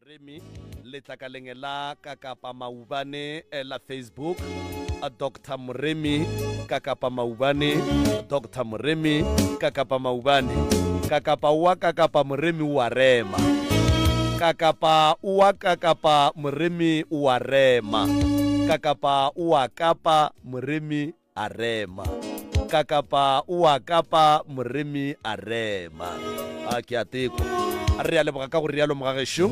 Mremi letlakaleng la Kakapa Maubane la Facebook Dr. Mremi Kakapa Maubane Dr. Mremi Kakapa Maubane Kakapa wa Kakapa Mremi wa rema Kakapa wa Kakapa Mremi wa rema Kakapa wa Kapa Mremi arema Kakapa wa Kapa Mremi arema akiatiko re ya leboga ka go rialo mogagesho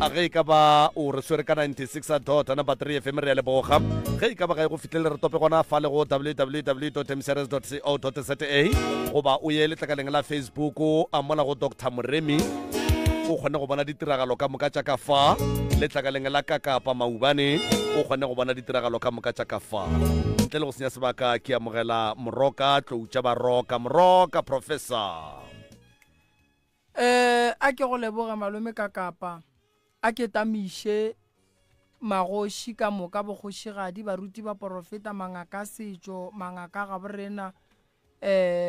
a ge ka ba o re swere ka 96.3 FM re ya leboga ge ka ba ga go fitlhele re tope gona fa le go www.msrs.co.za goba o ye letlakaleng la Facebook a mola go Dr. Mremi o kgone go bona ditiragalo ka moka tša ka fa letlakaleng la Kakapa Maubane o kgone go bona ditiragalo ka moka tša ka fa ntle le go senya sebaka ke amogela moroka tloutša baroka moroka professor a ke go leboga malome Kakapa a ke tamiše magoši ka moka bogošigadi baruti ba profeta mangaka setšo mangaka ga borena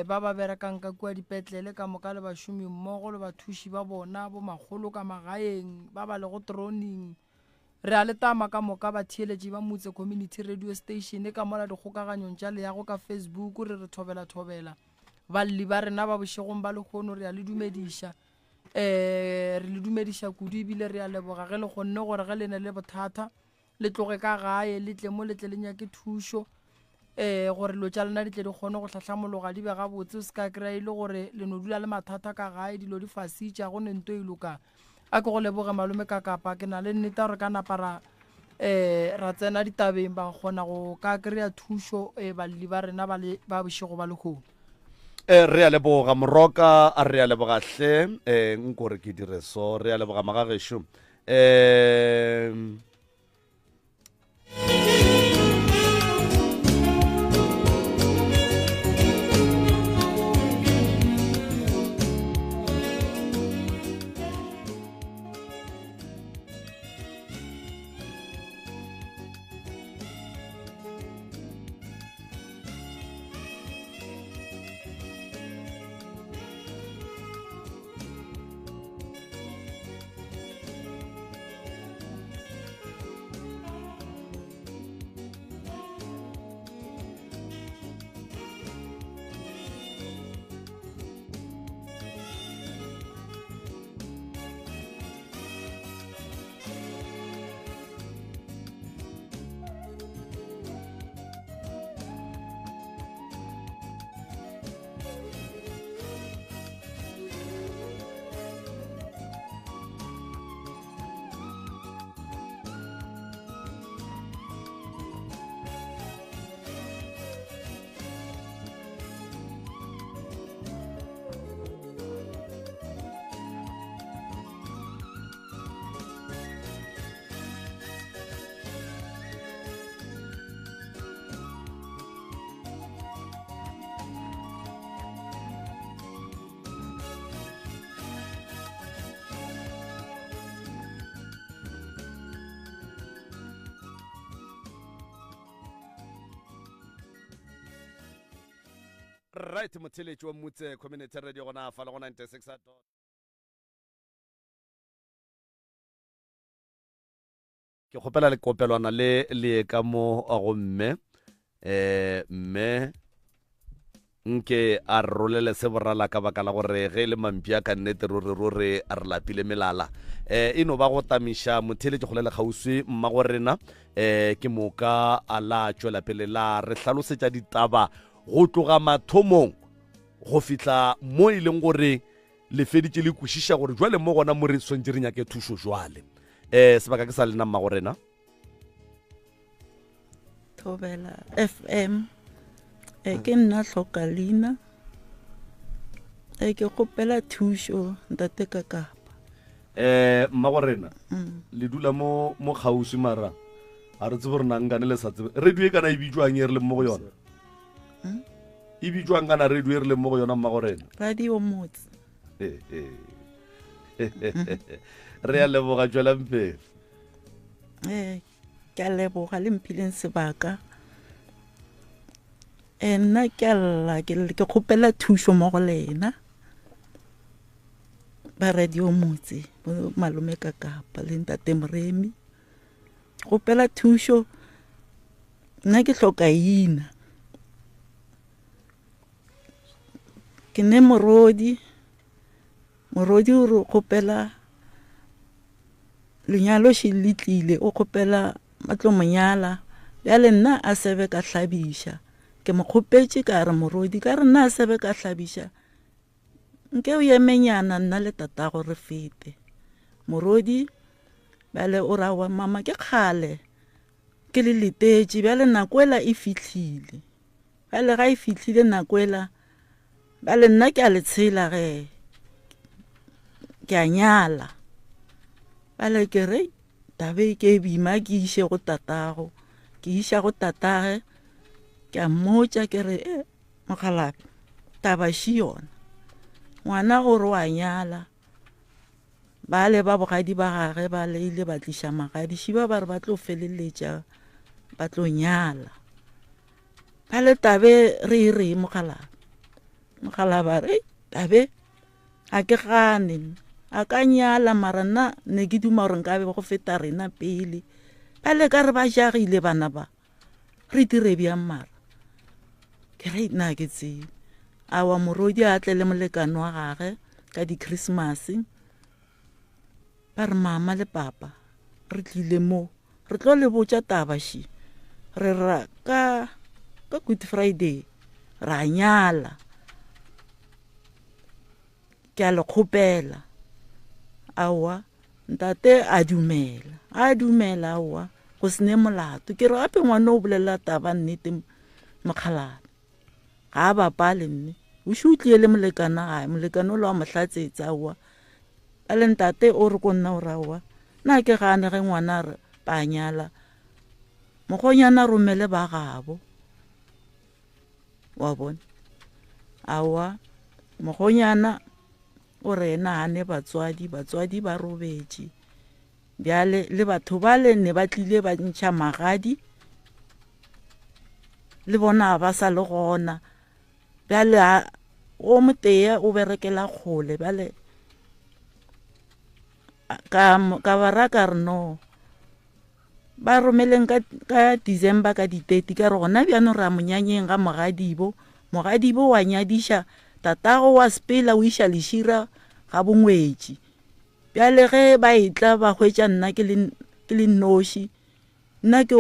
ba ba berekang ka kua dipetlele ka moka le bašomi mmogo le bathuši ba bona bo magolo ka magaeng ba ba le go troning re a letama ka moka ba theeletše ba motse community radio station ka mola dikgokaganyong tša leago ka Facebook re re thobela balli ba rena ba bošegong ba lekgono re a le dumediša re le dumediša kudu ebile re a leboga ge le kgonne gore ge le ne le bothata le tloge ka gae le tle mo letle le nyake thušo gore lo tša lena di tle di kgone go tlhatlhamologa di be gabotse o se ka kry-a ile gore le no dula le mathata ka gae dilo di fasitša go ne nto e loka a ke go leboge malome Kakapa ke na le nnete gore ka napara ra tsena ditabeng ba kgona go ka kry-a thušo balli ba rena ba bošego ba lekgono re a leboga moroka a re a leboga hle nkore ke dire so re a leboga magagesho right motheletši wa motse community radio gona fa le go 96. ke kgopela le kopelwana le ka mo go mme mme nke a rolele se borala ka baka la gore ge le mampia ka nnete ruri a re lapile melala e no ba go tamiša motheletši go le lekgauswi mma go rena ke moka a la tšwela pele la re hlalosetša ditaba go tloga mathomong go fitla mo e leng gore le feditše le kwešiša gore jwale mo gona mo re swantse re nyake thušo jwale sebaka ke sa lena mma go rena Thobela FM ke nna hloka leina ke kgopela thušo ntate Kakapa mma go rena le dula mo kgauswi mara a re tsebe gore nangane le sa tsebe radio e kana e bitswang e re le mo go yona e bitswang kana radio e re le mo go yona mma go rena radio motse re a leboga tšwela mpele ke a leboga le mphileng sebaka nna ke alla ke kgopela thušo mo go lena ba radio motse bo malome Kakapa le ntate Moremi gopela thušo nna ke hloka ina ke ne morodi o re gopela lenyalo še litlile o gopela matlo monyala bjale nna a sebe ka hlabiša ke mo kgopetše ka re morodi ka re nna a sebe ka hlabiša nke o yemenyana nna le tatago re fete morodi bjale o ra wa mama ke kgale ke le letetše bjale nakoela e fihlile bjale ga e fihlile nakoela bjale nna ke a le tshela ge ke a nyala bjale ke re tabe ke bima ke iše go tatago ke iša go tatage ke a mmotša ke re Mokgalabe taba še yona ngwana gore wa nyala bale ba bogadi ba gage ba leile ba tliša magadi šiba ba re ba tlo feleletša ba tlo nyala bale tabe re re Mokgalabe re tabe a ke gane a ka nyala mara nna ne ke duma gore nkabe go feta rena pele bale ka re ba jagile bana ba re dire bjang mara ke re nna ke tsebe awa morodi a tle le molekano wa gage ka di Christmas ba re mama le papa re tlile mo re tlo le botša taba še re ra ka Good Friday ra nyala ke a le kgopela awa ntate a dumela awa go sene molato ke re gape ngwana o bolela taba nnete Mokgalabe ga a bapale nne o še o tlile le molekana gae molekano le wa mohlatsetsa awa a le ntate o re ko nna o rawa nna ke gane ge ngwana re ba nyala mokgonyana romele ba gabo wa bona awa mokgonyana o re ena gane batswadi ba robetše bjale le batho bale ne ba tlile ba ntšha magadi le bona ba sa le gona bjale o motee o berekela kgole bjale ka baraka re no ba romeleng ka December ka di 30 ka re gona bjano ra monyanyeng ga mogadibo wa nyadiša tatago wa sepela o iša lešira ga bongwetši bjale ge ba etla ba hwetša nna ke le noši nna ke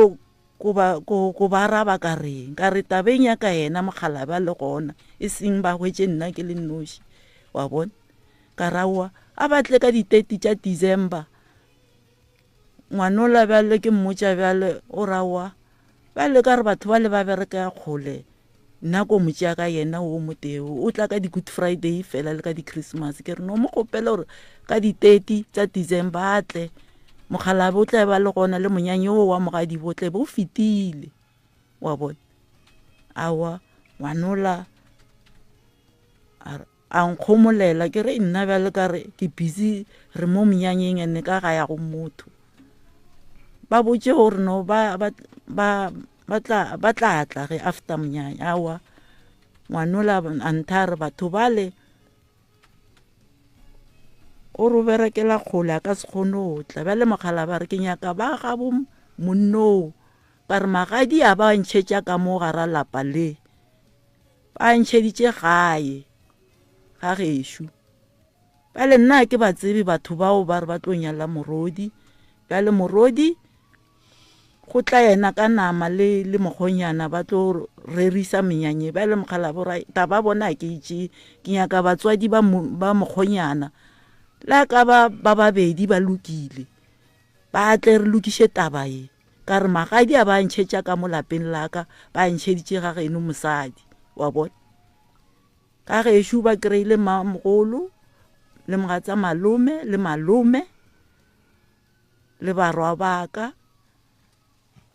ko ba raba ka reng ka re tabeng ya ka yena Mokgalabe le gona e seng ba hwetše nna ke le noši wa bona ka rawa a batle ka di 30 tša December ngwanola bjale ke mmotša bjale o rawa bjale ka re batho ba le ba bereka kgole nna ko motšea ka yena o moteo o tla ka di Good Friday fela le ka di Christmas ke re no mo kgopela gore ka di 30 tša December a tle Mokgalabe o tla ba le gona le monyanye o wa mogadibo o tle bo fitile wa bona awa ngwanola a nkgomolela ke re nna bjale ka re ke busy re mo monyanyeng ene ka ga ya go motho ba botše gore no ba tla ge after monyanya awa ngwanola a nthare batho bale o re berekela kgole a ka se kgone go tla bjale Mokgalabe re ke nyaka ba gabo monno ka re magadi a ba ntšhetša ka mo gara lapa le ba ntšheditše gae ga gešo bjale nna ke ba tsebe batho bao ba re ba tlo nyala morodi bjale morodi go tla yena ka nama le mokgonyana ba tlo rerisa menyanye bjale Mokgalabe taba bona ke itše ke nyaka batswadi ba mokgonyana la ka ba babedi ba lokile ba tle re lokiše taba ye ka re magadi a ba ntšhetša ka mo lapeng la ka ba ntšheditše ga geno mosadi wa bona ka gešo ba kry-ile mmamogolo le mogatsa malome le barwa baka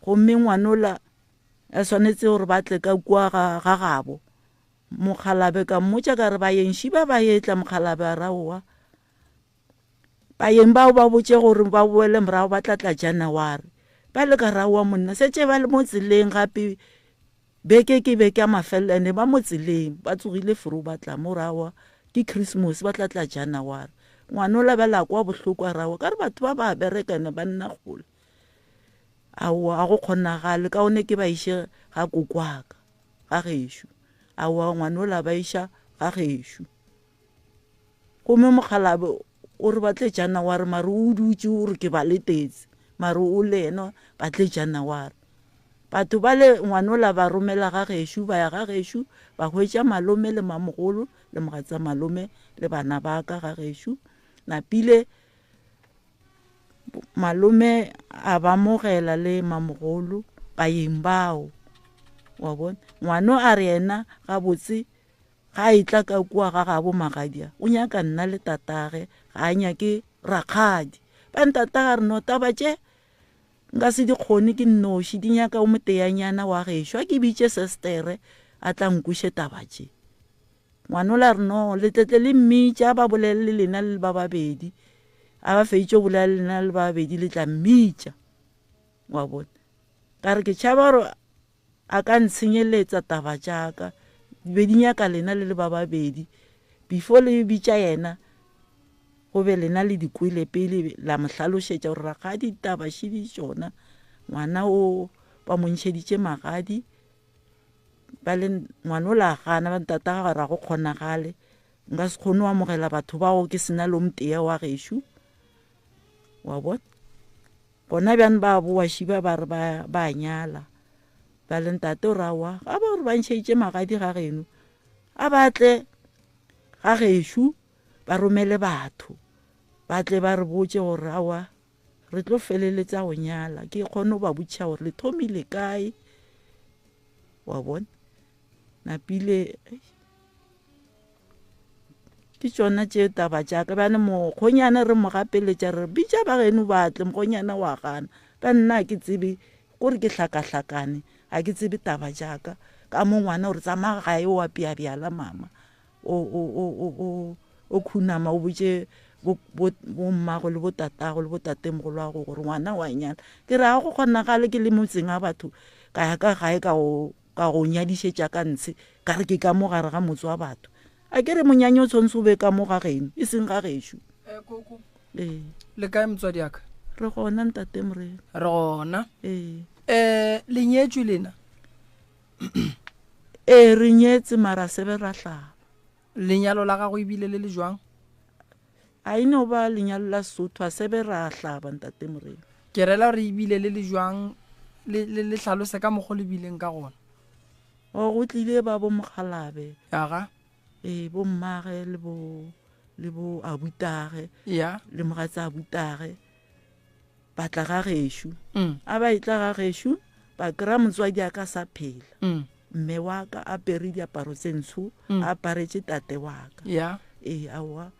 gomme ngwanola a swanetse gore ba tle ka kua ga gabo Mokgalabe ka mmotša ka re bayenši ba etla Mokgalabe a raowa bayeng bao ba botše gore ba boele morago ba tlatla January ba le ka raowa monna setse ba le mo tseleng gape beke ke beke a mafelo ene ba mo tseleng ba tsogile furu ba tla morawa ke Christmas ba tlatla January ngwana o labela kwa bohloko a rawa ka re batho ba ba berekane ba nna kgole aowa a go kgonagale ka one ke ba iše ga kokwaka ga gešo aowa ngwana o la ba iša ga gešo gomme Mokgalabe o re batle January mare o dutse o re ke ba letetse mare o le ena batle January batho ba le ngwana o la ba romela ga gešo ba ya ga gešo ba hwetša malome le mamogolo le mogatsa malome le bana ba ka ga gešo napile malome a ba mogela le mamogolo ba yeng bao wa bona ngwana a re yena ga botse ga itla ka kua ga gabo magadia o nyaka nna le tatage ga a nyake rakgadi ba ntataga re no taba tše nka se di kgone ke nnoši di nyaka o moteanyana wa gešo a ke bitše sestere a tla nkuše taba tše ngwana o la re no letletle le mmitša ba bolelele lena le ba babedi a ba feitše bolela lena le ba babedi le tla mmitša wa bona ka re ke tšhaba gore a ka ntshenyeletsa taba tšaka be di nyaka lena le ba babedi before le bitša yena go be lena le dikwele pele la mohlalošetša gore rakgadi taba šedi tšona ngwana o ba montšheditše magadi ba le ngwana o la gana ba ntataga gore a go kgonagale nka se kgone o amogela batho bao ke sena le mtea wa gešo wa bona bona bjane ba boa šiba ba re ba nyala ba le ntate o rawa ga ba gore ba ntšheditše magadi ga geno a batle ga gešo ba romele batho ba tle ba re botse gore awa re tlo feleletsa go nyala ke kgone go ba botša gore le thomile kae wa bona napile ke tšona tše taba tšaka bjane mokgonyana re mo gapeletša re bitša ba geno batle mokgonyana wa gana ba nna ke tsebe kore ke hlakahlakane ga ke tsebe taba tšaka ka mo ngwana gore tsamaya gae o apeabjala mama o khunama o botše bommago le botatago le botatemogolo wa go gore ngwana wa nyala ke re ga go kgonagale ke le motseng a batho ka ya ka gae ka go nyadišetša ka ntshe ka re ke ka mo gare ga motse wa batho a ke re monyanya o tshwanetse o be ka mo ga geno e seng ga gešo koko le kae motswadi aka re gona ntate Morena re gona le nyetšwe lena re nyetse mara sebe ra hlaba lenyalo la gago ebile le le jwang a ino ba lenyalo la Sotho a sebe ra hlaba ntate Morena ke rela gore ebile le le jwang le hlalose ka mokgo le bileng ka gona o go tlile ba bo Mokgalabe aga bo mmage le bo abutage ya le mogatsa abutage ba tla ga gešo a ba itla ga gešo ba kry-a motswadi a ka sa phela mme wa ka a pere diaparo tse ntsho a aparetše tate wa ka aowa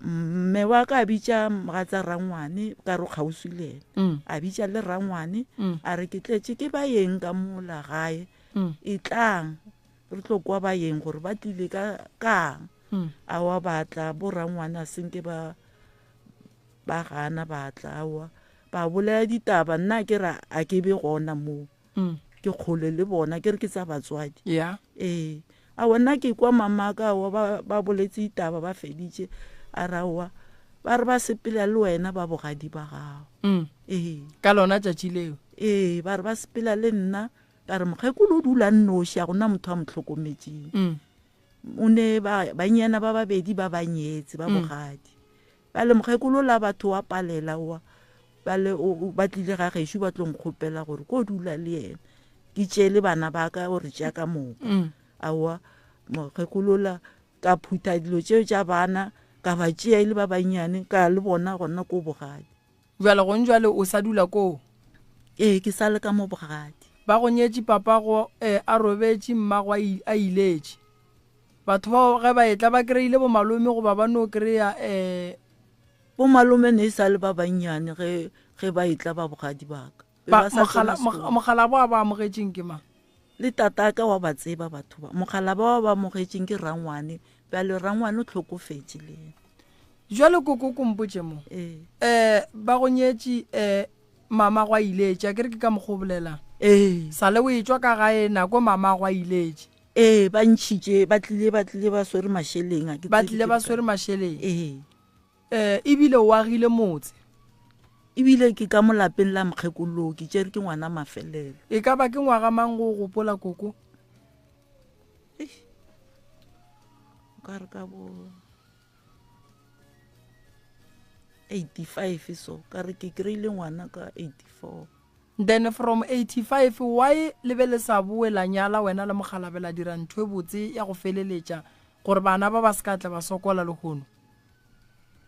mme wa ka a bitša mogatsa rangwane ka re kgauswi le ena a bitša le rangwane a re ke tletše ke ba yeng ka mola gae e tlang re tlo kwa ba yeng gore ba tlile kang aowa batla bo rangwane a senke ba gana batla aowa ba bolela ditaba nna ke ra a ke be gona moo ke kgole le bona ke re ke tsa batswadi aowa nna ke kwa mamaka aowa ba boletse ditaba ba feditše a raowa ba re ba sepela le wena ba bogadi ba gago ka lona tšatši leo ba re ba sepela le nna ka re mokgekolo o dula nnoši a gona motho a motlhokometseng o ne banyana ba babedi ba banyetse ba bogadi ba le mokgekolo la batho wa palela oa ba tlile ga gešo ba tlong kgopela gore ko dula le yena ke tšele bana ba ka gore tša ka moka aowa mokgekolola ka phutha dilo tšeo tša bana ka ba tšea le ba banyane ka le bona gona ko bogadi jale go njwale o sa dula koo ke sa le ka mo bogadi ba go nyetše papago a robetše mmago a iletše batho bao ge ba etla ba kry-ile bo malome goba ba no kry-a bo malome ne e sa le ba banyane ge ba etla ba bogadi baka mogala bo a ba amogetšeng ke mang le tataka wa ba tseba batho ba mogala ba ba amogetšeng ke rangwane bjale rangwane o tlhokofetše le ena jwale koko kompotše mo ba go nyetše mama go a iletše a kere ke ka mokgo bolelang sa le o e tšwa ka gae nako mama go a iletše ba ntšhitše ba tlile ba swere mašeleng ba tlile ba swere mašeleng ebile o agile motse ebile ke ka mo lapeng la mokgekolo ke tsere ke ngwana mafelelo e ka ba ke ngwaga mang go gopola koko ka re ka bo 85 so ka re ke kry-ile ngwana ka 84 then from 85 why lebe le sa boela nyala wena le mogalabela dira ntho e botse ya go feleletša gore bana ba ba sekatla ba sokola le gono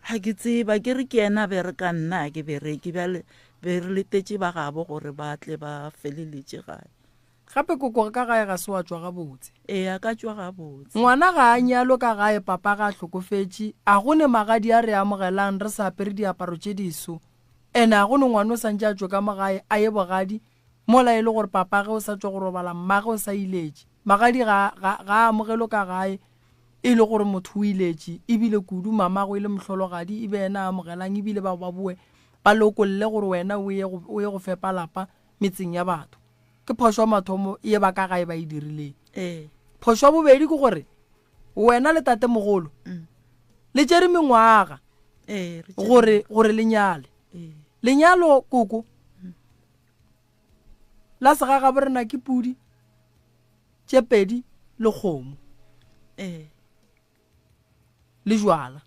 ha ke tseba ke re ke ena bere ka nna ke bereke bjale be re letetše ba gabo gore ba tle ba feleletše gae gape koko ka gae ga se wa tswa gabotse a ka tswa gabotse ngwana ga a nyalo ka gae papa ga a hlokofetše a gone magadi a re amogelang re sa apere diaparo tše diso ene a gone ngwana o santše a tswa ka mogae a ye bogadi mola e le gore papa ge o sa tswa go robala mmage o sa iletše magadi ga amogelo ka gae e le gore motho o iletše ebile kudu mamago e le mohlologadi ebe ena amogelang ebile ba bue ba lokolle gore wena o ye go fepa lapa metseng ya batho ke phošo mathomo ye ba ka gae ba e dirileng phošo bobedi ke gore wena le tate mogolo le tšere mengwaga gore lenyale lenyalo koko la segaga borena ke pudi tše pedi le kgomo le jwala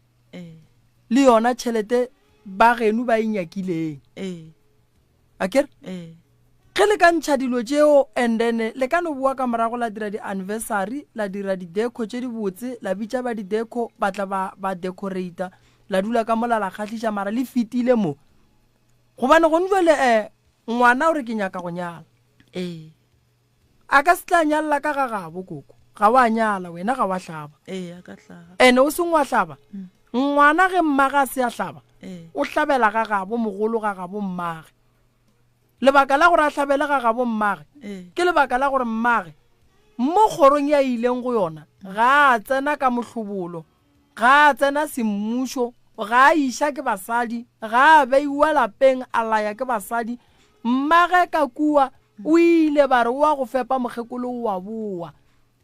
le yona tšhelete ba genu ba inyakileng akere ge le ka ntšha dilo tšeo and then le ka no bua ka morago la dira di-anniversary la dira di-deco tše di botse la bitša ba di-deco ba tla ba decorata la dula ka mola la kgatlhiša mara le fetile mo gobane go njwele ngwana o re ke nyaka go nyala a ka se tla nyalela ka ga gabo koko ga wa nyala wena ga wa hlaba ene o seng wa hlaba ngwana ge mmaga a se a hlaba o hlabela ga gabo mogolo ga gabo mmage lebaka la gore a hlabele ga gabo mmage ke lebaka la gore mmage mo kgorong ya ileng go yona ga a tsena ka mohlobolo ga a tsena semmušo ga a iša ke basadi ga a beiwa lapeng a laya ke basadi mmage ka kua o ile ba re wa go fepa mokgekolo wa boa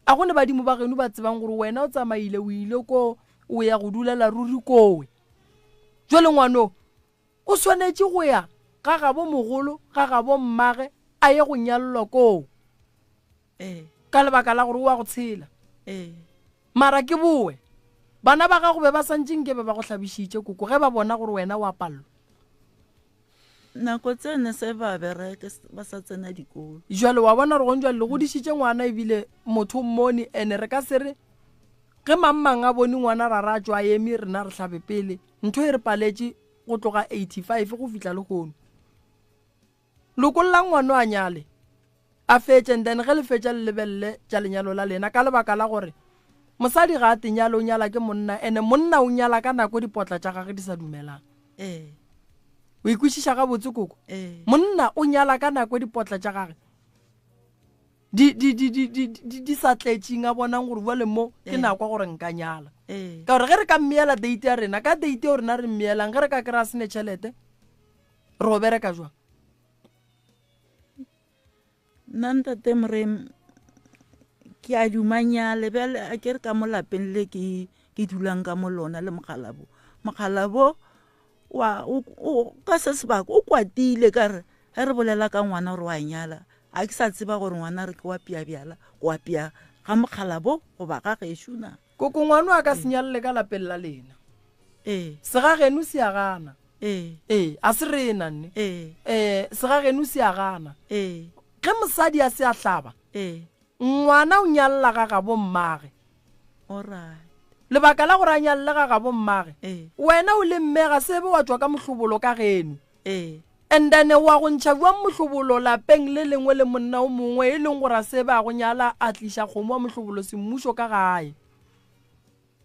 a gone badimo ba geno ba tsebang gore wena o tsamaile o ile ko o ya go dulela ruri kowe jwale ngwano o swanetše go ya ga gabo mogolo ga gabo mmage a ye go nyallwa koo ka lebaka la gore o wa go tshela mara ke boe bana ba gago be ba santseng ke be ba go hlabišitše koko ge ba bona gore wena wa pallo nako tsene se ba bereke ba sa tsena dikolo jwale wa bona re gonjwa le godišitše ngwana ebile motho mmone ene re ka se re ge mammang a bone ngwana ra ra tswa eme rena re hlabe pele ntho e re paletše go tloga 85 go fihla le gono lokolola ngwana a nyale a fetše then ge le fetša le lebelele tša lenyalo la lena ka lebaka la gore mosadi ga a tenyalo o nyala ke monna ene monna o nyala ka nako dipotla tša gage di sa dumelang o ikwešiša ga botse koko monna o nyala ka nako dipotla tša gage di sa tletšeng a bonang gore bale mo ke nako gore nka nyala ka gore ge re ka mmeela date ya rena ka date o rena re mmeelang ge re ka kry-a sene tšhelete re o bereka jwang nna ntate Moremi ke a dumanyale bjale a ke re ka mo lapeng le ke dulang ka mo lona le mogalabo o ka se sebaka o kwatile ka re ge re bolela ka ngwana gore wa nyala a ke sa tseba gore ngwana re ke wa pia bjala wa pia ga mogalabo goba ga gešona koko ngwana a ka senyalele ka lapeng la lena segageno se a gana a se rena nne segageno se a gana ge mosadi a se a hlaba ngwana o nyalela ga gabo mmage lebaka la gore a nyalela ga gabo mmage wena o le mmega sebe wa tswa ka mohlobolo ka geno and then wa go ntšha bua mohlobolo lapeng le lengwe le monna o mongwe e leng gore a sebe a go nyala a tliša kgomo wa mohlobolo semmušo ka gae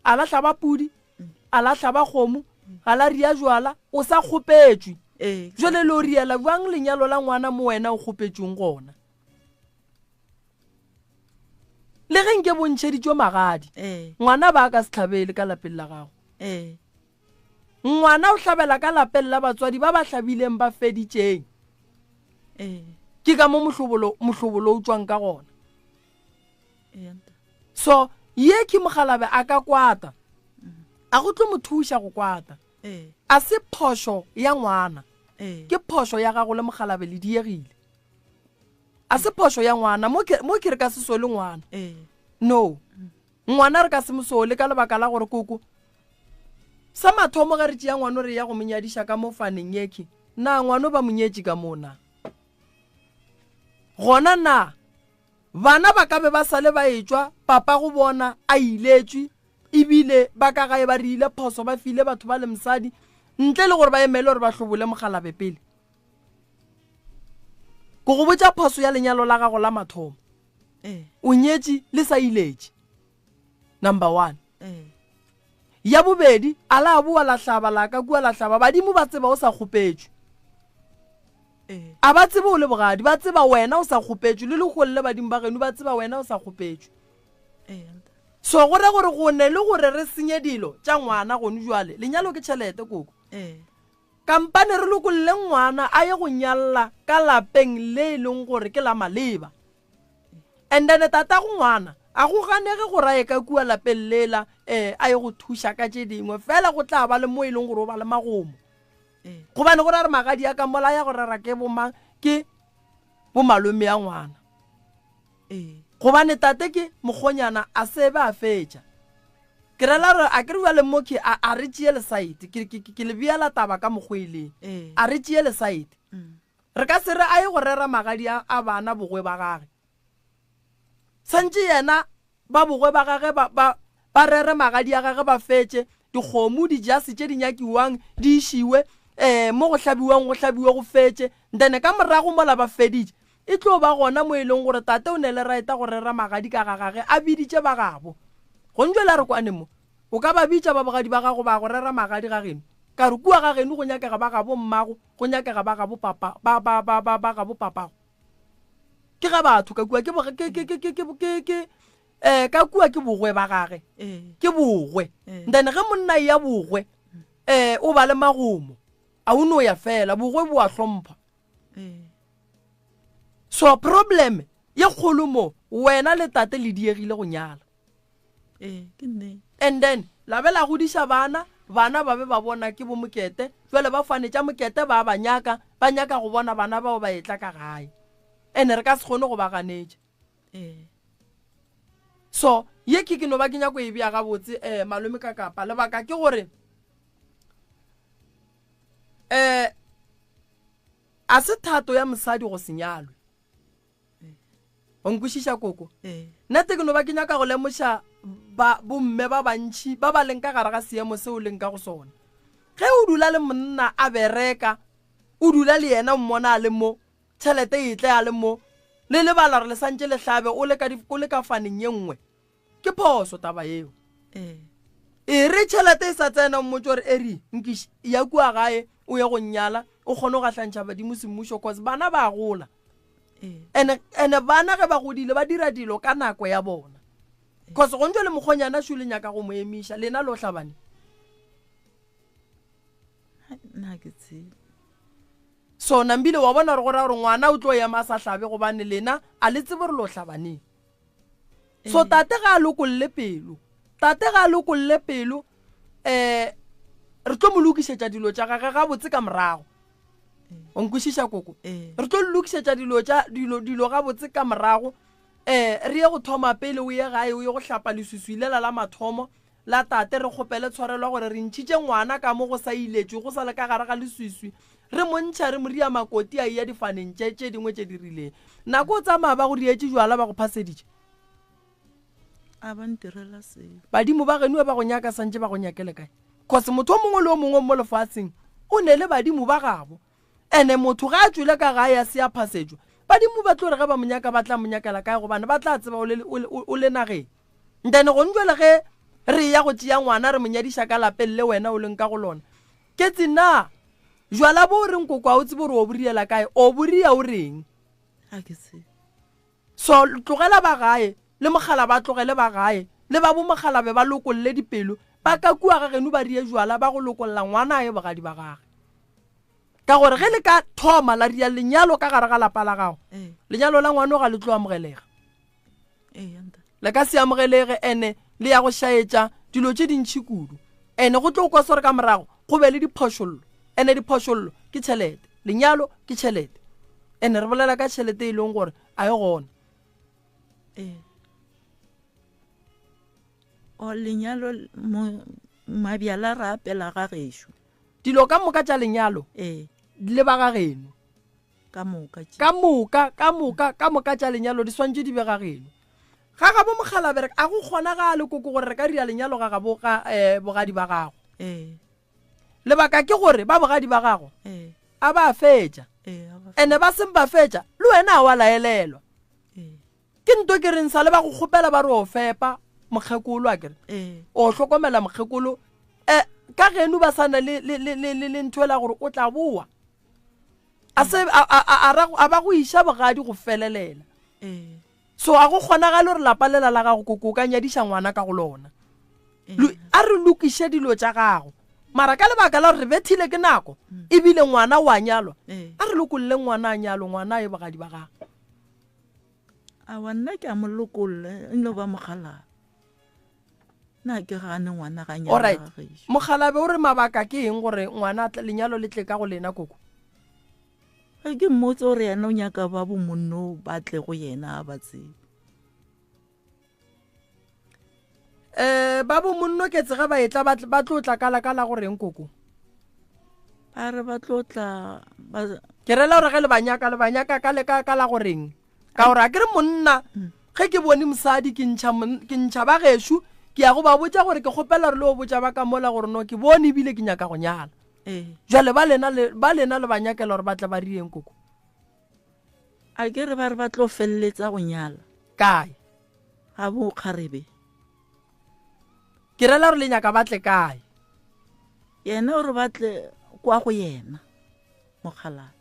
a la hlaba pudi a la hlaba kgomo a la ria jwala o sa kgopetšwe jwale le o riela bjang lenyalo la ngwana mo wena o kgopetšweng gona le ge nke bontšheditšwe magadi ngwana ba ka se tlhabele ka lapeng la gago ngwana o hlabela ka lapeng la batswadi ba ba hlabileng ba feditšeng ke ka mo mohlobolo o tswang ka gona so ye ke mogalabe a ka kwata a go tlo mo thuša go kwata a se phoso ya ngwana ke phoso ya gago le mogalabe le diegile a se phoso ya ngwana mo ke re ka se sole ngwana no ngwana re ka se mosole ka lebaka la gore koko sa mathomo ga re tšea ngwana re ya go monyadiša ka mo faneng yeke na ngwana ba monyetši ka mona gona na bana ba ka be ba sale ba etswa papa go bona a iletswe ebile ba ka gae ba rile phoso ba file batho ba le mosadi ntle le gore ba emele gore ba hlobole mogalabe pele go go botša phoso ya lenyalo la gago la mathomo o nyetše le sa iletše number 1 ya bobedi a la bua la hlaba la ka kua la hlaba badimo ba tseba o sa kgopetšwe a ba tseba o le bogadi ba tseba wena o sa kgopetšwe le legolele badimo ba geno ba tseba wena o sa kgopetšwe so gore gore go ne le gore re senye dilo tša ngwana gone jwale lenyalo ke tšhelete koko kampane re lokolle ngwana a ye go nyalla ka lapeng le e leng gore ke la maleba and then tata go ngwana a go ganege go rae ka kua lapeng lela a ye go thuša ka tše dingwe fela go tla ba le mo e leng gore o ba le magomo gobane gore re magadi ya ka mola ya go rera ke bomang ke bomalome ya ngwana gobane tate ke mokgonyana a sebe a fetša ke rela re a ke re bua le moki a re tšee le site ke le beela taba ka mokgweleng a re tšee le site re ka se re a ye go rera magadi a bana bogwe ba gage santse yena ba bogwe ba gage ba rere magadi a gage ba fetše dikgomo dijase tše di nyakiwang di išiwe mo go hlabiwe go fetše then ka morago mola ba feditše e tlo ba gona mo e leng gore tate o ne le raeta go rera magadi ka gagage a biditše ba gabo go ntšwela re kwane mo o ka ba bitša ba bogadi ba gago ba go rera magadi ga geno ka re kua ga geno go nyakega ba gabo mmago go nyakega ba gabo papa ba gabo papago ke ga batho ka kua ka kua ke bogwe ba gage ke bogwe then ge monna ya bogwe o ba le magomo a o no ya fela bogwe bo a hlompha so problem ye kgolo mo wena le tate le diegile go nyala and then la be la godiša bana ba be ba bona ke bo mokete jwale ba fanetša mokete ba nyaka go bona bana bao ba etla ka gae ene re ka se kgone go ba ganetše so ye ke no ba ke nyako e bea gabotse malome ka kapa lebaka ke gore a se thato ya mosadi go senyalwe o nkwešiša koko nnete ke no ba ke nyaka go lemoša bomme ba bantšhi ba ba leng ka gare ga seemo se o leng ka go sona ge o dula le monna a bereka o dula le yena mmona a le mo tšhelete e tle a le mo le lebala re le santše le hlabe o le ka faneng ye nngwe ke phoso taba eo e re tšhelete e sa tsena mmotse gore eri nkiši ya kua gae o ye go nyala o kgone go gahlantšha badimo semmušo cause bana ba gola ene bana ge ba godile ba dira dilo ka nako ya bona cause go ntse le mokgonyana šo le nyaka go mo emiša lena lo hlabane so nambile wa bona gore ngwana o tlo ema sa hlabe gobane lena a le tsebe re lo hlabaneng so tate ga a lokolle pelo re tlo mo lokišetša dilo tša gage ga botse ka morago o nkwešiša koko re tlo lokišetša dilo ga botse ka morago re ye go thoma pele o ye gae o ye go hlapa leswiswi lela la mathomo la tate re kgopele tshwarelwa gore re ntšhitše ngwana ka mo go sa iletšwe go sa le ka gare ga leswiswi re montšha re moria makoti a iya difaneng tše dingwe tše di rileng nako o tsamaya ba go dietše jwala ba go phaseditše a ba ntirela seo badimo ba genue ba go nyaka santše ba go nyakele kae cause motho o mongwe le o mongwe mo lefatsheng o ne le badimo ba gabo ene motho ga a tswile ka gae a se a phasetswa badimo ba tlo re ge ba monyaka ba tla monyakela kae gobane ba tla tseba o le nageng then go ntjwele ge re ya go tšea ngwana re monyadiša ka lapeng le wena o leng ka go lona ke tsena jwala bo reng koko a o tsebe gore o boriela kae o boria o reng so tlogela ba gae le mogala ba tlogele ba gae le ba bo mogala be ba lokolle dipelo ba ka kua ga geno ba rie jwala ba go lokolla ngwana ye bogadi ba gage ka gore ge le ka thoma la ria lenyalo ka gare ga lapa la gago lenyalo la ngwana ga le tlo amogelega le ka se amogelege ene le ya go šaetša dilo tše dintšhi kudu ene go tlo kwa sore ka morago go be le diphošollo ene diphošollo ke tšhelete lenyalo ke tšhelete ene re bolela ka tšhelete e leng gore a e gona o lenyalo mabjala re apela ga gešo dilo ka moka tša lenyalo le ba ga geno ka moka tša lenyalo di swantse di be ga geno ga ga bo Mokgalabere a go kgonagale koko gore re ka dira lenyalo ga ga bogadi ba gago lebaka ke gore ba bogadi ba gago a ba fetša ene ba seng ba fetša le wena a wa laelelwa ke nto ke reng sa le ba go kgopela ba re o fepa mokgekolo a kere o hlokomela mokgekolo ka geno ba sana le nthoela gore o tla boa a ba go iša bogadi go felelela so a go kgonagale gore lapa lela la gago koko ka nyadiša ngwana ka go lona a re lokiše dilo tša gago mara ka lebaka la gore re bethile ke nako ebile ngwana wa nyalwa a re lokolle ngwana a nyalo ngwana e bogadi ba gago a wa nna ke a mo lokolle e no ba Mokgalabe na ke gane ngwana ga nyalo alright Mokgalabe o re mabaka ke eng gore ngwana lenyalo le tle ka go lena koko ke mmotse gore yena o nyaka ba bomonno ba tle go yena a ba tsebe ba bomonno ke tsega ba etla ba tlotla kala goreng koko ba re ba tlotla ke rela gore ge le banyaka ka la goreng ka gore a ke re monna ge ke bone mosadi ke ntšha ba gešo ke ya go ba botša gore ke kgopela re le o botša ba ka mola gore no ke bone ebile ke nyaka go nyala jale ba lena le banyakela gore ba tla ba rieng koko a ke re ba re ba tlo feleletsa go nyala kae ga bo Kgarebe ke rela gore le nyaka ba tle kae yena gore ba tle kwa go yena Mokgalabe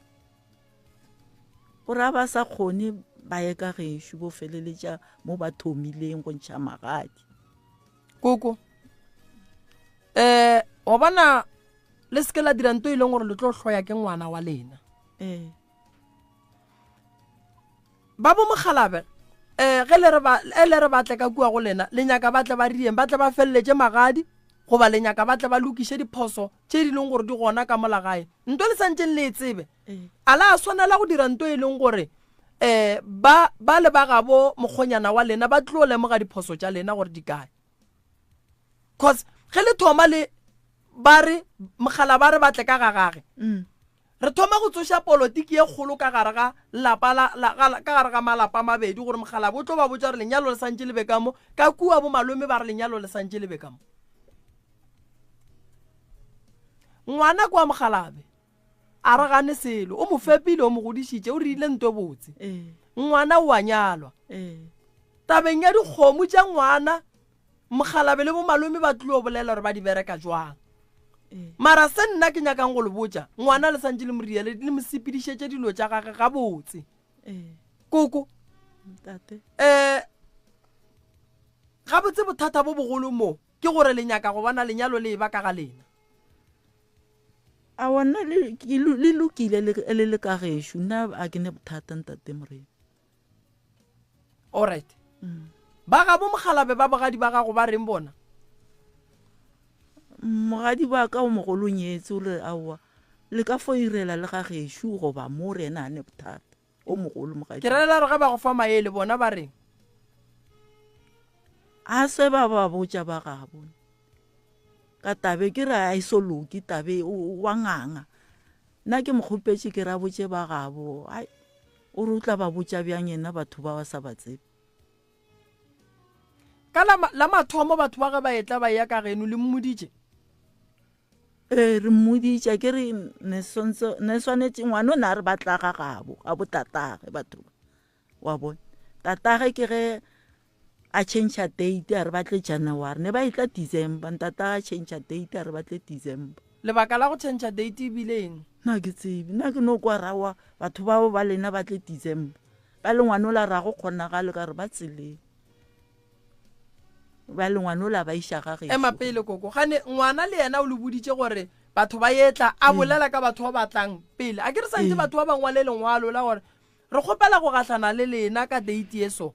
gore a ba sa kgone ba ye ka gešo bo feleletša mo ba thomileng go ntšha magadi koko o bona le seke la dira nto e leng gore le tlo hloya ke ngwana wa lena ba bo Mokgalabe ge le re batle ka kua go lena le nyaka batle ba rieng batle ba feleletse magadi goba le nyaka batle ba lokiše diphoso tše di leng gore di gona ka molagae nto le santseng le e tsebe a la a swanela go dira nto e leng gore ba le ba gabo mokgonyana wa lena ba tlo lemoga diphoso tša lena gore di kae cause ge le thoma le ba re Mokgalabe ba re batle ka gagage re thoma go tsoša polotiki e kgolo ka gare ga malapa a mabedi gore Mokgalabe o tlo ba botša gore lenyalo le santse le be ka mo ka kua bo malome ba re lenyalo le santse le be ka mo ngwana kwa Mokgalabe a re gane selo o mo fepile o mo godišitše o rile nto botse ngwana o a nyalwa tabeng ya dikgomo tša ngwana Mokgalabe le bo malome ba tlo bolela gore ba di bereka jwang mara se nna ke nyakang go le botša ngwana le santse le moriele le mo sepedišetše dilo tša gage ga botse koko ga botse bothata bo bogolo mo ke gore le nyaka go bona lenyalo le ba ka ga lena a wona le lokile le ka gešo nna a ke ne bothata ntate Moremi alright ba ga bo Mokgalabe ba bogadi ba gago ba reng bona mogadi ba ka o mogolo nyetse o le aowa le ka fo irela le ga gešo goba mo re ena a ne bothata o mogolo mogadi ke rela re ga ba go fa maele bona ba reng a se ba botša ba gabo ka tabe ke re a iso loki tabe wa nganga nna ke mokgopetše ke ra botše ba gabo o re o tla ba botša bjang yena batho ba sa ba tsebe ka la mathomo batho ba ge ba etla ba ya ka geno le mmoditše re mmoditša ke re ne swanetse ngwane o ne a re batla ga gabo ga botatage batho wa bone tatage ke ge a change date a re batle January ne ba itla December ntata a change date a re batle December lebaka la go change date e bileng nna ke tsebe nna ke no kwa rawa batho bao ba lena batle December ba le ngwane o la ra go kgonagale ka re ba tseleng ba le ngwane o la ba iša ga gešo ema pele koko gane ngwana le yena o le boditše gore batho ba etla a bolela ka batho ba batlang pele a ke re santse batho ba bangwe le lengwalo la gore re kgopela go gahlana le lena ka date ye so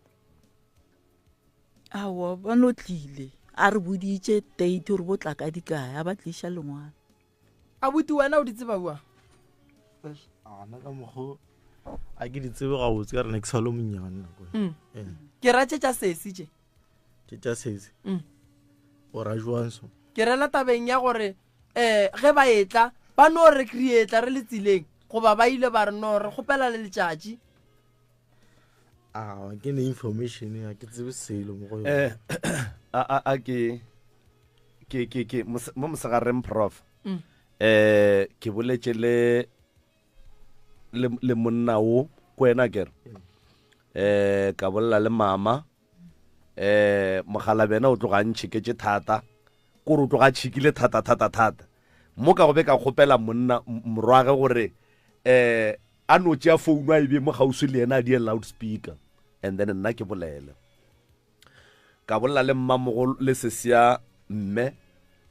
awa ba no tlile a re boditše date gore bo tla ka dikae a ba tliša lengwalo abuti wena o di tseba bua ana ka mokgo a ke di tsebe ga botse ka rena ke sa lo monyane nako ke ra tša sesi tše ke tša sese o ra jwanso ke rela tabeng ya gore ge ba etla ba no re create re le tsileng goba ba ile ba re no re kgopela le letšatši ke ne information ya ke tsebe selo mo go a ke mo mosegareng prof ke boletše le monna o ko wena kere ka bolela le mama mogala bena o tloga ntšhiketse thata kore o tloga tšhikile thata mo ka go be ka kgopela monna morwage gore a no tšea founu a ebe mo gausi le yena a die loudspeaker and then nna ke bolele ka bolela le mmamogolo le sesia mme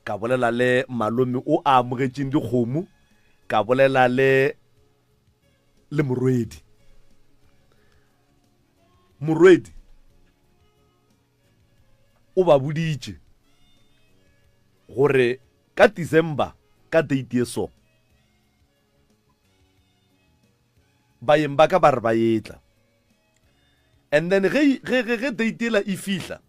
ka bolela le malome o a amogetseng dikgomo ka bolela le morwedi o ba boditše gore ka December ka date ye so baeng ba ka ba re ba etla and then ge date ela e fihla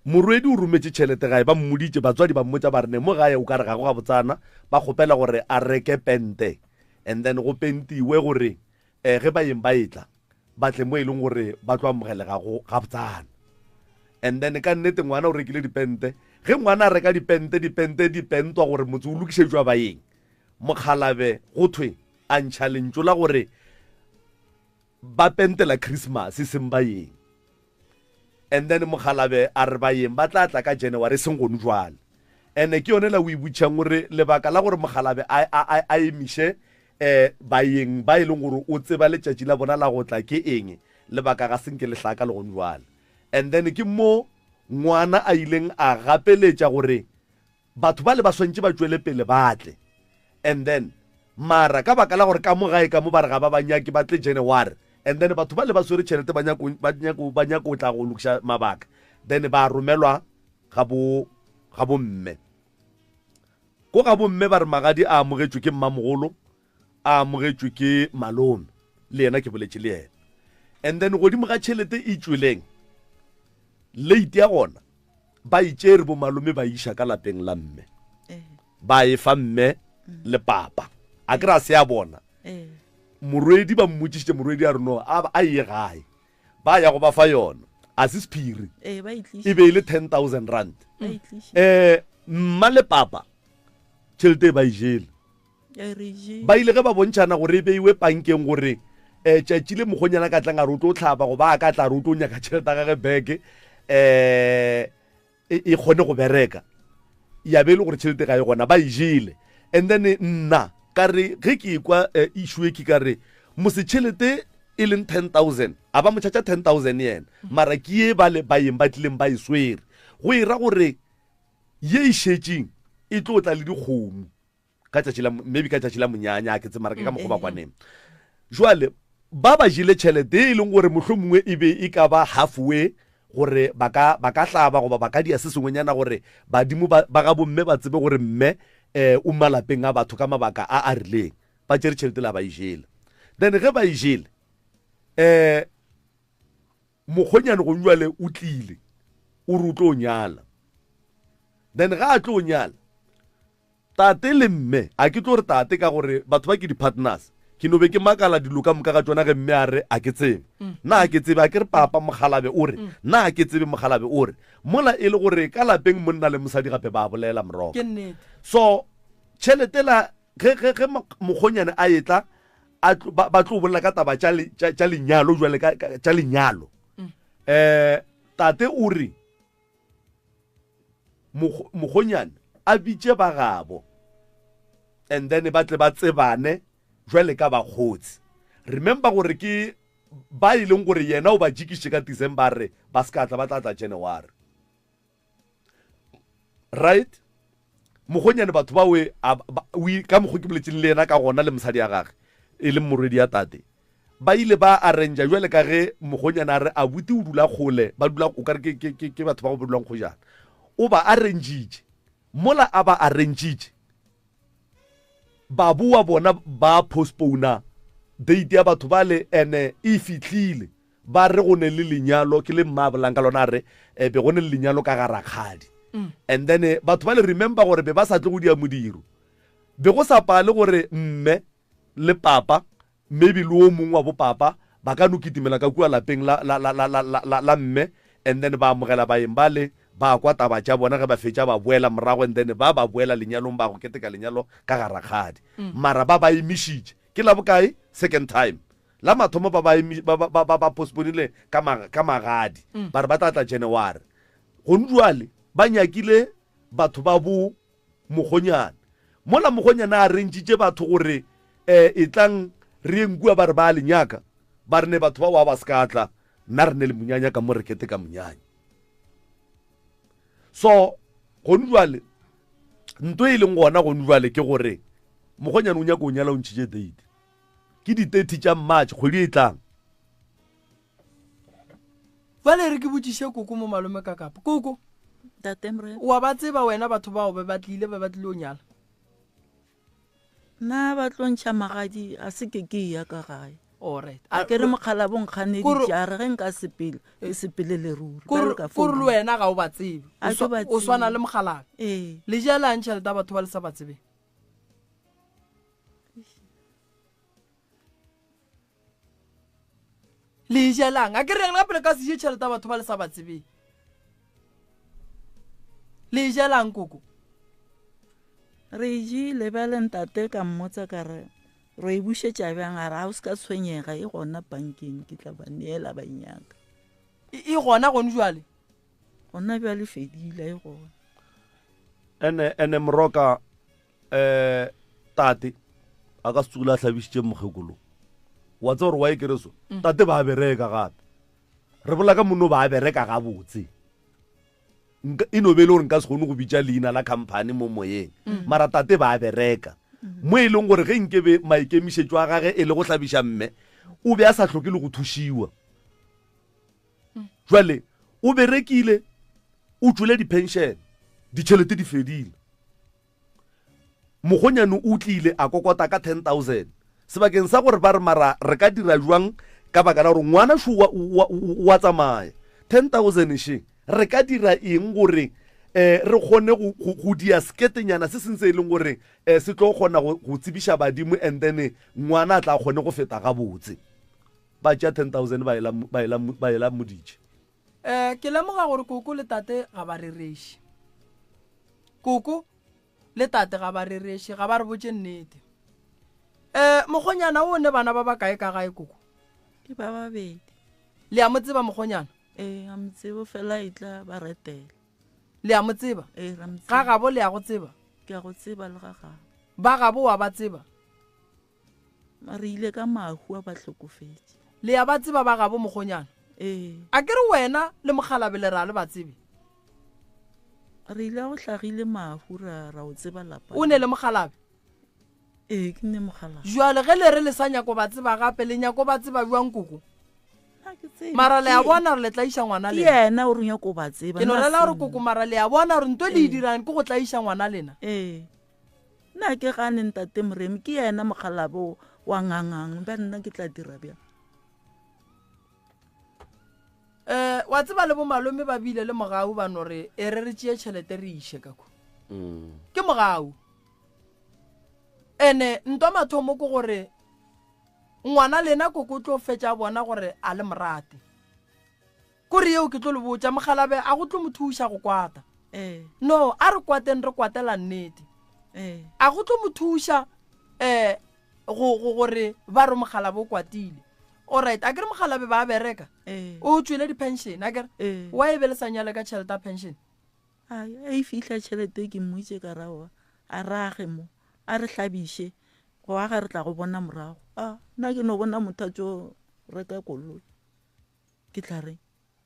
morwedi o rometse tšhelete gae ba mmoditše batswadi ba mmotsa ba rene mo gae o ka re ga go ga botsana ba kgopela gore a reke pente and then go pentiwe gore ge baeng ba etla ba tle mo e leng gore ba tlo amogele ga botsana and then ka nnete ngwana o rekile dipente ge ngwana a reka dipente di pentwa gore motse o lokišetšwa baeng mokgalabe go thwe a ntšhalentso la gore ba pentela Christmas seng baeng and then mokgalabe a re baeng ba tla ka January seng gone jwale ene ke yone la o ibutšang gore lebaka la gore mokgalabe a emiše baeng ba e leng gore o tseba letšatši la bona la go tla ke eng lebaka ga senke lehlaka le gone jwale and then ke mo ngwana a ileng a gapeletša gore batho ba le ba swantše ba tšwele pele batle and then mara ka baka la gore ka mo gae ka mo ba re ga ba banyaki ba tle January and then batho ba le ba swere tšhelete ba nyako o tla go lokiša mabaka then ba romelwa ga bo mme ko ga bo mme ba re magadi a amogetšwe ke mmamogolo a amogetšwe ke malome le yena ke boletše le yena and then godimo ga tšhelete e tsweleng late ya gona ba itšere bo malome ba iša ka lapeng la mme ba e fa mme le papa a kry-a se ya bona morwedi ba mmotšišitše morwedi a reno a ye gae ba ya go ba fa yona a se sephiri e be e le 10,000 rand mma le papa tšhelete e ba ijele ba ile ge ba bontšhana gore e beiwe pankeng gore tšatši le mokgonyana ka tlang a re o tlo tlhapa go ba a ka tla re o tlo nyaka tšhelete a gage beke e kgone go bereka ya be e le gore tšhelete ga e gona ba ijele and then nna ka re ge ke ekwa issue ke ka re mosetšhelete e leng 10,000 a ba motšhatša 10,000 yena mara ke ye ba le baeng ba tlileng ba e swere go ira gore ye e šetšeng e tlo tla le dikgomo maybe ka tšatši la monyanya a ke tse mara ke ka mokgwa ba kwaneng jwale ba jile tšhelete e leng gore mohlho mongwe e be e ka ba halfway gore ba ka hlaba goba ba ka dia se sengwenyana gore badimo ba ga bomme ba tsebe gore mme o malapeng a batho ka mabaka a rileng ba tšere tšhelete la ba ijele then ge ba ijele mokgonyane go jwale o tlile o re o tlo nyala then ga a tlo nyala tate le mme a ke tlo re tate ka gore batho ba ke di-partners ke no be ke makala dilo ka moka ga tsona ge mme a re a ke tsebe nna a ke tsebe a ke re papa mogalabe o re nna a ke tsebe mogalabe o re mola e le gore ka lapeng monna le mosadi gape ba bolela moroka so tšhelete la ge mokgonyane a etla ba tlo bolela ka taba tša lenyalo jwale tša lenyalo tate o re mokgonyane a bitše ba gabo and then ba tle ba tsebane jwale ka bakgotsi remember gore ke ba e leng gore yena o ba jikiše ka December re ba ska tla ba tla January right mogonyane batho ba we ka mogwe ke boletseng le yena ka gona le mosadi ya gage e le morwedi ya tate ba ile ba arrange jwale ka ge mogonyane a re a buti o dula kgole ba dula o ka re ke batho ba go dulang go jana o ba arrangeitše mola a ba arrangitše ba bua bona ba postpona date ya batho ba le ene e fitlhile ba re go ne le lenyalo ke le mmabolang ka lona re be go ne le lenyalo ka ga rakgadi and then batho ba le remember gore be ba sa tle go dia modiro be go sa pale gore mme le papa maybe le o mongwe wa bo papa ba ka no kitimela ka kua lapeng la mme and then ba amogela baeng ba le ba kwa taba tša bona ge ba fetša ba boela morago and then ba boela lenyalong ba go keteka lenyalo ka ga rakgadi mara ba emišitše ke la bokae second time la mathomo ba postponile ka magadi ba re ba tlatla January gone jwale ba nyakile batho ba bo mogonyana mola mogonyana a rentšitše batho gore e tlang re enkua ba re ba lenyaka ba re ne batho ba wa ba sekatla nna re ne le monyanya ka mo re keteka monyanya so gone jwale nto e leng gona gone jwale ke gore mogonyana o nyaka o nyala o ntšhitše date ke di-30 tša March kgwedi e tlang vale re ke botšiše koko mo malome ka kapa koko wa ba tseba wena batho bao be ba tlile o nyala nna ba tlontšha magadi a se ke ya ka gae alright a ke re mokgala bonkgane dijare ge nka sepele le ruri kore le wena ga o ba tsebe o swana le mogalabe le jalang tšhelete batho ba le sa ba tsebeng le jalang a ke reng gape le ka seye tšhelete batho ba le sa ba tsebeng le jalang koko re jile ba le ntate ka mmotsa ka re re bušetša bjang a re ga o se ka tshwenyega e gona bankeng ke tla ba neela ba nyaka e gona gone jwale gona bjale fedile e gona ene moroka tate a ka se tsogile a hlabišitše mokgekolo wa tse gore wa e kereso tate ba bereka gape re bola ka mono ba bereka gabotse e no be le gore nka se kgone go bitša leina la company mo moyeng mara tate ba bereka mo e leng gore ge nkebe maikemišetšo a gage e le go hlabiša mme o be a sa tlhoke le go thušiwa jwale o berekile o tswile di-pension ditšhelete di fedile mogonyane o tlile a kokota ka 10,000 sebakeng sa gore ba re mara re ka dira jwang ka baka la gore ngwana šo wa tsamaya 10,000 she re ka dira eng gore re kgone go dia sketenyana se sentse e leng gore se tlo kgona go tsebiša badimo and then ngwana a tla kgone go feta gabotse ba tšea 10,000 ba ela moditše ke lemoga gore koko le tate ga ba rereše koko le tate ga ba rereše ga ba re botše nnete mogonyana o ne bana ba ba kae ka gae koko ke ba babedi le a mo tseba mogonyana a motsebo fela e tla ba retela le a mo tseba ga gabo le a go tseba ke a go tseba le ga gabo ba gabo wa ba tseba re ile ka mahu a ba hlokofetse le a ba tseba ba gabo mogonyana a ke re wena le mogalabe le ra le ba tsebe re ile go hlagile mahu ra o tseba lapa o ne le mogalabe ke ne mogalabe jwale ge le re le sa nyako ba tseba gape le nyako ba tseba bjang koko mara le a bona re le tlaiša ngwana le yena o re nyako ba tseba ke no lela gore koko mara le a bona gore nto le dirang ke go tlaiša ngwana lena nna ke gane ntate Moremi ke yena mogalabe wa ngangang ba nna ke tla dira bjang wa tseba le bo malome ba bile le mogau ba no re e re tšee tšhelete re iše kako ke mogau ene ntwa mathomo ko gore ngwana lena koko tlo fetša bona gore a le morate kore yeo ke tlo le botša mogalabe a go tlo mo thuša go kwata no a re kwateng re kwatela nnete a go tlo mo thuša gore ba re mogalabe o kwatile alright a kere mogalabe ba bereka o tswile di-pension a kere wa e be le sa nyale ka tšhelete a pension a e fihla tšhelete ke mmoitše ka raoa a rage mo a re hlabiše go aga re tla go bona morago nna ke no bona mothatso reka koloi ke tla reng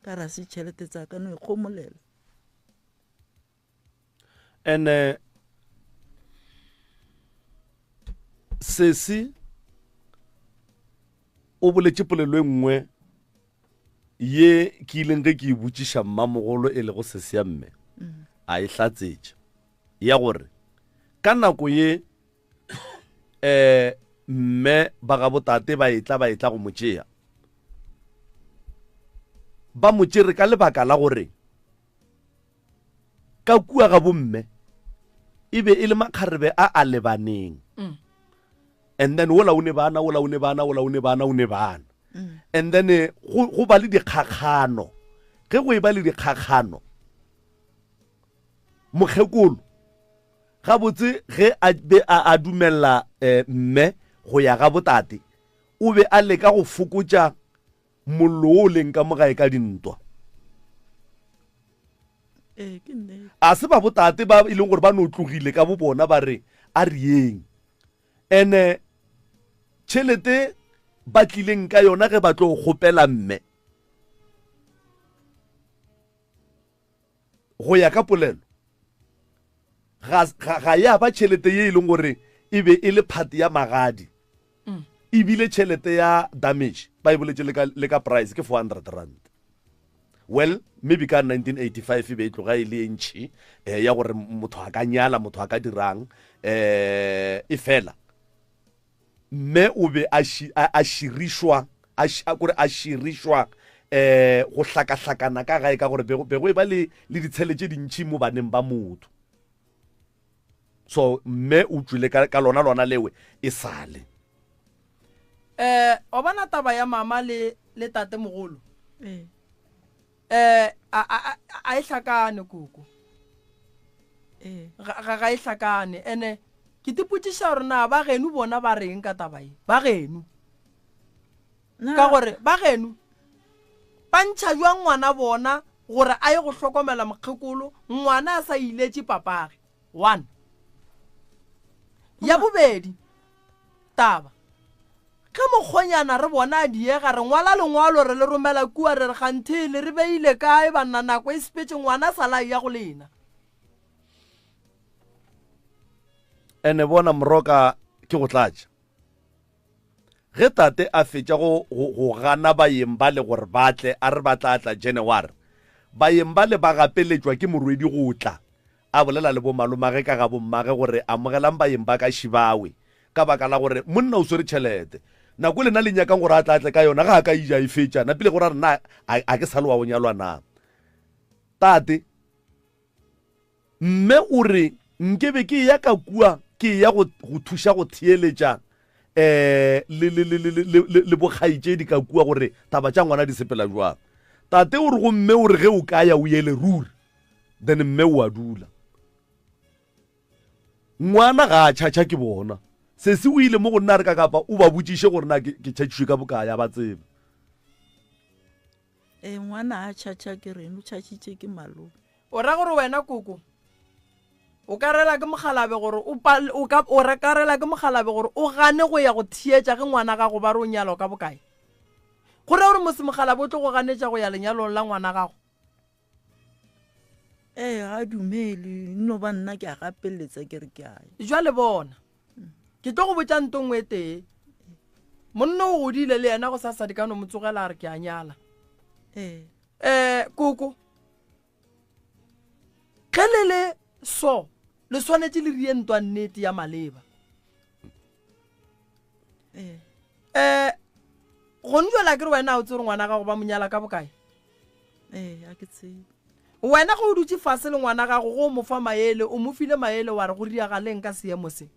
ka ra se tšhelete tsa ka no e kgomolela and sesi o boletše polelo e nngwe ye ke ileng ge ke e botšiša mmamogolo e le go sesi ya mme a e tlatsetše ya gore ka nako ye mme ba ga botate ba etla go motšea ba motšere ka lebaka la gore ka kua ga bomme e be e le makgarebe a lebaneng and then wola o ne bana and then go ba le dikgakgano ge go e ba le dikgakgano mokgekolo ga botse ge a be a dumella mme go ya ga botate o be a leka go fokotsa mollo o leng ka mogae ka dintwa a se ba botate ba e leng gore ba no tlogile ka bo bona ba re a rieng ene tšhelete ba tlileng ka yona ge ba tlo gopela mme go ya ka polelo ga ya ba tšhelete ye e leng gore e be e le phati ya magadi e bile tšhelete ya damage ba e boletse le ka price ke 400 rand well maybe ka 1985 e be e tloga e le ntšhi ya gore motho a ka nyala motho a ka dirang e fela mme o be a širišwa go hlakahlakana ka gae ka gore bego e ba le ditshele tše dintšhi mo baneng ba motho so mme o tswile ka lona lewe e sale o bona taba ya mama le tate mogolo a e hlakane koko ga e hlakane ene ke tipotšiša gore na ba geno bona ba reng ka taba e ba geno ka gore ba geno ba ntšha jwa ngwana bona gore a ye go hlokomela mokgekolo ngwana a sa iletše papage 1 ya bobedi taba ka mokgonyana re bona a diega re ngwala lengwalo re le romela kua re re ganthele re beile kae banna nako e sepetse ngwana sala ya go lena ene bona moroka ke go tlatša ge tate a fetša go gana baeng ba le gore batle a re ba tlatla January baeng ba le ba gapeletšwa ke morwedi go tla a bolela le bo malomage ka ga bommage gore amogelang baeng ba ka šibawe ka baka la gore monna o swere tšhelete nako lena le nyakang gore a tlatle ka yona ga a ka ija e fetša na pele gore a re na a ke sale wa go nyalwa na tate mme o re nkebe ke ya ka kua ke ya go thuša go theeletša le bokgaitšedi ka kua gore taba tša ngwana di sepela jwang tate o re go mme o re ge o ka ya o yele ruri then mme o a dula ngwana ga a tšhatša ke bona se se o ile mo go nna re ka kapa o ba botšiše gore na ke tšhatšišwe ka bokaya ba tsebe ngwana a tšhatša ke reng o tšhatšitše ke malome o ra gore wena koko o ka rela ke mogalabe gore o rekarela ke mogalabe gore o gane go ya go thietša ge ngwana gago ba re o nyalo ka bokae gore gore mose mogalabe o tlo go ganetša go ya lenyalong la ngwana gago ga dumele no ba nna ke a gapeletsa ke re ke ae jwale bona ke tlo go botša nto ngwe tee monna o godile le yena go sa sadikano motsogela a re ke a nyala koko ge le so le swanetse le rie ntwa nnete ya maleba go njwela ke re wena o tsere ngwana gago ba monyala ka bokae a ke tsebe wena go o dutse fase le ngwana gago go mo fa maele o mo file maele wa re go riagaleng ka seemo se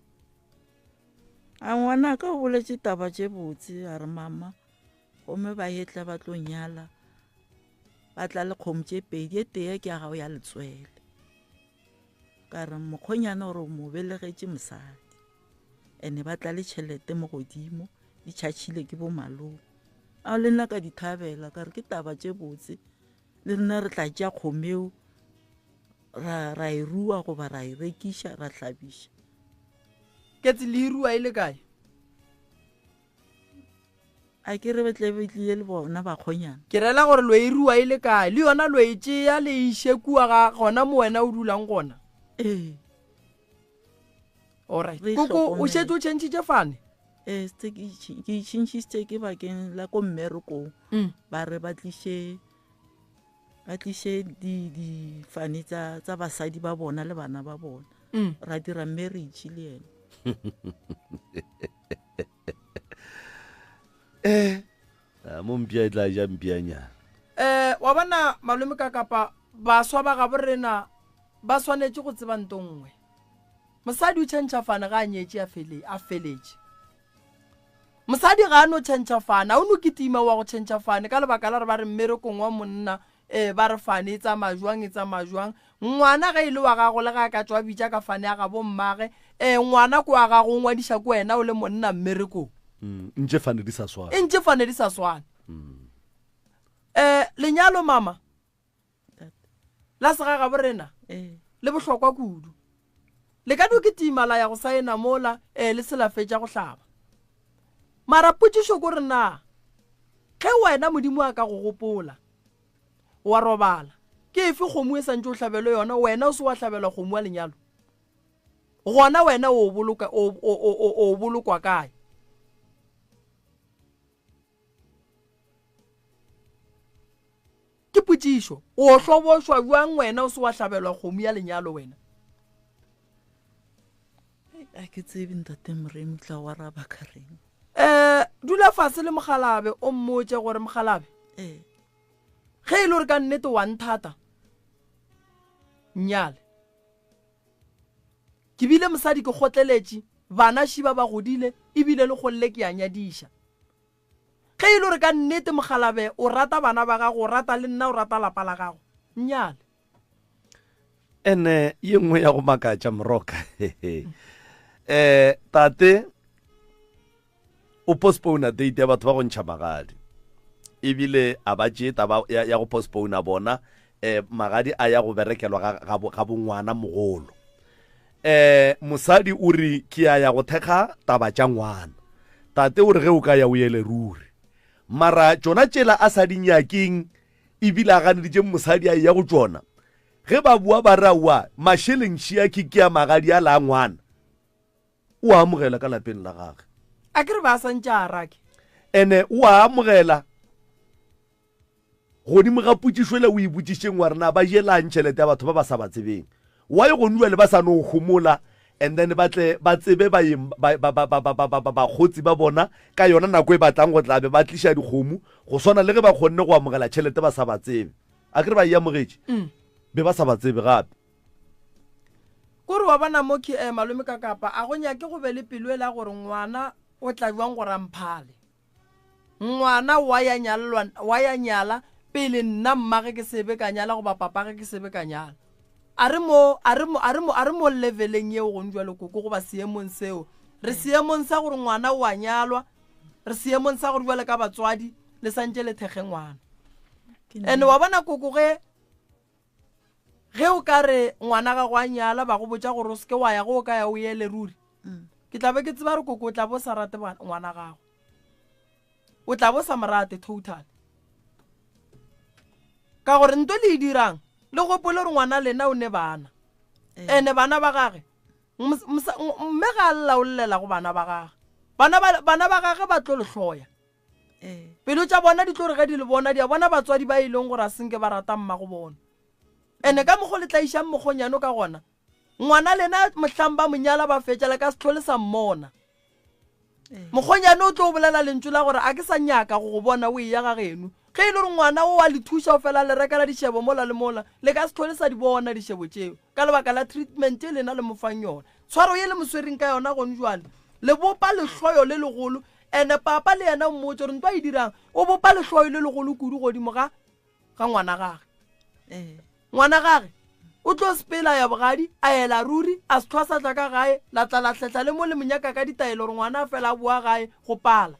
a ngwana ka o boletše taba tše botse a re mama gomme ba etla ba tlo nyala ba tla le kgomo tše pedi e tee ke ya gago ya letswele ka re mokgonyana gore o mo belegetše mosadi ene ba tla le tšhelete mo godimo di tšhatšhile ke bo malome a le nna ka dithabela ka re ke taba tše botse le rena re tla tša kgomeo ra e rua goba ra e rekiša ra hlabiša ke tse le rua ile kae a ke re betlile le bona ba khonyana ke rela gore lo e rua ile kae le yona lo e tšea le iše kua ga gona mo wena o dulang gona alright koko o šetse o tšhentšitše fane ke itšhintšitše ke bakeng la ko mmerekong ba re ba tliše difane tsa basadi ba bona le bana ba bona ra dira marriage le ene mo mpia e tla ja mpianyana wa bona malome ka kapa baswa ba ga borena ba swanetse go tseba ntongwe mosadi o tšhentšhafana ga a nyetse a feletše mosadi ga a no tšhentšhafana o no ketima wa go tšhentšhafane ka lebaka la re ba re mmerekong wa monna ba re fane e tsamajwang ngwana ga ile wa gago le ga ka tswa bitša ka fane ya ga bommage ngwana ko wa gago ngwadiša ko wena o le monna mmerekong ntše fane di sa swana ntše fane di sa swana lenyalo mama la sega ga borena le bohlokwa kudu le ka ketima la ya go saena mola le selafetša go hlaba mara potšišo ko re na ge wena modimo a ka go gopola wa robala ke efe kgomo e santse o hlabelo yona wena o se wa hlabelwa kgomo wa lenyalo gona wena o bolokwa kae ke potšišo o hlobošwa bjang wena o se wa hlabelwa kgomo ya lenyalo wena a ke tsebe ntate Moremi tla wa raba ka reng dula fase le mogalabe o mmotse gore mogalabe ge e le gore ka nnete wa nthata nnyale ke bile mosadi ke kgotleletše bana šiba ba godile ebile le golle ke a nyadiša ge e le gore ka nnete mogalabe o rata bana ba gago o rata le nna o rata lapa la gago nnyale ene ye nngwe ya go makatša moroka tate o postpone date ya batho ba go ntšha magadi ebile a ba tšee taba ya go postpone bona magadi a ya go berekelwa ga bongwana mogolo mosadi o re ke ya go thekga taba tša ngwana tate o re ge o ka ya o ele ruri mara tšona tšela a sa dinyakeng ebile a ganeditše mosadi a ya go tšona ge ba bua ba raua mašhelengši a ke ya magadi a la ngwana o amogela ka lapeng la gage a ke re ba santše a rake ene o a amogela godimo ga potšišwele o ipotšišeng wa rena ba jelang tšhelete ya batho ba ba sa ba tsebeng wa e go nua le ba sa no gomola and then ba tsebe bakgotsi ba bona ka yona nako e batlang go tlabe ba tliša dikgomo go swana le ge ba kgonne go amogela tšhelete ba sa ba tsebe a ke re ba e amogetše be ba sa ba tsebe gape kore wa bona mo ke malome ka kapa a go nyake go be le pelo e la gore ngwana o tla jwang go ramphale ngwana wa ya nyala pele nna mmage ke sebe ka nyala go ba papage ke sebe ka nyala a re mo leveleng yeo go njwa le koko go ba seemong seo re seemong sa gore ngwana wa nyalwa re seemong sa gore jwale ka batswadi le santse le thege ngwana ene wa bona koko ge o ka re ngwana ga go a nyala ba go botša gore o seke wa ya go o ka ya o ele ruri ke tla be ke tseba re koko o tla bo sa rate ngwana gago o tla bo sa morate total ka gore nto le e dirang le gopole gore ngwana lena o ne bana ene bana ba gage mme ga a laolela go bana ba gage bana ba gage ba tlo le hloya pelo tša bona di tlo re ge di le bona di a bona batswadi ba ileng gore a senke ba rata mma go bona ene ka mogo le tlaišang mogonyano ka gona ngwana lena mohlang ba monyala ba fetšala ka setlhole sa mmona mogonyano o tlo o bolela lentšu la gore a ke sa nyaka go go bona o e ya ga geno ge e le gore ngwana o a le thuša o fela le rekela dišebo mola le mola le ka setlhole sa di bona dišebo tšeo ka lebaka la treatment e lena le mofang yona tshwaro ye le moswering ka yona gone jwale le bopa lehloyo le legolo ene papa le yena mmotse gore ntwa e dirang o bopa lehloyo le legolo kudu godimo ga ngwana gage ngwana gage o tlo sepela ya bogadi a ela ruri a setlhwa sa tla ka gae la tla latlhetla le mo le monyaka ka ditaelo gore ngwana a fela a boa gae go pala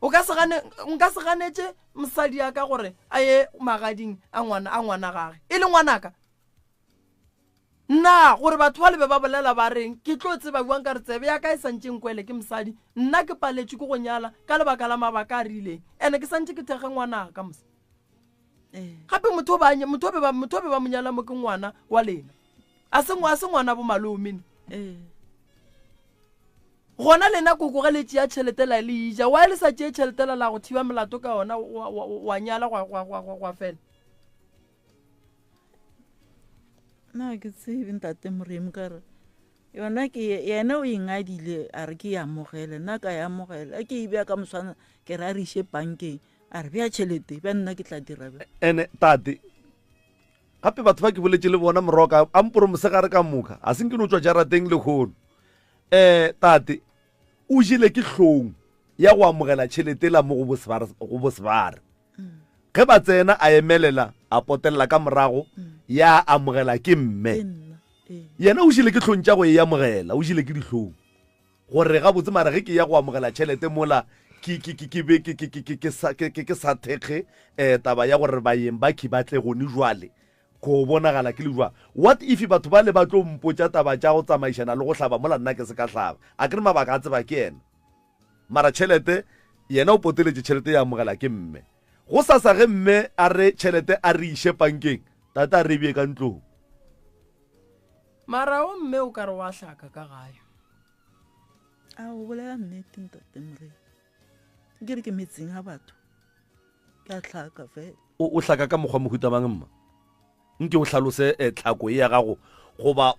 nka se ganetše mosadi ya ka gore a ye magading a ngwana gage e le ngwanaka nna gore batho ba lebe ba bolela ba reng ke tlo tseba buang ka re tsebe ya ka e santšeng kwele ke mosadi nna ke paletše ke go nyala ka lebaka la mabaka a rileng ene ke santše ke thege ngwanaka mosa gape motho be ba monyala mo ke ngwana wa lena a se ngwana bo malomene gona lena koko ge letše ya tšheletela le ija wa le sa tšee tšheletela la go thiba melato ka ona wa nyala gwa fela na ke tsebe ntate Moremi ka re yona ke yena o ingadile a re ke e amogele nna ka e amogela a ke e bea ka moswana ke re a re ishe bankeng a re bea tšhelete ba nna ke tla dira ene tate gape batho ba ke boletse le bona moroka a mporomosegare ka moka a seng ke no tswa jarateng le kgono tate o jile ke hlong ya go amogela tšhelete la mo go bosebare ge ba tsena a emelela a potelela ka morago ya amogela ke mme yena o jile ke hlong tša go e amogela o jile ke dihlong gore ga botse mara ge ke ya go amogela tšhelete mola ke sa thekge taba ya gore baeng ba ke batle gone jwale go bonagala ke le jwa what if batho ba le ba tlo mpotsa taba tša go tsamaišana le go hlaba mola nna ke se ka hlaba a ke re mabaka a tseba ke ena mara tšhelete yena o poteletše tšhelete ya amogela ke mme go sasa ge mme a re tšhelete a re iše bankeng tate a re bie ka ntlong mara o mme o ka re wa hlaka ka gae a o bolela nnete ntate Moremi ke re ke metseng a batho ke a tlhaka fela o hlaka ka mokgwa mohuta mang mma nke o hlalose tlhako e ya gago goba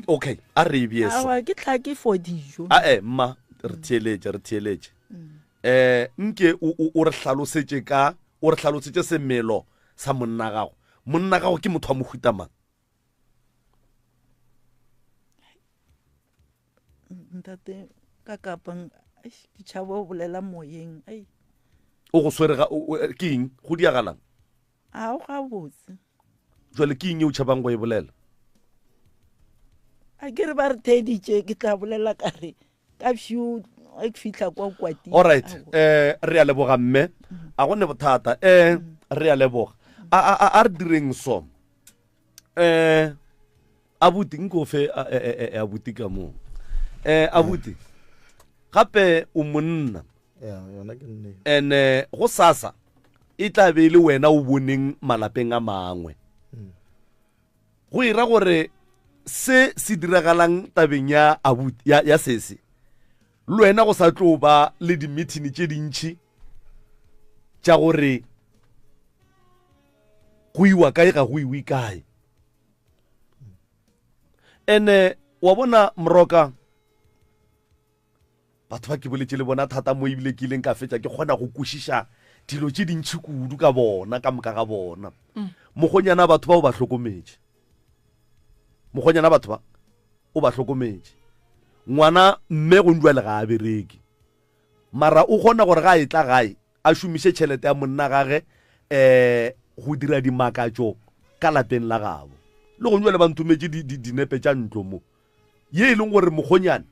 okay a re bie so awa ke tlhake for dijo mma re theeletše nke o re hlalosetse semelo sa monna gago ke motho wa mohuta mang ntate ka kapang ke tšhaba o bolela moyeng o go swerega ke eng go diagalang a o ga botse jwale ke eng e o tšhabang go e bolela a ke re ba re theditše ke tla bolela ka re ka bšio a ke fitlha kwa kwati alright re a leboga mme a gone bothata re a leboga a re direng so abuti nko fe abuti ka mo abuti gape o monna yona ke nne ene go sasa e tla be le wena o boneng malapeng a mangwe go ira gore se diragalang tabeng ya abuti ya sese le wena go sa tlo ba le di-meeting tše dintšhi tša gore go iwa kae ga go iwe kae ene wa bona moroka batho ba ke boletše le bona thata mo ebile ke ileng ka fetša ke kgona go kwešiša dilo tše dintšhi kudu ka bona ka moka ga bona mokgonyana batho ba o ba hlokometše ngwana mme go njwale ga a bereke mara o kgona gore ga a etla gae a šomiše tšhelete ya monna gage go dira dimakatšo ka lapeng la gabo le go njwale ba nthometše dinepe tša ntlo mo ye e leng gore mokgonyane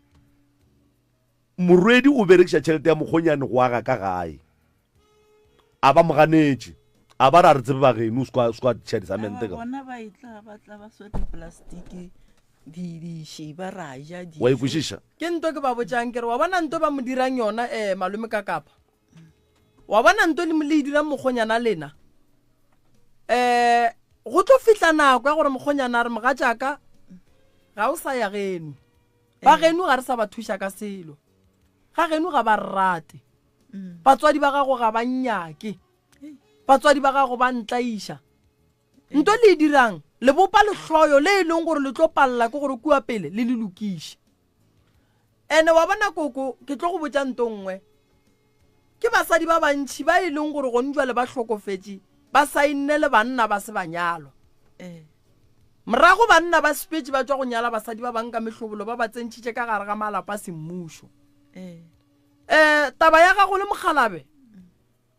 morwedi o berekiša tšhelete ya mokgonyane go aga ka gae a ba moganetše a ba re a re tsebe ba geno sekwa tšhadisamente ka bona ba itla ba tla ba swete plastiki di shiba raja di wa ikwešiša ke nto ke ba botšang ke re wa bona nto ba mo dirang yona malome ka kapa wa bona nto le dirang mokgonyana lena go tlo fihla nako ya gore mokgonyana a re mogatšaka ga o sa ya geno ba geno ga re sa ba thuša ka selo ga geno ga ba rate batswadi ba gago ga ba nnyake batswadi ba gago ba ntlaiša nto le dirang le bopa lehloyo le e leng gore le tlo palela ke gore kua pele le lokiše ene wa bona koko ke tlo go botša nto nngwe ke basadi ba bantšhi ba e leng gore gone jwale ba hlokofetše ba sainne le banna ba se banyalo morago banna ba sepetše ba tswa go nyala basadi ba bang ka mehlobolo ba ba tsentšhitše ka gare ga malapa a semmušo taba ya gago le mokgalabe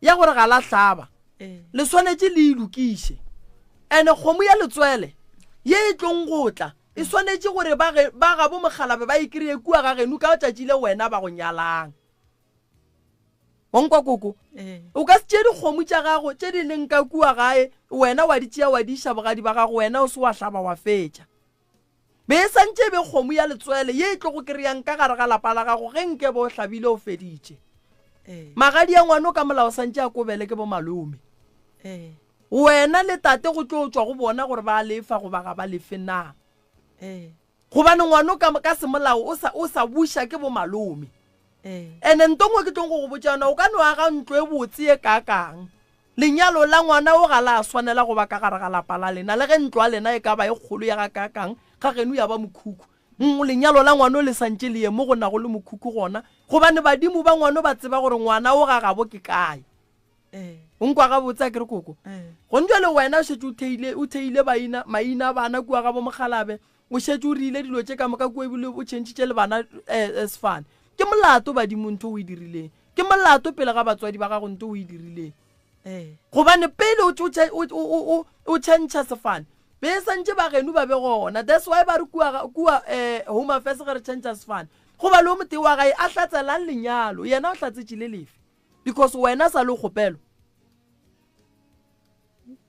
ya gore ga la hlaba le swanetše le ilokiše ene kgomo ya letswele ye e tlong gotla e swanetše gore ba gabo mokgalabe ba ikry-e kua ga geno ka tšatši le wena ba go nyalang onkwa koko o ka se tše dikgomo tša gago tše di leng ka kua gae wena wa di tšea wa di iša bogadi ba gago wena o se wa hlaba wa fetša be e santše be kgomo ya letswele ye e tlo go kry-ang ka gare ga lapa la gago ge nke bo hlabile o feditše magadi ya ngwane o ka molao santše a kobele ke bo malome wena le tate go tlo tswa go bona gore ba lefa go ba ga ba lefe na gobane ngwane ka semolao o sa buša ke bo malome ene ntongwe ke tlong go go botša yona o ka no aga ntlo e botse e kakang lenyalo la ngwana o ga la swanela go ba ka gare ga lapa la lena le ge ntlo a lena e ka ba e kgolo ya ga kakang ga geno ya ba mokhukhu lenyalo la ngwana o le santse le ye mo go na go le mokhukhu gona gobane badimo ba ngwana ba tseba gore ngwana o ga gabo ke kae o nkwa ga botsa ke re koko go ntse le wena o shetse o theile maina bana kua ga bo mogalabe o shetse o rile dilo tse ka moka kua ebile o tšhentšitše le bana sfane ke molato badimo ntho o e dirileng ke molato pele ga batswadi ba gago ntho o e dirileng gobane pele o tšhentšha sefane be santse ba geno ba be gona that's why ba re kua home affairs ge re tšhentšha sefane goba le o mote wa gae a tlatselang lenyalo yena o tlatsetšile lefe because wena sa le kgopelo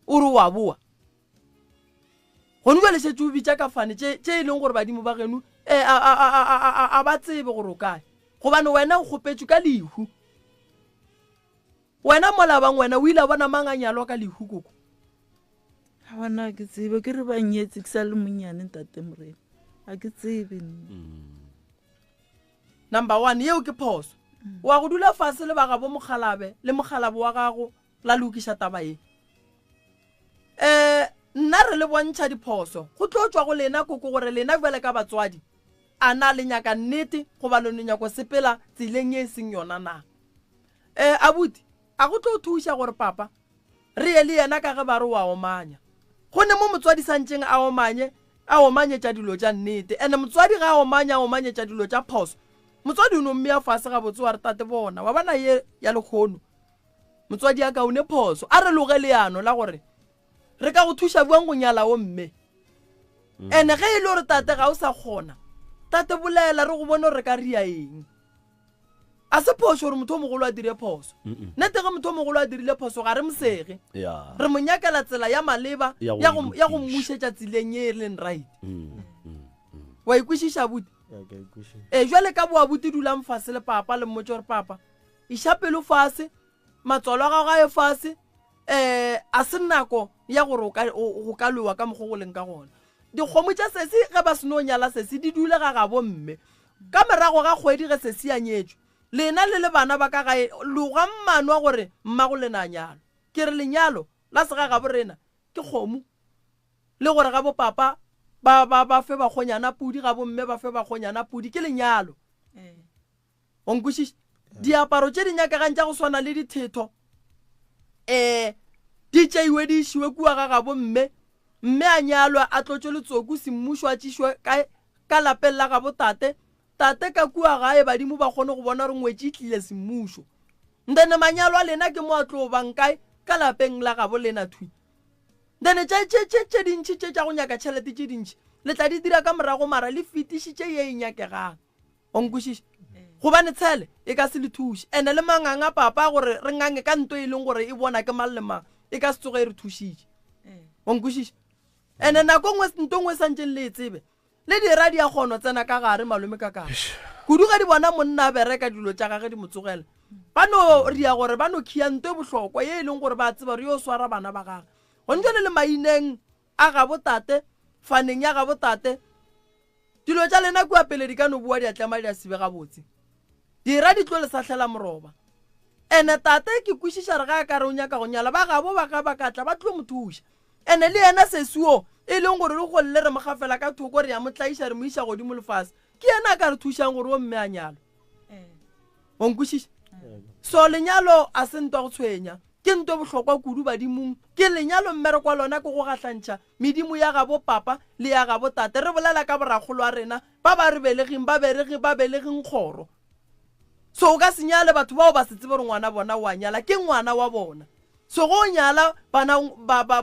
o re wa boa go nwe le shetse o bitša ka fane tše e leng gore badimo ba geno a ba tsebe gore o kae gobane wena o kgopetšwe ka lehu wena molabang wena o ile bona manganyalo ka lehu koko ga bona ke tsebe ke re ba nyetse ke sa le monyane ntate Morena a ke tsebe number 1 yeo ke phoso wa go dula fase le ba ga bo mogalabe le mogalabe wa gago la lokiša taba e nna re le bontšha diphoso go tlo tswa go lena koko gore lena bjale ka batswadi a na le nyaka nnete goba le nyako sepela tseleng e seng yona na abuti a go tlo thuša gore papa re ye le yena ka ge ba re wa omanya go ne mo motswadi santšeng a omanye tša dilo tša nnete ene motswadi ga a omanye tša dilo tša phoso motswadi o no mmea fase ga botse wa re tate bona wa bana ye ya lekgono motswadi ya kaone phoso a re loge leano la gore re ka go thuša buang go nyala o mme ene ge e le gore tate ga o sa kgona tate bolela re go bone re ka ria eng a se phoso gore motho o mogolo a dire phoso nete ge motho o mogolo a dirile phoso ga re mosege re mo nyakela tsela ya maleba ya go mmušetša tseleng e leng right wa ikwešiša buti jwale ka boabuti dulang fase le papa le mmotse gore papa išapelo fase matswalo a gago a e fase a se nako ya gore go ka lewa ka mokgo go leng ka gona dikgomo tša sesi ge ba seno nyala sesi di dule ga gabo mme ka morago ga kgwedi ge sesi a nyetšwe lena le bana ba ka gae loga mmano wa gore mmago lena nyalo ke re lenyalo la se ga gabo rena ke kgomo le gore ga bo papa ba fe ba kgonyana pudi ga bo mme ba fe ba kgonyana pudi ke lenyalo o nkwešiša diaparo tše di nyakagang tša go swana le dithetho di tšeiwe di išiwe kua ga gabo mme a nyalwa a tlotšwe letsoku semmušo a tšišwe ka lapeng la gabo tate ka kua gae badimo ba kgone go bona gore ngwetše e tlile semmušo ndene manyalo a lena ke mo a tlo bang kae ka lapeng la gabo lena thui ndene tše dintšhi tše tša go nyaka tšhelete tše dintšhi le tla di dira ka morago mara le fetišitše ye e nyakegang o nkwešiša gobane tshele e ka se le thuše ene le manganga papa gore re ngange ka nto e leng gore e bona ke mang le mang e ka se tsoge e re thušitše o nkwešiša ene nako nto ngwe santšeng le e tsebe le dira di a kgono tsena ka gare malome ka kare kudu ga di bona monna a bereka dilo tša gage di motsogela ba no ria gore ba no khia nto e bohlokwa ye e leng gore ba tseba re yo swara bana ba gage go ntse le maineng a ga botate faneng ya ga botate dilo tša lena kua pele di ka no bua di a tlema di a sibe gabotse dira di tlo le sahlela moroba ene tate ke kwešiša re ga ka re o nyaka go nyala ba gabo ba ka tla ba tlo mothuša ene le yena sesuo e leng gore re golle re mogafela ka thoko re ya motlaiša re mo iša godimo lefase ke yena a ka re thušang gore o mme a nyalo o nkwešiša so lenyalo a se ntwa go tshwenya ke nto bohlokwa kudu badimong ke lenyalo mmere kwa lona ke go gahlantšha medimo ya gabo papa le ya gabo tate re bolela ka boragolo a rena ba ba re belegeng ba belegeng kgoro so o ka se nyale batho bao ba se tsebe gore ngwana bona wa nyala ke ngwana wa bona so go nyala bana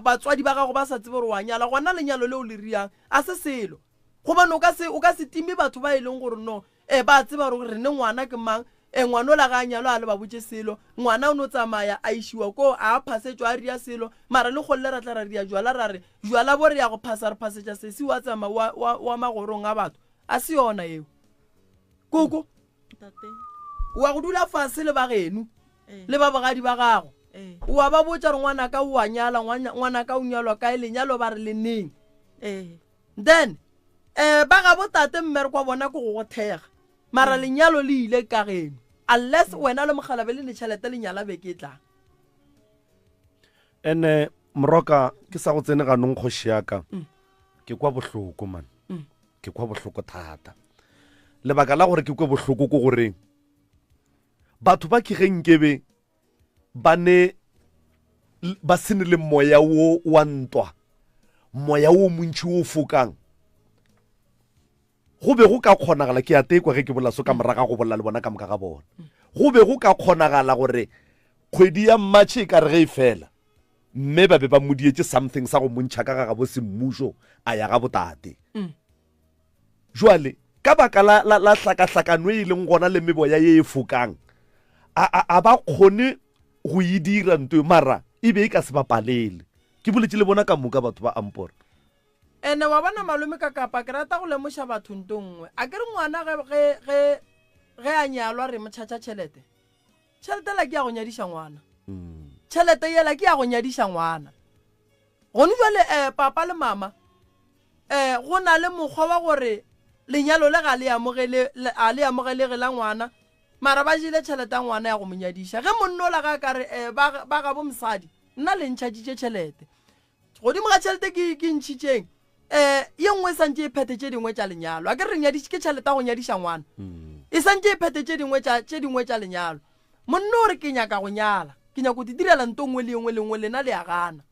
batswadi ba gago ba sa tsebe gore wa nyala gona lenyalo leo le riang a se selo gobane o ka se time batho ba e leng gore no ba tseba gore re ne ngwana ke mang ngwana o la ga nyalo a le ba botse selo ngwana o no tsamaya a ishiwa ko a phasetšwa a ria selo mara le golle ra tla ra ria jwala ra re jwala bo re ya go phasa re phasetša sesi wa tsama wa magorong a batho a se yona eo koko wa go dula fase le ba genu le ba bogadi ba gago wa ba botša re ngwana ka o a nyala ngwana ka o nyalwa kae lenyalo ba re le neng then ba ga botate mmere kwa bona ko go thega mara lenyalo le ile ka geno unless wena le mogalabe le tšhelete lenyala be ke tlang ene moroka ke sa go tsene ganong kgoši yaka ke kwa bohloko man ke kwa bohloko thata lebaka la gore ke kwa bohloko ko gore batho ba kegenkebe ba ne ba sene le moya wo wa ntwa moya wo montši wo fokang go be go ka kgonagala ke a tekwa ge ke bolaso ka moraga go bolla le bona ka moka ga bona go be go ka kgonagala gore kgwedi ya mmatšhe ka re ge e fela mme ba be ba modietse something sa go montšha ka ga bo semmušo a ya ga botate jwale ka baka la hlakahlakano e leng gona le meboya ye e fokang a ba kgone go e dira nto mara e be e ka se bapalele ke boletse le bona ka moka batho ba ampora ene wa bona malome ka kapa ke rata go lemoša batho nto nngwe a ke re ngwana ge a nyalwa re motšhatša tšhelete la ke ya go nyadiša ngwana tšhelete yela ke ya go nyadiša ngwana gone jale papa le mama go na le mokgwa wa gore lenyalo le ga le amogelege la ngwana mara ba jile tšhelete ya ngwana ya go monyadiša ge monnola ga kare ba ga bo mosadi nna le ntšhatšitše tšhelete godimo ga tšhelete ke ntšhitšeng ye nngwe e santse e phete tše dingwe tša lenyalo a ke re nyadiše ke tšhelete ya go nyadiša ngwana e santse e phete tše dingwe tša lenyalo monno o re ke nyaka go nyala ke nyako di direla nto nngwe le nngwe lena le ya gana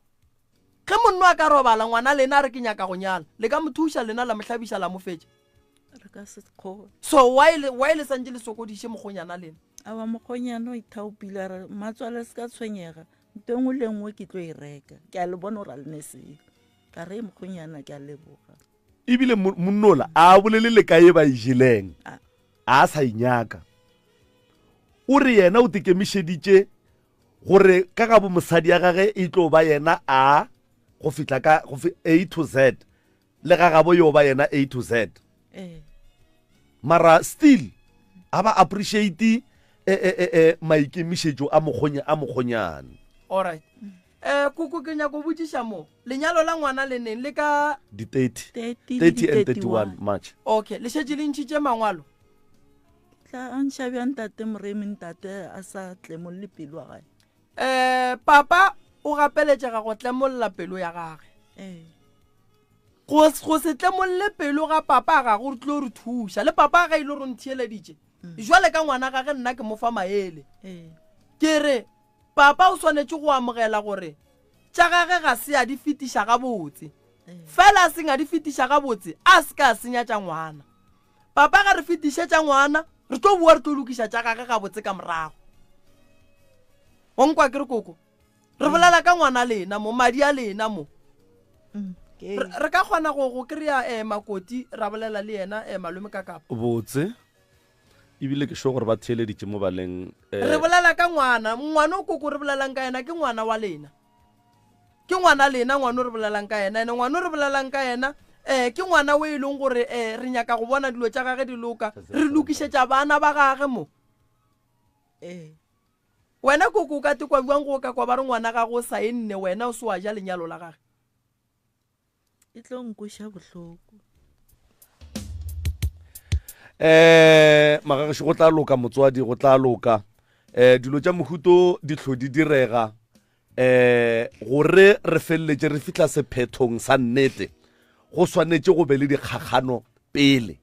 ge monno a ka robala ngwana lena re ke nyaka go nyala le ka mothuša lena la mohlabiša la mofetše so why le santse le sokodiše mokgonyana lena aba mokgonyana o ithaopile a re matswale se ka tshwenyega nto engwe le engwe ke tlo e reka ke a le bona gore a lene seo ka re mokgonyana ke a leboga ebile monnola a bolele le kae ba ijileng a sa inyaka o re yena o tekemišeditše gore ka ga bo mosadi ya gage e tlo ba yena a go fitla ka A to Z le ga gabo yo ba yena A to Z mara still a ba appreciate maikemišetšo a mokgonyane alright kuku ke nyako botšiša mo lenyalo la ngwana le neng le ka di 30 and 31 March okay le šetše le ntšhitše mangwalo tla a ntšhabjang tate moremi ntate a sa tlemolole pelo wa gae papa o gapeletšega go tlemolola pelo ya gage go se tlemolole pelo ga papa ga go tlo re thuša le papa ga ile re ntheeleditše jwale ka ngwana gage nna ke mo fa maele ke re papa o swanetše go amogela gore tša gage ga se a di fetiša gabotse fela a seng a di fetiša gabotse a se ka senya tša ngwana papa ga re fetišetša ngwana re tlo bua re tlo lokiša tša gage gabotse ka morago onkwa ke re koko re bolela ka ngwana lena mo madi a lena mo re ka kgona go kry-a makoti ra bolela le yena malome ka kapa botse ebile ke sho gore ba theeleditše mo baleng re bolela ka ngwana o koko re bolelang ka yena ke ngwana wa lena ke ngwana lena ngwana o re bolelang ka yena ene ngwana o re bolelang ka yena ke ngwana o e leng gore re nyaka go bona dilo tša gage di loka re lokišetša bana ba gage mo wena koko o ka tekwa buang go ka kwa ba re ngwana gago sa e nne wena o se wa ja lenyalo la gage e tlo nkoša bohloko magagiši go tla loka motswadi go tla loka dilo tša mohuto di hlodi direga gore re feleletše re fihla sephethong sa nnete go swanetše go be le dikgagano pele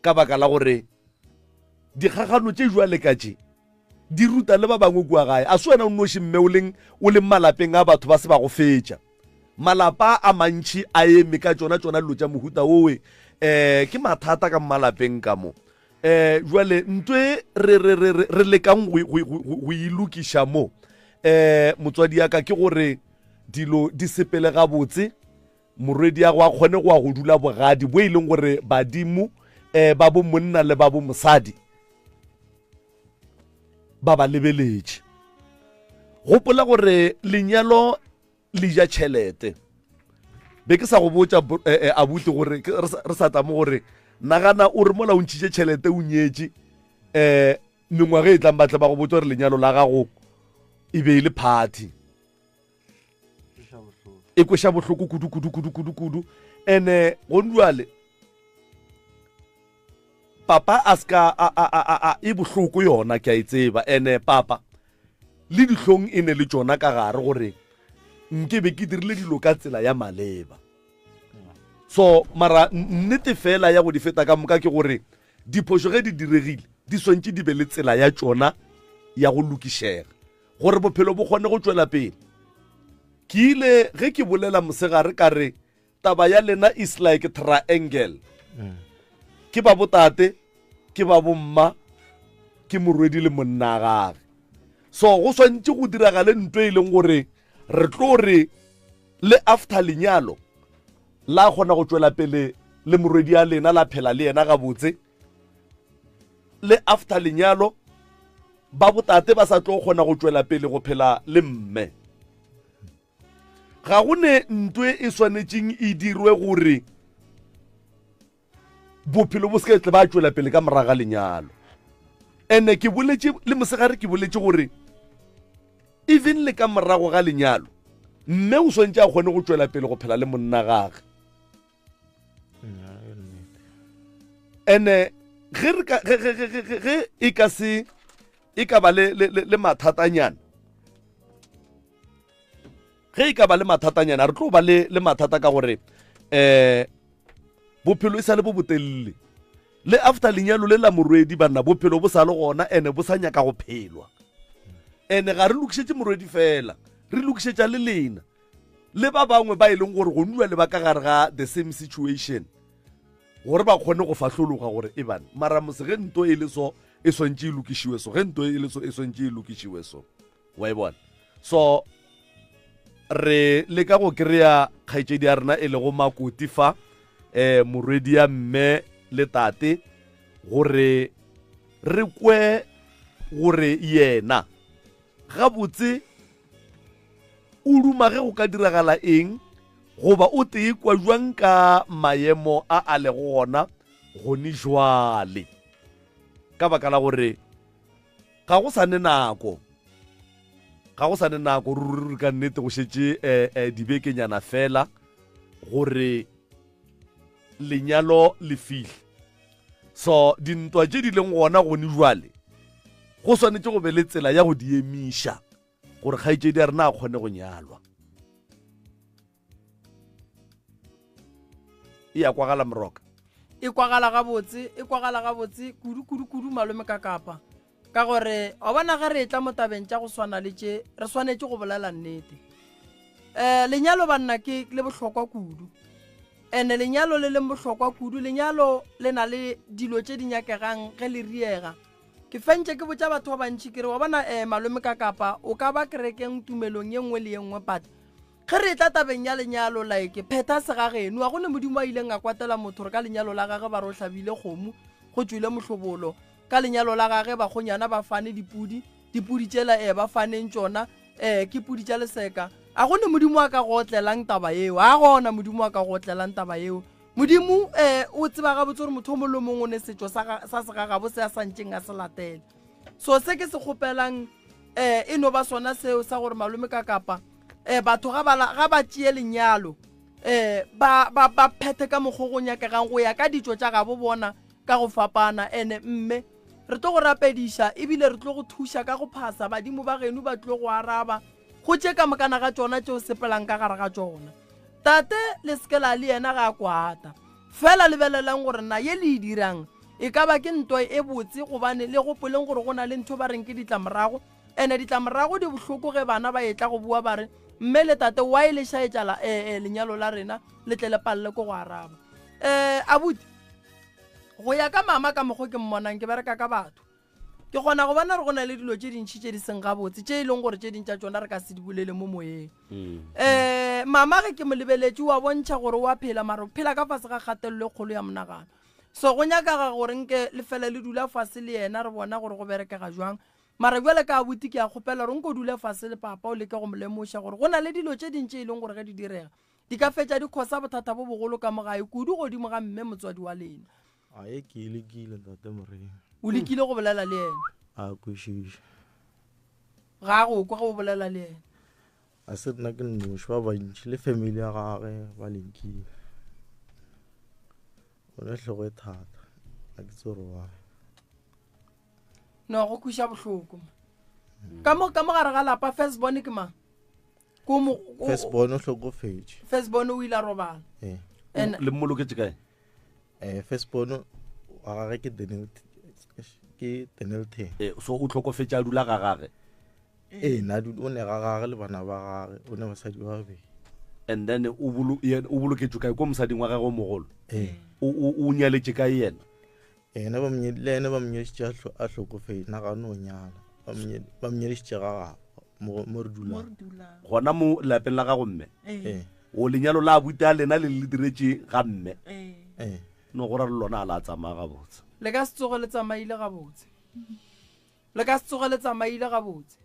ka baka la gore dikgagano tše jwale ka tše di ruta le ba bangwe kua gae a se wena o noši mme o leng malapeng a batho ba se ba go fetša malapa a mantši a eme ka tšona dilo tša mohuta owe ke mathata ka malapeng ka mo jwale ntwe re lekang go ilokiša mo motswadi yaka ke gore dilo di sepele gabotse morwedi ya go a kgone go a go dula bogadi bo e leng gore badimo ba bo monna le ba bo mosadi ba ba lebeletše gopola gore lenyalo le ja tšhelete be ke sa go botša abuti gore re sa tamo gore nagana o re mola o ntšhitše tšhelete o nyetše mengwaga e tlang batle ba go botša gore lenyalo la gago e be e le party e kweša bohloko kudu ene gonduale papa a ska e bohloko yona ke a e tseba ene papa le dihlong e ne le tšona ka gare gore nke be ke dirile dilo ka tsela ya maleba. So mara nnete fela ya go di feta ka moka ke gore diphoso ge di diregile di swantse di be le tsela ya tsona ya go lokišega gore bophelo bo kgone go tswela pele. Ke ile ge ke bolela mosegare ka re taba ya lena is like triangle. Ke ba botate, ke ba bomma, ke morwedi le monna gage. So go swantse go diragale ntwe e leng gore re tlo re le after lenyalo la gona go tswela pele le morwedi a lena la phela le yena ga botse, le after lenyalo ba botate ba sa tlo gona go tswela pele go phela le mme. Ga gone ntwe e swanetseng e dirwe gore bophelo bo se tle ba tswela pele ka moraga lenyalo. Ene ke boletse le mosegare ke boletse gore even le ka morago ga lenyalo mme o swantse a kgone go tswela pele go phela le monna gage. Ene ge e ka se e ka ba le mathatanyana, ge e ka ba le mathatanyana re tlo ba le mathata ka gore bophelo e sa le bo botelele, le after lenyalo le la morwedi banna bophelo bo sa le gona ene bo sa nyaka go phelwa. Ene ga re lokišetse morwedi fela, re lokišetša le lena le ba bangwe ba e leng gore go nwa le ba ka gare ga the same situation gore ba kgone go fahlologa gore e bane mara mose ge nto e le so e swantse e lokišiwe so, ge nto e le so e swantse e lokišiwe so, wa e bona. So re le ka go kry-a kgaetšedi ya rena e le go Makoti fa morwedi ya mme le tate gore re kwe gore yena ga botse o duma ge go ka diragala eng goba o tee kwa jwang ka maemo a le gona gone jwale, ka baka la gore ga go sa ne nako ruri ka nnete go šetše dibekenyana fela gore lenyalo le fihle. So dintwa tše di leng gona gone jwale go swanetše go be le tsela ya go di emiša gore kgaetšedi ya rena a kgone go nyalwa. E ya kwagala moroka, e kwagala gabotse kudu malome ka kapa ka gore wa bona ge re tla mo tabeng tša go swana le tše re swanetše go bolela nnete. Lenyalo banna ke le bohlokwa kudu, ene lenyalo le leng bohlokwa kudu. Lenyalo le na le dilo tše di nyakegang ge le riega. Ke fentše ke botša batho ba bantši kere wa bona malome ka kapa o ka ba kerekeng tumelong ye nngwe le ye nngwe, but ge re tla tabeng ya lenyalo like pheta segageno a gone modimo a ileng a kwatela motho gore ka lenyalo la gage ba re o hlabile kgomo go tswile mohlobolo, ka lenyalo la gage bagonyana ba fane dipudi tšela ba faneng tšona ke pudi tša leseka. A gone modimo a ka go otlelang taba yeo, a gona modimo a ka go otlelang taba yeo. Modimo o tseba gabotse gore motho o mongwe le mongwe o ne setšo sa segagabo se a santšeng a se latele. So se ke se kgopelang e no ba sona seo sa gore malome ka kapa batho ga ba tšee lenyalo ba phethe ka mokgwa go nyakegang go ya ka ditšo tša gabo bona ka go fapana. Ene mme re tlo go rapediša ebile re tlo go thuša ka go phasa, badimo ba geno ba tlo go araba go tše ka mokana ga tšona tšeo sepelang ka gare ga tšona. Tate le sekela le yena ga a kwata fela lebelelang gore na ye le e dirang e ka ba ke ntwa e botse gobane le gopoleng gore go na le ntho ba reng ke ditlamorago. Ene ditlamorago di bohloko ge bana ba etla go bua bare mme le tate wa e le šaetšala lenyalo la rena le tle le palele ko go araba. Abuti go ya ka mama ka mokgwa ke mmonang ke bereka ka batho ke gona go bona re go na le dilo tše dintšhi tše di seng gabotse tše e leng gore tše dintša tšona re ka se di bulele mo moyeng. Mama ge ke mo lebeletše wa bontšha gore wa phela mara phela ka fase ga kgatelelo e kgolo ya monagano. So go nyakaga gore nke le fela le dula fase le yena re bona gore go berekega jwang, mara jwale ka abuti ke a kgopela gore nko dule fase le papa o leke go molemoša gore go na le dilo tše dintše e leng gore ge di direga di ka fetša di khosa bothata bo bogolo ka mogae kudu godimo ga mme motswadi wa lena. Ae ke lekile ntate Morena. O lekile go bolela le yena? A kwešiša ga go kwa go bolela le yena? a se nna ke nnoši ba bantši le family ya gage ba lenkile o ne tlhogo e thata a ke tse gore wa no go kweša bohloko ka mo gare ga lapa first born ke mang? firstborn o hlokofetse firstborn o ile a robala le mmoloketse kae firstborn wa gage ke Denelton so o tlhokofetse a dula ga gage o ne ga gage le bana ba gage o ne basadi ba babedi and then o boloketse kae ko mosading wa gage o mogolo o nyaletse kae yena ba monyeditše a hlokofetse na ga no nyala ba monyeditše ga mo re dulang gona mo lapeng la gago mme o lenyalo la abuta lena le diretse ga mme no go ra lona a la tsamaya gabotse le ka se tsoge le tsamaile gabotse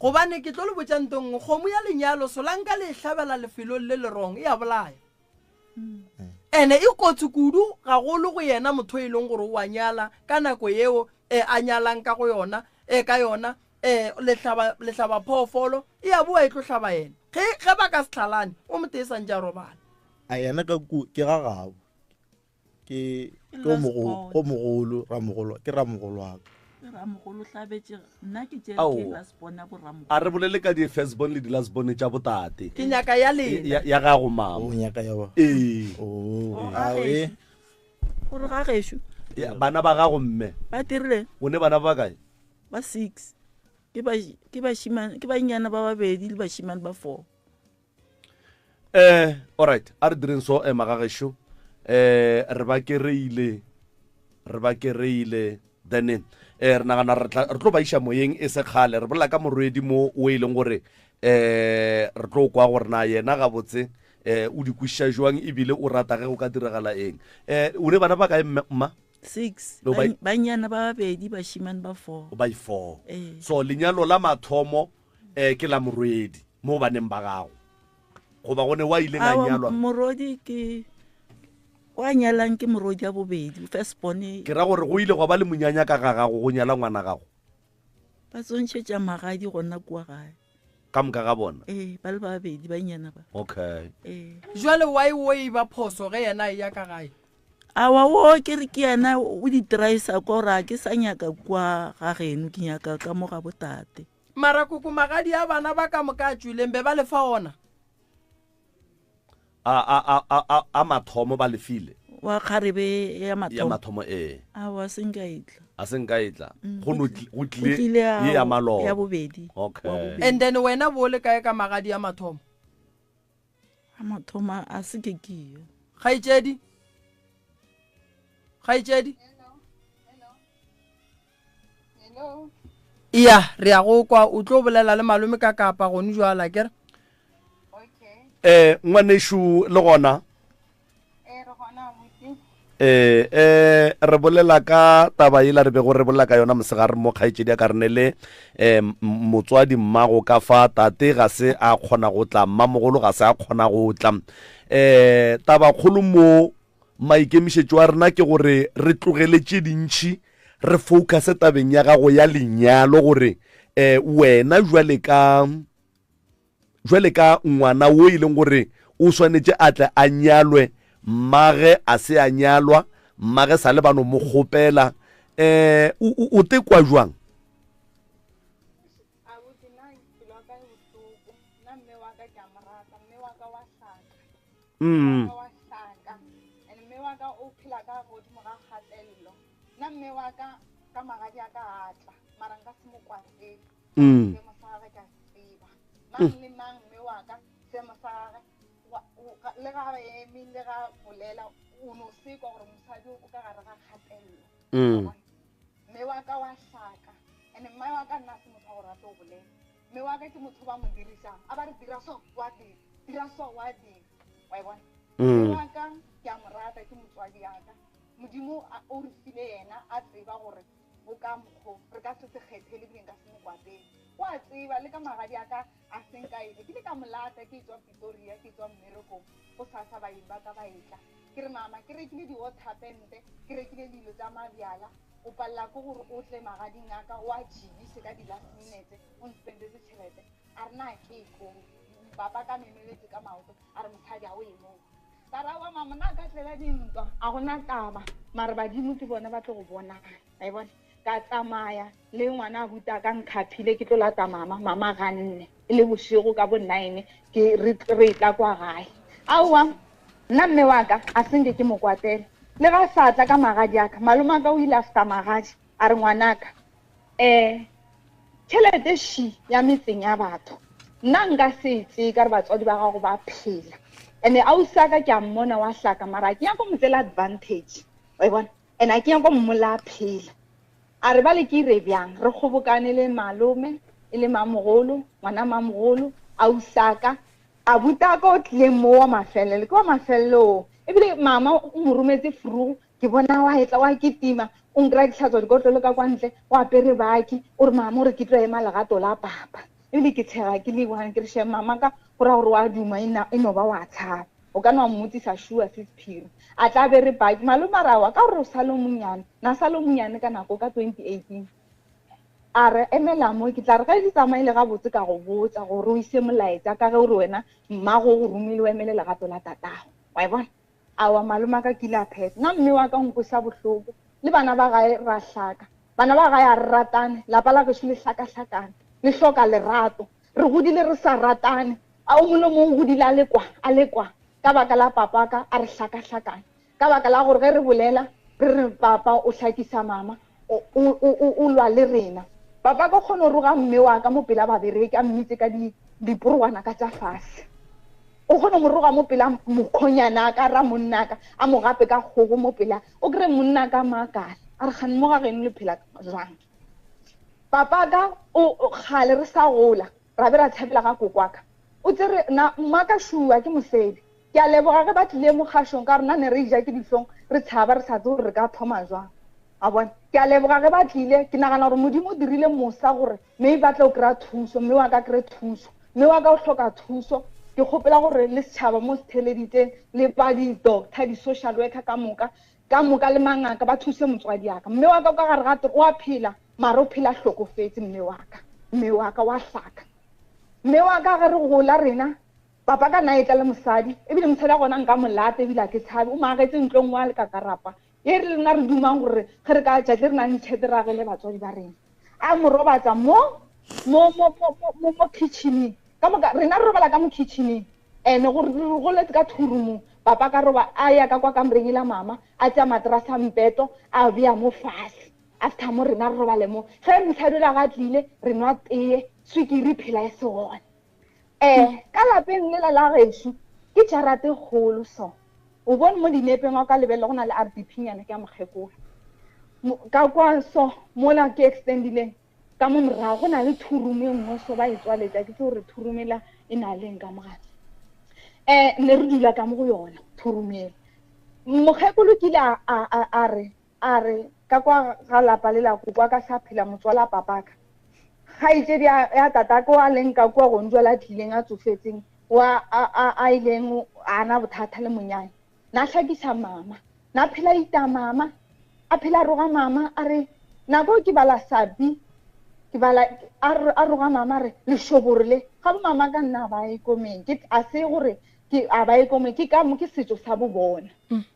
gobane ke tlo le botsa ntong kgomo ya lenyalo solanka le hlabela lefelong le le rong e a bolaya ene e kotsi kudu ga go le go yena motho e leng gore o a nyala ka nako yeo a nyalang ka go yona ka yona le hlaba phoofolo e a bua e tlo hlaba yena ge ba ka se tlhalane o motho e santse a robala a yena ke gagabo ke mogolo ramogolo wa a re bolele ka di-firstborn le di-lastborn tša botate ke nyaka ya lena ya gago mamo gore ga gešo bana ba gago mme ba dirile o ne bana ba kae ba 6 ke banyana ba babedi le bashimane ba 4 alright a re direng so magagešo re ba kereile then re nagana re tlo ba iša moyeng e se kgale re bolela ka morwedi mo o e leng gore re tlo kwa gore na yena gabotse o di kwešiša jwang ebile o rata ge go ka diragala eng o ne bana ba kae mma 6 banyana ba babedi bashimane ba 4 by 4 so lenyalo la mathomo ke la morwedi mo baneng ba gago goba gone wa ile nga nyalwa morodi ke wa nyalang ke morodi ya bobedi firstborn ke ra gore go ile go ba le monyanya ka ga gago go nyala ngwana gago ba tsontšhetša magadi gona kwa gae ka moka ga bona ba le babedi banyana ba okay jwale wa e ba phoso ge yena e ya ka gae awa wo ke re ke yena o di traisa ko ra ke sa nyaka kwa ga geno ke nyaka ka mo ga botate mara kuku magadi a bana ba ka moka tšwileng be ba lefa ona a mathomo ba lefile wa kgarebe ya mathomo awa senkaitla a senkaitla go tlile ye ya malo ya bobedi okay and then wena bo le kae ka magadi ya mathomo a se ke keo kgaitšedi iya re ya go kwa o tlo bolela le malome ka kapa gone jwala kere ngwanešo le gona re bolela ka taba ela re bego re bolela ka yona mosegare mo kgaetšedi a ka rene le motswadi mmago ka fa tate ga se a kgona go tla mmamogolo ga se a kgona go tla taba kgolo mo maikemišetšo a rena ke gore re tlogeletše dintšhi re focuse tabeng ya gago ya lenyalo gore wena jwale ka ngwana wo e leng gore o swanetše a tle a nyalwe mmage a se a nyalwa mmage sa le bano mo kgopela o tekwa jwang le ga eme le ga bolela o no se kwa gore mosadi o ka gare ga kgatelelo mme wa ka wa hlaka ene mme wa ka nna se motho a go rata o bolela mme wa ka ke motho ba mo dirisang a ba re dira so wa dira wa e bona mme wa ka ke a mo rata ke motswadi yaka modimo o re file yena a tseba gore o ka mokgo re ka se kgethele bileng ka se mokwateng wa tseba le ka magadi aka a senkaile ke le ka molata ke tswa Pretoria ke tswa mmerekong go sasa baeng ba ka ba etla ke re mama ke rekile di-waterpente ke rekile dilo tsa mabjala o palela ko gore o tle magading aka o a jibise ka di-last minute o nspendetse tšhelete a re na ke ko papa ka memeletse ka maoto a re mosadi a o e moo Tarawa mama na ka tlela dintwa a gona taba mare badimo ke bona ba tlo go bona ai bona ka tsamaya le ngwana a buta ka nkhaphile ke tlo lata mama ga nne le bosigo ka bo 9 ke re tla kwa gae aowa nna mme wa ka a senge ke mokwatela le ga sa tla ka magadi aka maloma ka o ile after magadi a re ngwanaka tšhelete shi ya metseng ya batho nna nka se tse ka re batswadi ba gago ba phela ene a usaka ke a mmona wa hlaka mara ke ya go motsela advantage wa bona ene a ke ya go mmola phela a re ba le ke re bjang re kgobokane le malome e le mamogolo ngwana mamogolo a usaka a buta ka o tlile mo wa mafelelo ke wa mafelelo ebile mama o mo rometse furu ke bona wa etla wa kitima o nkra ke tlhatswa dikotlolo ka kwa ntle wa apere baki o re mama o re ke tlo ema legato la papa ebile ke tshega ke le one ke re she mama ka gore gore wa duma eno ba wa tshaba o ka no mmotsisa shua se sephiri a tla be re baki malome rawa ka gore o sa le monyane na sa le monyane ka nako ka 2018 a re emela mo ke tla re ga di tsamaile ga botse ka go botsa gore o ise molaetsa ka ge o re wena mmago o romile o emele legato la tatago wa bona awa malome ka kile a pheta nna mme wa ka nko sa bohloko le bana ba gae ra hlaka bana ba gae a ratane lapa la gešo le hlaka-hlakane le hloka lerato re godile re sa ratane a o mole mo o godile a lekwa ka baka la papa ka a re hlaka-hlakane ka baka la gore ge re bolela re re papa o hlakisa mama o lwa le rena papa ka kgone o roga mme wa ka mo pela babereki a mmitse ka diporogwana ka tša fase o kgone mo roga mo pela mokhonyana ka ra monna ka a mo gape ka kgogo mo pela o kry monna ka makala a re gane mo ga geno le phela jwang papa ka o gale re sa gola ra be ra tshepela ga kokwaka o tsere na mmaka shua ke mosedi ke a leboga ge ba tlile mo kgašong ka rena ne re ija ke dihlong re tshaba re sa tse gore re ka thoma jwang a bona ke a leboga ge ba tlile ke nagana gore modimo o dirile mosa gore mme ba tla o kry-a thuso mme wa ka kry thuso mme wa ka o hloka thuso ke kgopela gore le setšhaba mo setheleditseng le ba di-doctor di-social worker ka moka le mangaka ba thuse motswadi yaka mme wa ka o ka gare gate o a phela mare o phela hlokofetse mme wa ka wa hlaka mme wa ka ge re gola rena papa ka na etla le mosadi ebile mosadi a gona nka molate ebile a ke tshabe o maagetse ntlong wa le ka karapa e re lena re dumang gore ge re ka tšatse re na le tšhete ra gele batswadi ba rena a mo robatsa mo kitcheneng ka moka rena re robala ka mo kitcheneng ene gore re goletse ka thurumo papa ka roba a ya ka kwa kamreng la mama a tšea materasa mpeto a bea mo fase after mo rena re robale mo ge mosadi la ga tlile re nwa tee swikiri phela e segone ka lapeng lela la gešo ke jarate kgolo so o bone mo dinepeng wa ka lebele go na le RDP nyane ke ya mokgekolo ka kwa so mola ke extendileng ka mo morago go na le thurume nngwe so ba e tswaletsa ke tse gore thurumela e na leng ka mogane ne re dula ka mo go yona thurumela mokgekolo kile a re ka kwa ga lapa le la kokwa ka sa phela motswala papaka ga itsedi ya tatako a leng ka kwa go ntjwa la tlileng a tsofetseng wa a ileng a na bothata le monyane na hlakisa mama na phela ita mama a phela roga mama a re nako ke bala sabi ke bala a roga mama re le shoborile ga bo mama ka nna ba e komeng ke a se gore ke a ba e komeng ke ka mo ke setso sa bo bona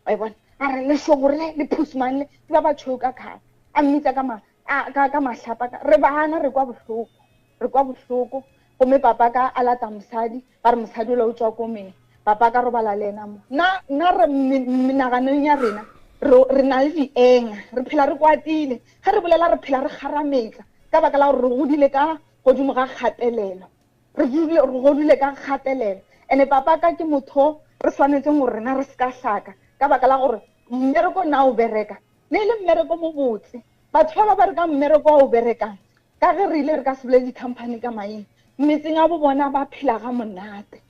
wa bona a re le shoborile le phusmane ke ba tshoka ka a mmitsa ka mahlapa ka re bana re kwa bohloko gomme papa ka a lata mosadi ba re mosadi o le o tswa komeng papa ka robala le ena mo nna re menaganong ya rena re na le dienga re phela re kwatile ge re bolela re phela re garametsa ka baka la gore re godile ka godimo ga kgatelelo re godile ka kgatelelo ene papa ka ke motho re tshwanetseng gore rena re se ka hlaka ka baka la gore mmereko na o bereka ne le mmereko mo botse batho ba re ka mmereko wa o berekang ka ge re ile re ka se bole di-company ka maina metseng a bo bona ba phela ga monate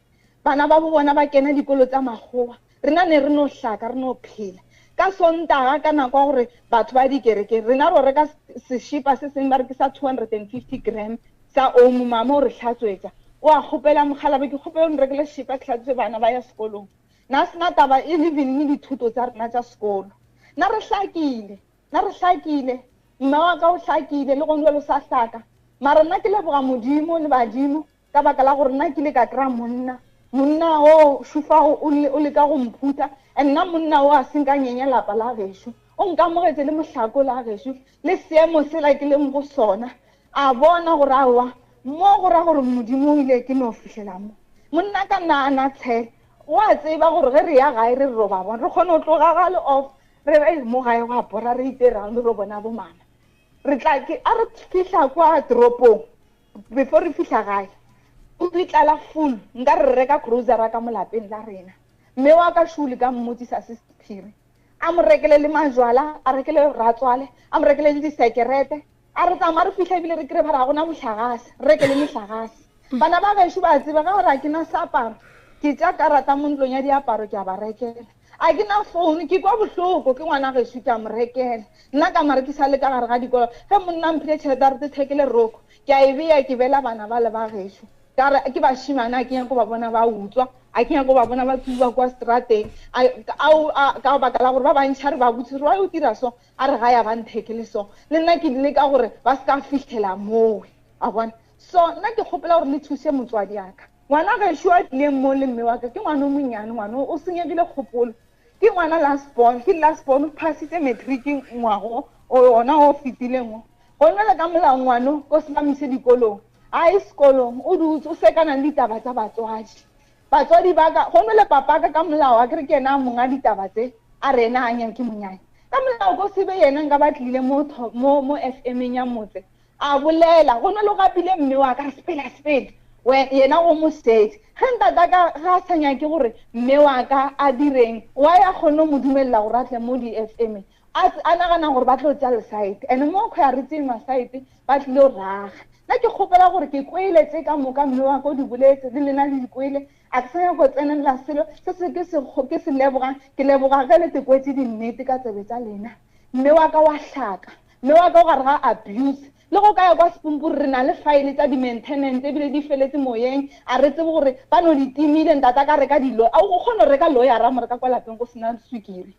bana ba bo bona ba kena dikolo tsa magoba rena ne re no hlaka re no phela ka sontaga ka nako ya gore batho ba dikerekeng rena ro reka seshipa se seng ba re ke sa 250 gram sa omo mama o re hlatswetsa o a kgopela mogalabe ke kgopela o nrekele shipa ke hlatswe bana ba ya sekolong na sena taba e lebening dithuto tsa rena tša sekolo na re hlakile mme wa ka o hlakile le gongwe lo sa hlaka mara nna ke leboga modimo le badimo ka baka la gore nna ke ile ka kry-a monna monna o shufa o le ka go mphuta nna monna o a senka nyenya lapa la gešo o nkamogetse le mohlako la gešo le seemo sela ke leng go sona a bona gore awa mo go ra gore modimo o ile ke no fihlela mo monna ka nana tshele wa tseba gore ge re ya gae re roba bona re kgone go tloga gale off re mo gae go apora re iterang re bona bo mama re tla ke a re fihla kwa toropong before re fihla gae o tlala full nka re reka cruiser ka molapeng la rena mme wa ka shuli ka mmotsisa Sephiri a mo rekele le majwala a rekele ratswale a mo rekele le disekerete a re tsamaya re fihla ebile re kry ba ra gona mohlagase rekele mohlagase bana ba gešo ba tseba ka gore a ke na seaparo ke tša karata mo ntlong ya diaparo ke a ba rekela a ke na phone ke kwa bohloko ke ngwana gešo ke a mo rekela nna ka mare ke sa le ka gare ga dikolo ge monna mphile tšhelete a re thekele roko ke a e beya ke bela bana ba le ba gešo ke bašimane a ke nyako ba bona ba utswa a ke nyako ba bona ba tsuba kwa strateng ka baka la gore ba bantšha re ba botse re wa o dira so a re ga ya ba nthekele so le nna ke dile ka gore ba se ka fitlhela mowe a bona so nna ke kgopela gore le thuse motswadi yaka ngwana gešo a tlileng mo le mme wa ka ke ngwana o monnyane ngwana o senyegile kgopolo ke ngwana last born o passitse matric ngwago ona o fetileng mo go nna le ka molao ngwana ko se bamise dikolong a e sekolong o dutse o sekana le ditaba tsa batswadi ba ka go nna le papa ka molao a kere ke ena monga ditaba tse a rena a nyang ke monyane ka molao go sebe yena nka batlile mo FM ya motse a bolela go nna le gapile mme wa ka sepela yena o mo setse ge ntata ka ga sa nyake gore mme wa ka a direng wa ya kgone mo dumelela gore a tle mo di-FM a nagana gore ba tlo tsa lesite and mo kgo ya re tseng masite ba tlile o raga nna ke kgopela gore ke kweeletse ka moka mme wa ka o di boletse le lena le dikwele a ke sanya go tsenelela selo se ke se lebogang ke leboga ge le tekwetse dinnete ka tsebe tsa lena mme wa ka wa hlaka mme wa ka o gare ga abuse le go ka ya kwa Sepumpuru re na le file tsa di-maintenance ebile di feletse moyeng a re tsebe gore ba no di timile ntata ka reka dilo a go kgona reka lawyer a mo reka kwa lapeng go sena swikiri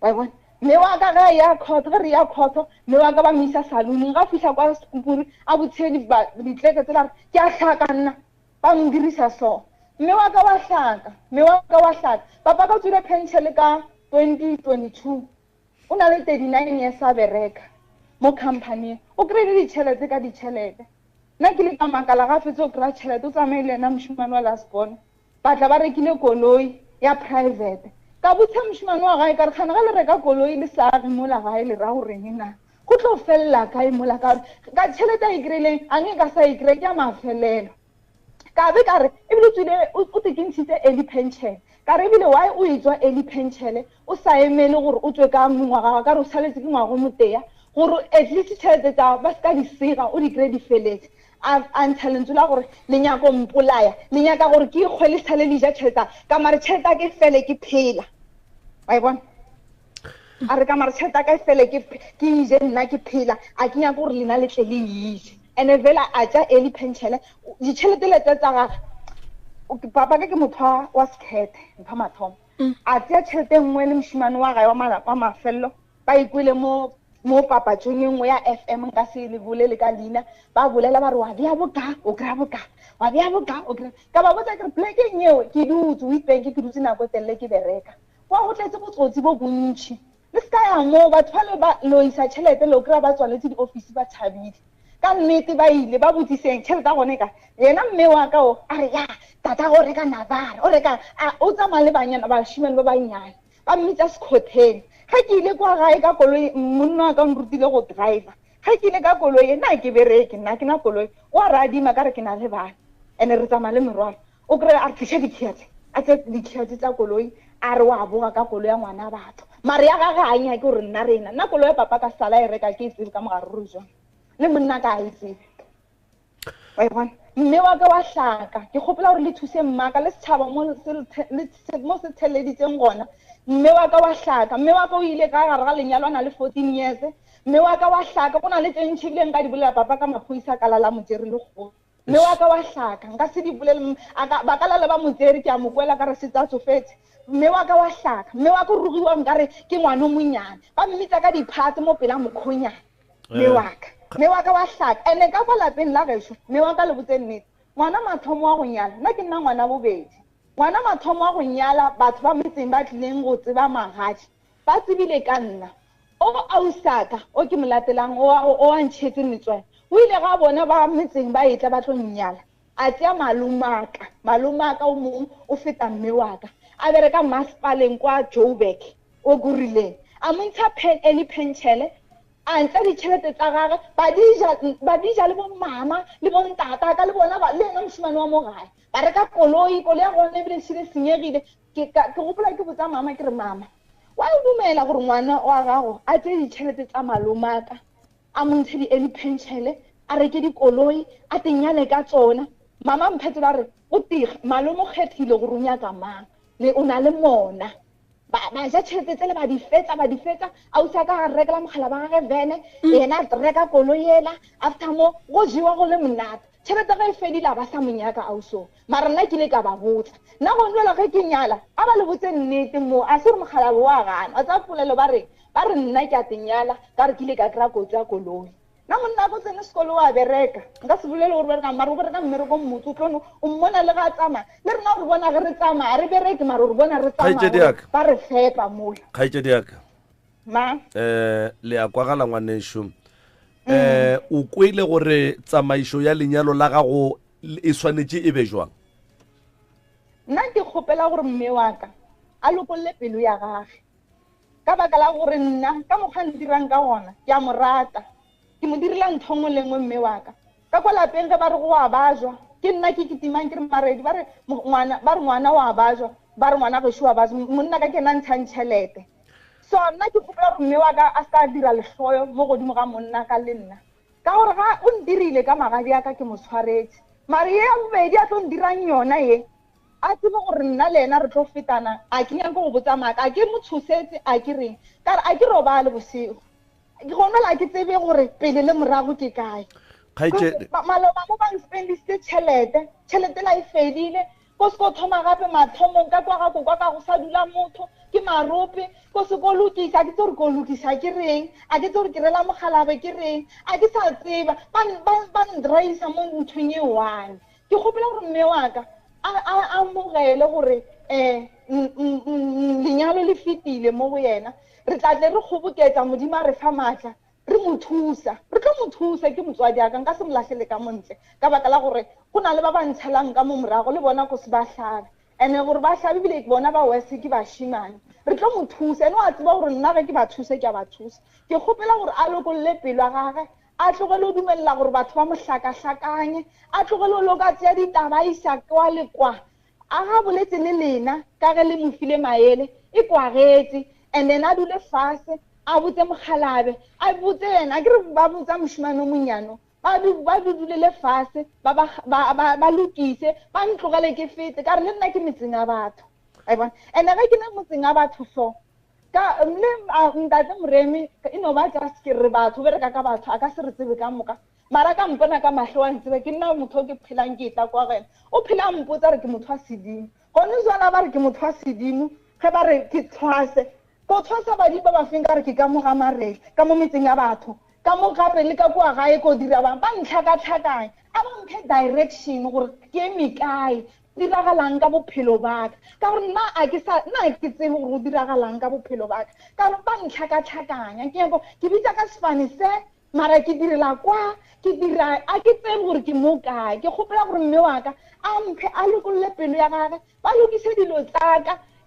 wa bona mme wa ka ga ya court ge re ya court mme wa ka ba misa saloon ga fihla kwa Sepumpuru a botshedi ba ditleke tsela ke a hlaka nna ba ndirisa so mme wa ka wa hlaka papa ka tsure pension ka 2022 o na le 39 years a bereka mo company o kry-ile ditšhelete ka ditšhelete nna ke le ka makala ga fetse o kry-a tšhelete o tsamaile ena mošimane wa lasbon ba tla ba rekile koloi ya private ka botsa mošimane wa gae ka re kgane ga le reka koloi le saage mola gae le ra goreng na go tlo felela kae mola ka ka tšhelete a e kry-ileng a nge ka sa e kry-e ke a mafelelo ka be ka re ebile tswile o tekentšhitse early pension ka re ebile why o e tswa early pension o sa emele gore o tswe ka mengwaga ka re o saletse ke ngwago moteya gore at least tšhelete tsa ba se ka di sega o di kry-e di feletse a ntsha lentswe la gore le nyako mpolaya le nyaka gore ke ikgwele sale le ja tšhelete ka mare tšhelete a ke fele ke phela wa e bona a re ka mare tšhelete a ka fele ke ije nna ke phela a ke nyaka gore lena le tle le ije ene fela a tša early pension ditšhelete lete tsa gage papa ka ke motho wa sekgethe mpha mathomo a tšea tšhelete nngwe le mošimane wa gae wa mafelelo ba ikwele mo papatšong e nngwe ya FM nka se le bolele ka leina ba bolela ba re wa bea boka o kry-a boka wa bea boka o kry ka ba botsa kere plekeng eo ke dutse Witbank ke dutse nako telele ke bereka kwa go tletse botsotsi bo bontšhi le se ka ya moo batho ba le ba loisa tšhelete le o kry-a ba tswaletse di-office ba tšhabile ka nnete ba ile ba botsiseng tšhelete a gone ka yena mme wa ka o a re ya tata go reka navara o reka o tsamaya le banyana bašimane ba bannyane ba mmitsa sekgotheng ga ke ile kwa gae ka koloi monna wa ka nrutile go driver ga ke ile ka koloi nna ke bereke nna ke na koloi o a re adima ka re ke na le bana and-e re tsamaya le merwalo o kry-e a re tliša dikhiate a tse dikhiate tsa koloi a re wa boga ka koloi ya ngwana batho mare ya gage a nyake gore nna rena nna koloi ya papa ka sala e reka ke e tsebe ka mogare ro jang le monna ka a e tsebe wa e bona mme wa ka wa hlaka ke kgopela gore le thuse mmaka le setšhaba mo se theleditseng gona mme wa ka wa hlaka mme wa ka o ile ka gare ga lenyalo a na le 14 years mme wa ka wa hlaka go na le tse ntšhi ebile nka di bolela papa ka maphodisa ka lala motseri le kgolo mme wa ka wa hlaka nka se di bolele ba ka lale ba motseri ke a mokwela ka re se tsa tsofetse mme wa ka wa hlaka mme wa ka o rugiwa nkare ke ngwana o monnyane ba mmitsa ka diphatse mo pela mokgonyana mme wa ka wa hlaka ene ka fa lapeng la gešo mme wa ka le botse nnete ngwana mathomo wa go nyala nna ke nna ngwana bobedi ngwana mathomo a go nyala batho ba metseng ba tlileng go tseba magadi ba tsebile ka nna o ausaka o ke molatelang o a ntšhetse metswae o ile ga bona ba metseng ba etla ba tlo nyala a tšea malomaka o mongwe o feta mme waka a bereka masepaleng kwa Joburg o kurileng a montsha penšhele a ntla ditšhelete tsa gage ba dija le bomama le bontata ka le bona le ena mošimane wa mo gae ba reka koloi ya gone ebile šile senyegile ke gopola ke botsa mama ke re mama wa o dumela gore ngwana wa gago a tšee ditšhelete tsa malomaka a montshe di-early penšhele a reke dikoloi a tenyale ka tsona mama mphetola re o tiga malome o kgethile gore o nyaka mang o na le mona ba ja tšhelete tsele ba di fetsa ausa ka rekela mogala ba gage vene yena a reka koloi ela after mo go jewa go le monate tšhelete ga e fedile ba sa monyaka auso mara nna ke ile ka ba botsa nna go nwela ge ke nyala a ba le botse nnete mo a se re mogala wa gana a tsa polelo ba re nna ke a tenyala ka re ke ile ka kry-a kotsi ya koloi nna monna go tsene sekolo wa bereka nka se bolele gore bereka mara o bereka mmereko mmotse o tlono o mmona le ga tsamaya le rena gore bona ge re tsamaya re bereke mara gore bona re tsamaya ba re fepa mola kgaitsedi yaka ma le ya kwagala ngwanešo o kwele gore tsamaišo ya lenyalo la gago e swanetše e be jwang nna ke kgopela gore mme waka a lokolle pelo ya gage ka baka la gore nna ka mokgwa ndirang ka gona ke a mo rata ke mo dirila ntho nngwe le nngwe mme waka ka kwa lapeng ge ba re go a bajwa ke nna ke ketimang ke re maredi ba re ngwana wa bajwa ba re ngwana gešo wa bajwa monna ka ke na ntšhang tšhelete so nna ke kgopela gore mme waka a ska dira lehloyo mo godimo ga monna ka le nna ka gore ga o ndirile ka magadi aka ke mo tshwaretse mare ye ya bobedi a tlo ndirang yona ye a tsebe gore nna le ena re tlo fetana a ke nyake go botsa maaka a ke mo tshosetse a ke reng ka re a ke robale bosego ke gonela ke tsebe gore pele le morago ke kae maloma mo ba spendisitse tšhelete la e fedile ko se ko thoma gape mathomong ka kwa ka go sa dula motho ke marope ko se ko lokisa a ke tse gore ko lokisa ke reng a ke tse gore ke rela mogalabe ke reng a ke sa tseba ba ndraisa mo nthong e one ke gopela gore mme waka a mogele gore lenyalo le fetile mo go yena re tla tle re kgoboketsa modimo a re fa maatla re tlo mo thusa ke motswadi aka nka se molatlhele ka montle ka baka la gore go na le ba ba ntshelang ka mo morago le bona ko se ba hlabe and gore ba hlabe bile bona ba wese ke bashimane re tlo mo thusa ene wa tseba gore nna ge ke ba thuse ke a ba thusa ke kgopela gore a lokolle pelo ya gage a tlogele o dumelela gore batho ba mo hlakahlakanye a tlogele o loka tseya ditaba isa kwa le kwa a ga boletse le lena ka ge le mofile maele e kwagetse and then a dule fase a botse mogalabe a botse yena ke re ba botsa mošimane o monyano ba dulele fase ba lokise ba ntlogele ke fete ka re le nna ke metseng a batho and ge ke ne motseng a batho so ka le ntate moremi e no ba just ke re batho bereka ka batho a ka se re tsebe ka moka mara ka mpona ka mahlo wa ntsebe ke nna motho o ke phelang ke tla kwa gena o phela mpotsa re ke motho wa sedimo gone jwana ba re ke motho wa sedimo ge ba re ke tshwase ko tshwasa badimo ba ba feng ka re ke ka mo ga marele ka mo metseng ya batho ka mo gape le ka kwa gae ko dira bang ba ntlhakatlhakanye a ba mphe direction gore ke eme kae diragalang ka bophelo baka ka gore nna ke tsebe gore o diragalang ka bophelo baka ka gore ba ntlhakatlhakanya ke bitsa ka sefane se mara ke direla kwa ke dira a ke tsebe gore ke mo kae ke kgopela gore mme waka a mphe a lokolle pelo ya gage ba lokise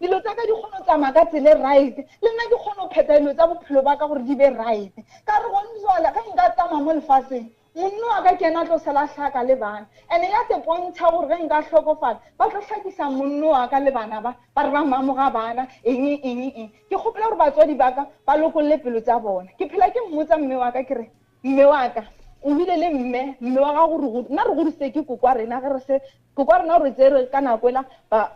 dilo tsaka di kgone tsamaya ka tsele right le nna ke kgone go pheta dilo tsa bophelo ba ka gore di be right ka re gone jwala ge nka tsamaya mo lefaseng monna wa ka ke ena a tlo sala tlhaka le bana and ya te pontšha gore ge nka tlhokofala ba tlo tlhakisa monna wa ka le bana ba re ba mamoga bana eng ke kgopela gore batswadi ba ka ba lokolle pelo tsa bona ke phela ke mmotsa mme wa ka ke re mme wa ka o bile le mme wa ga gore nna re godise ke kokwa rena kokwa rena gore tse re ka nako ela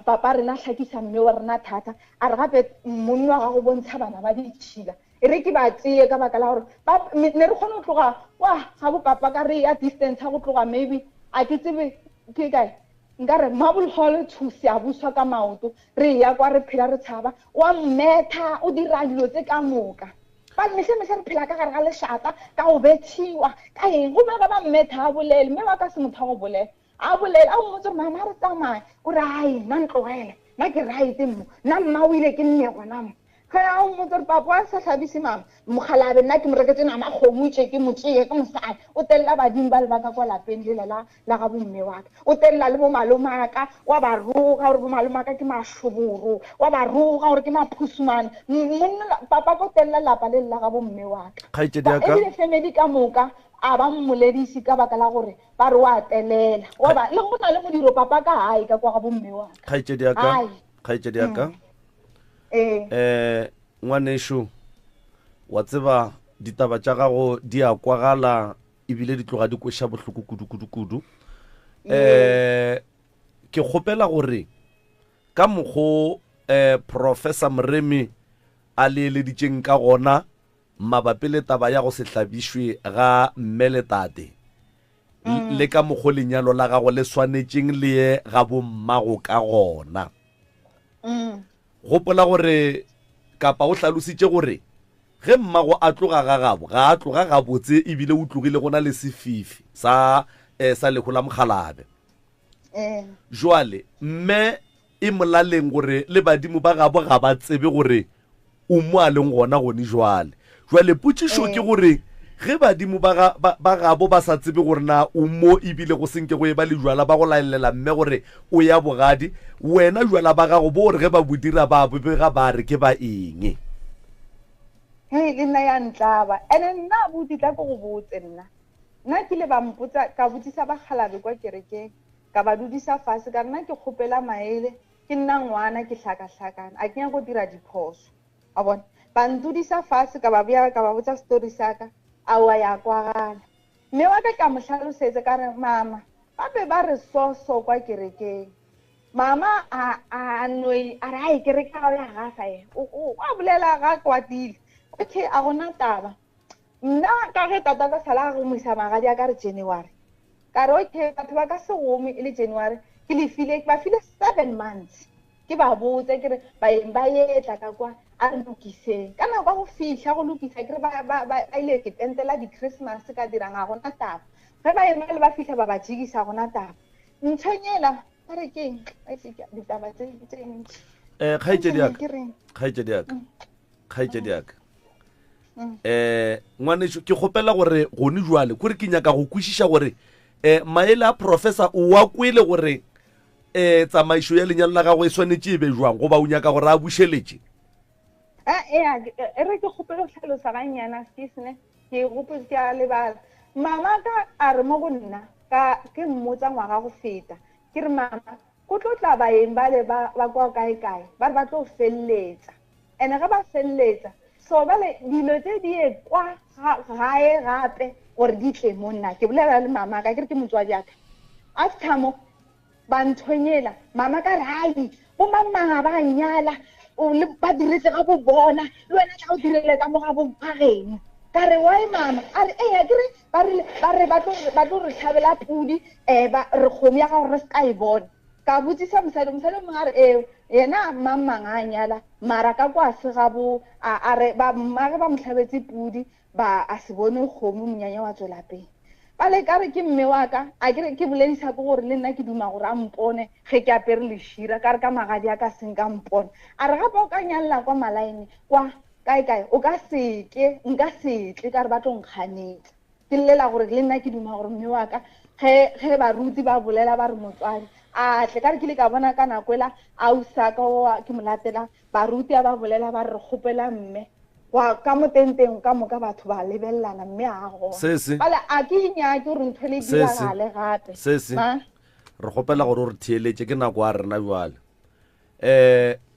papa rena tlhakisa mme wa rena thata a re gape monna wa ga go bontsha bana ba ditšhila e re ke ba tseye ka baka la gore ne re kgone go tloga kwa ga bo papa ka re ya distance go tloga maybe a ke tsebe ke kae nka re marble hall thusi a buswa ka maoto re ya kwa re phela re tshaba wa mmetha o dira dilo tse ka moka ba mehle re phela ka gare ga lešata ka go betšhiwa ka eng go ba mmetha a bolele mme ba ka se motho go bolela a bolela o motse mama re tsamaya o re ai nna ntlogele nna ke right mo nna mma o ile ke nne gona mo ge a o motse re papa a sa tlhabise mama mogalabe nna ke mo reketse nama kgomo itse ke motseye ke mosadi o telela badimo ba le baka kwa lapeng le la ga bomme wa ka o telela le bo malome aka wa ba roga gore bo malome aka ke mashoboro wa ba roga gore ke maphusumane monna papa ko telela lapa le la ga bomme wa ka e le family ka moka a ba mmoledisi ka baka la gore ba re wa telela wa ba le gona le modiro papa ka hae ka kwa ga bomme wa ka khaitsedi aka ngwanesho wa tseba ditaba tša gago di a kwagala ebile di tloga di kweša bohloko kudu ke kgopela gore ka mokgo Professor Mremi a leeleditšeng ka gona mabapi le taba ya go se hlabišwe ga mmeletate le ka mokgo lenyalo la gago le swanetšeng le ye ga bommago ka gona gopola gore kapa o hlalositše gore ge mmago a tloga ga gabo ga a tloga gabotse ebile o tlogile gona le sefifi sa leho la mokgalabe jwale mme e molaleng gore le badimo ba gabo ga ba tsebe gore o mo a leng gona gone jwale potšišo ke gore ge badimo ba gabo ba sa tsebe gore na o mo ebile go senke go e ba le jwala ba go laelela mme gore o ya bogadi wena jwala ba gago bo gore ge ba bodira ba bobega ba re ke ba eng le nna ya ntlaba ene nna buti tla go botse nna ke le ba mpotsa ka botsisa ba khalabe kwa kerekeng ka ba dudisa fase ka nna ke kgopela maele ke nna ngwana ke hlaka-hlakana a kenya go dira diphoso a bona ba ntudisa fase ka ba botsa story saka a wa ya kwagala mme wa ka mo hlalosetse ka re mama ba be ba re so kwa kerekeng mama a noi a ra e kereka ya gafa o a bolela ga kwatile okay a gona taba nna ka ge tata ka sala go moisa magadi a ka re January ka re okay batho ba ka se gome ile January ke le file 7 months ke ba botse ke re ba yetla ka kwa a lokise kana kwa go fihla go lokisa ke re ba ile ke tentela di Christmas ka dirang a gona taba ge ba ema le ba fihla ba jigisa gona taba ntshonyela a re ke a fika ditaba tse ntsi khaitsedi yaka ngwanesho ke kgopela gore gone jwale kore ke nyaka go kwešiša gore maele a professor o wa kwele gore tsamaišo ya lenyalo la gago e swanetše e be jwang goba o nyaka gore a bušeletše re ke kgopela go tlhalosa gannyana skisne ke gopotse ke a lebala mama ka a re mo go nna ke mmotsa ngwaga go feta ke re mama go tlo tla baeng ba le ba kwa kae ba re ba tlo feleletsa ene ge ba feleletsa so bale dilo tse di e kwa gae gape gore di tle mo nna ke bolela le mama ka ke re ke motswadi aka after mo ba nthonyela mama ka re hai bo mamanga ba nyala o le ba diretse ga bo bona le wena tla o direle ka mo ga bo pageng ka re why mama a re ya ke re ba tlo re tlhabela pudi ba re kgomo ya ga re ska e bona ka botsisa mosadi mongwe a re yena mamang a nyala mara ka kwa se ga bo a re ba motlhabetse pudi ba a se bone kgomo monyanya wa tswela pele bale ka re ke mme wa ka a ke boledisa ke gore le nna ke duma gore a mpone ge ke apere lešira ka re ka magadi a ka seng ka mpone a re gape o ka nyalela kwa malaene kwa kae o ka seke nka setle ka re ba tlo nkganetsa ke llela gore le nna ke duma gore mme wa ka ge baruti ba bolela ba re motswadi a tle ka re ke le ka bona ka nakoela a usaka ke molatela baruti a ba bolela ba re kgopela mme wa ka motenteng ka moka batho ba lebellana mme a go bale a ke inyake gore ntho le diragale gape re kgopela gore o re theeletše ke nako a rena jwale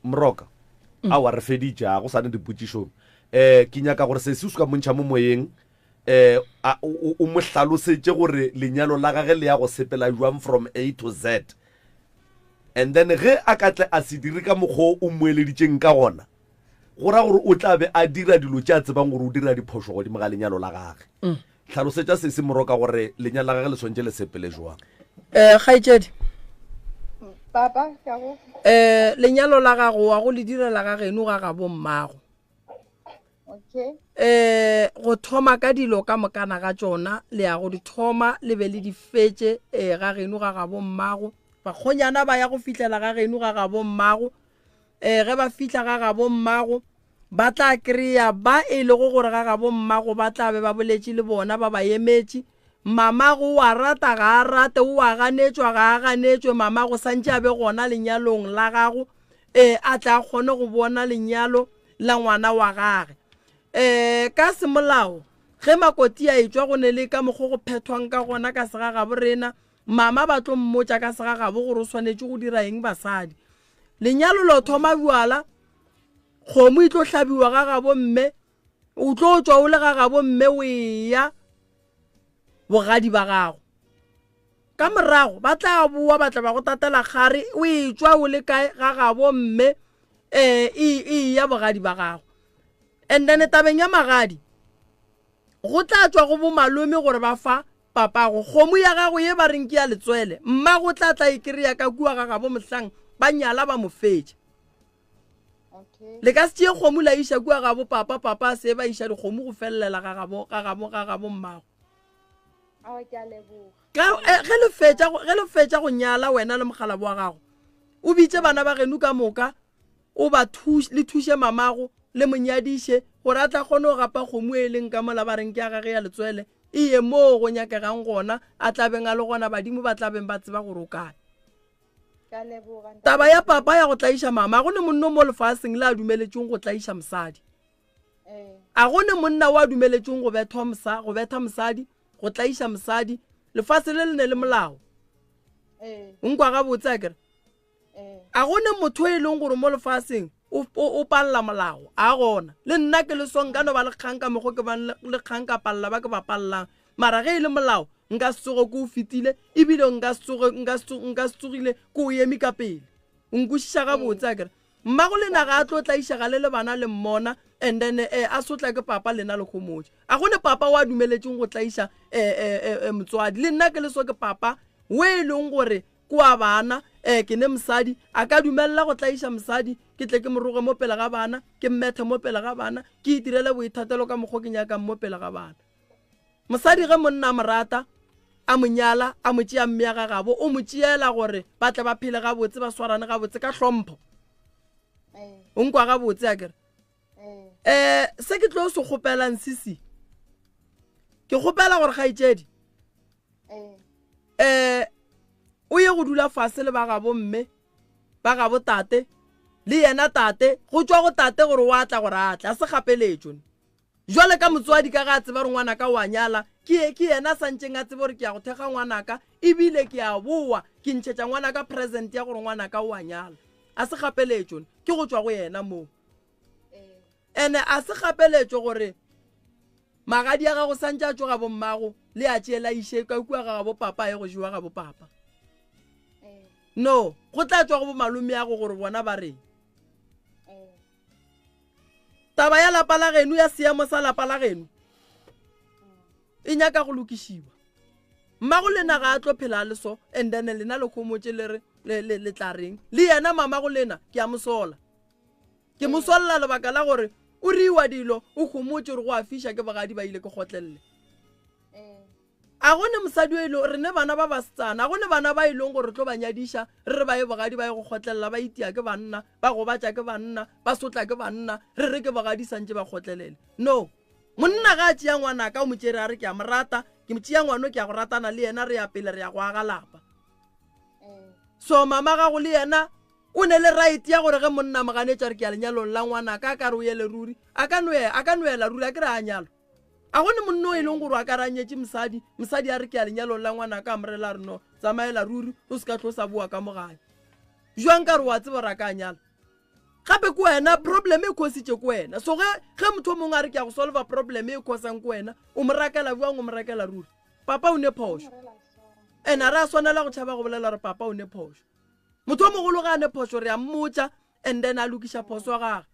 moroka a wa re feditša go sane dipotšišong ke nyaka gore se se ka montšha mo moyeng o mo hlalosetše gore lenyalo la gage le ya go sepela jwang from A to Z and then ge a ka tle a se dire ka mokgwa o moeleditšeng ka gona go ra gore o tla be a dira dilo tša tsebang gore o dira diphošo godimo ga lenyalo la gage hlalosetša se se moroka gore lenyalo la gage le swantše le sepele jwang kgaitsedi papa ya go lenyalo la gago wa go le direla ga geno ga gabo mmago Okay. Go thoma ka dilo ka mokana ga tsona le ya go di thoma le be le di fetse ga geno ga ga bo mmago ba khonyana ba ya go fitlela ga geno ga ga bo mmago ge ba fitla ga ga bo mmago ba tla kreya ba e le go gore ga ga bo mmago ba tla be ba boletše le bona ba ba emetše mamago wa rata ga rate o a ganetšwa ga ganetšwe mamago santše a be gona lenyalong la gago a tla kgone go bona lenyalo la ngwana wa gage ka semolao ge makoti a etswa go ne le ka mokgo go phethwang ka gona ka sega ga borena mama ba tlo mmotša ka sega ga bo gore o swanetše go dira eng basadi lenyalo lo thoma buala kgomo e tlo hlabiwa ga ga bo mme o tlo tswa o le ga ga bo mme o ya bogadi ba gago ka morago ba tla boa ba tla ba go tatela gare o e tswa o le kae ga ga bo mme ya bogadi ba gago and then tabeng ya magadi go tla tswa go bo malome gore ba fa papa go kgomo ya gago ye ba reng ke ya letswele mma go tla tla ikriya ka kua ga ga bo mohlang ba nyala ba mo fetša Okay. le ka se tšee kgomo la iša kua ga bo papa se ba iša dikgomo go felelela ga ga bo mmago Awa ke a leboga. ge le fetša go nyala wena le mogala wa gago o bitse bana ba genu ka moka o ba le thuše mamago le monyadiše gore a tla kgone go gapa kgomo e leng ka mola ba reng ke ya gage ya letswele e ye moo go nyakegang gona a tlabeng a le gona badimo ba tlabeng ba tseba gore o kae Ke a leboga. taba ya papa ya go tlaiša mama a go ne monna mo lefaseng le a dumeletšeng go tlaiša mosadi a go ne monna o a dumeletšeng go betha mosadi go tlaiša mosadi lefase le le ne le molao nkwa ga botse a kere a go ne motho e leng gore mo lefaseng o palela molao a gona le nna ke le song ka no ba le kgang ka mekgo ke ba le kgang ka palela ba ke ba palelang mara ge e le molao nka se tsoge ke o fetile ebile nka se tsogile ke o eme ka pele o nkwešiša ga botse a kere mmago lena ga a tlo tlaišaga le bana le mmona and then a sotla ke papa lena le kgomotse a gone papa o a dumeletšeng go tlaiša motswadi le nna ke le so ke papa o e leng gore kua bana ke ne mosadi a ka dumelela go tlaiša mosadi ke tle ke moroge mo pele ga bana ke mmethe mo pele ga bana ke itirele boithatelo ka mokgo ke nyakang mo pele ga bana mosadi ge monna morata a monyala a motšea mme ya gagabo o mo tšeela gore ba tle ba phele gabotse ba swarane gabotse ka hlompho o nkwa gabotse a kere se ke tlo se kgopelang sisi ke kgopela gore kgaetšedi o ye go dula fase le ba gabo mme ba gabo tate le yena tate go tswa go tate gore o atla gore atla a se gapeletšo jwale ka motswadi ka ga tseba re ngwana ka wa nyala ke yena santšeng a tsebe gore ke ya go thekga ngwanaka ebile ke a boa ke ntšhetša ngwanaka present ya gore ngwanaka o a nyala a se gapeletšo ke go tswa go yena moo ene a se gapeletšo gore magadi a gago santše a tsoga bo mmago le a tšeela iše ka kua ga bo papa ye go jewa ga bo papa no go tla tswa go bo malome ya go gore bona ba reng taba ya lapa la genu ya seemo sa lapa la genu e nyaka go lokišiwa mmago lena ga a tlo phela le so and then lena le khomotse le tla reng le yena mamago lena ke a mosola ke mosolla lebaka la gore o riwa dilo o khomotse gore go a fiša ke bagadi ba ile ke gotlelele a gone mosadi o ile re ne bana ba basetsana a gone bana ba ileng gore tlo ba nyadiša re ba ye bogadi ba ye go gotlelela ba itia ke banna ba gobatša ke banna ba sotla ke banna re ke bogadi santše ba gotlelele no monna ga a tšea ngwana ka o motšere a re ke a morata ke mo tšea ngwano ke a go ratana le yena re ya pele re ya go aga lapa so mama gago le yena o ne le right ya gore ge monna moganetša re ke a lenyalong la ngwana ka re o ye le ruri a ka noela ruri a ke re a nyalo a gone monna o e leng gore a ka ranyetse mosadi a re ke a lenyalong la ngwana ka morela re no tsamaela ruri o se ka tlo sa boa ka mogae jwang ka re wa tseba re a ka nyala gape ko wena problem e khositše ko wena so ge motho o mongwe a re ke a go solva problem e khosang ko wena o mo rakela buang o mo rakela ruri papa o ne phošo ene a re a swanela go tšhaba go bolela gore papa o ne phošo motho o mogolo ga a ne phošo re a mmotša and then a lokiša phoso wa gage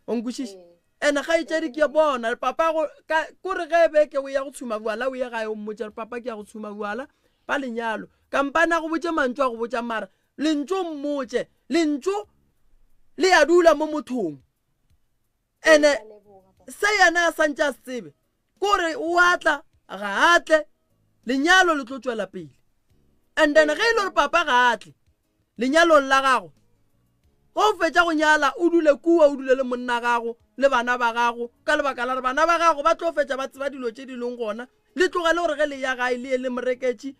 o nkwešiše ene ga itšedi ke bona papa kore ge beke o ya go tshuma buala o ye gae o mmotša re papa ke ya go tshuma buala ba lenyalo kampane a go botse mantso a go botša mara lentso mmotše lentso le ya dula mo mothong ene se yena a santse a se tsebe kore o atla ga atle lenyalo le tlo tswela pele and then ge ile gore papa ga atle lenyalong la gago go fetša go nyala o dule kua o dule le monna gago le bana ba gago ka lebaka la re bana ba gago ba tlo fetša ba tseba dilo tše di leng gona le tlogele gore ge le ya gae le le moreketši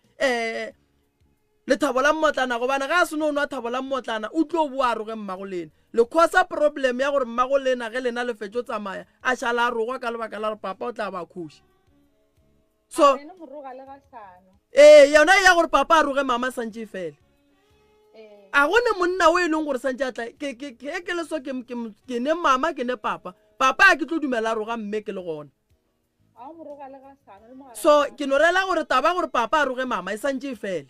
le thabo la mmotlana gobane ga a se no nwa thabo la mmotlana o tlo boa roge mmago lena le khosa problem ya gore mmago lena ge lena le fetšo tsamaya a šala a rogwa ka lebaka la gore papa o tla ba khuši so yona ya gore papa a roge mama santše fela a gone monna o e leng gore santse a tla ke le so ke ne mama ke ne papa a ke tlo dumela roga mme ke le gona so ke no rela gore taba gore papa a roge mama e santse fele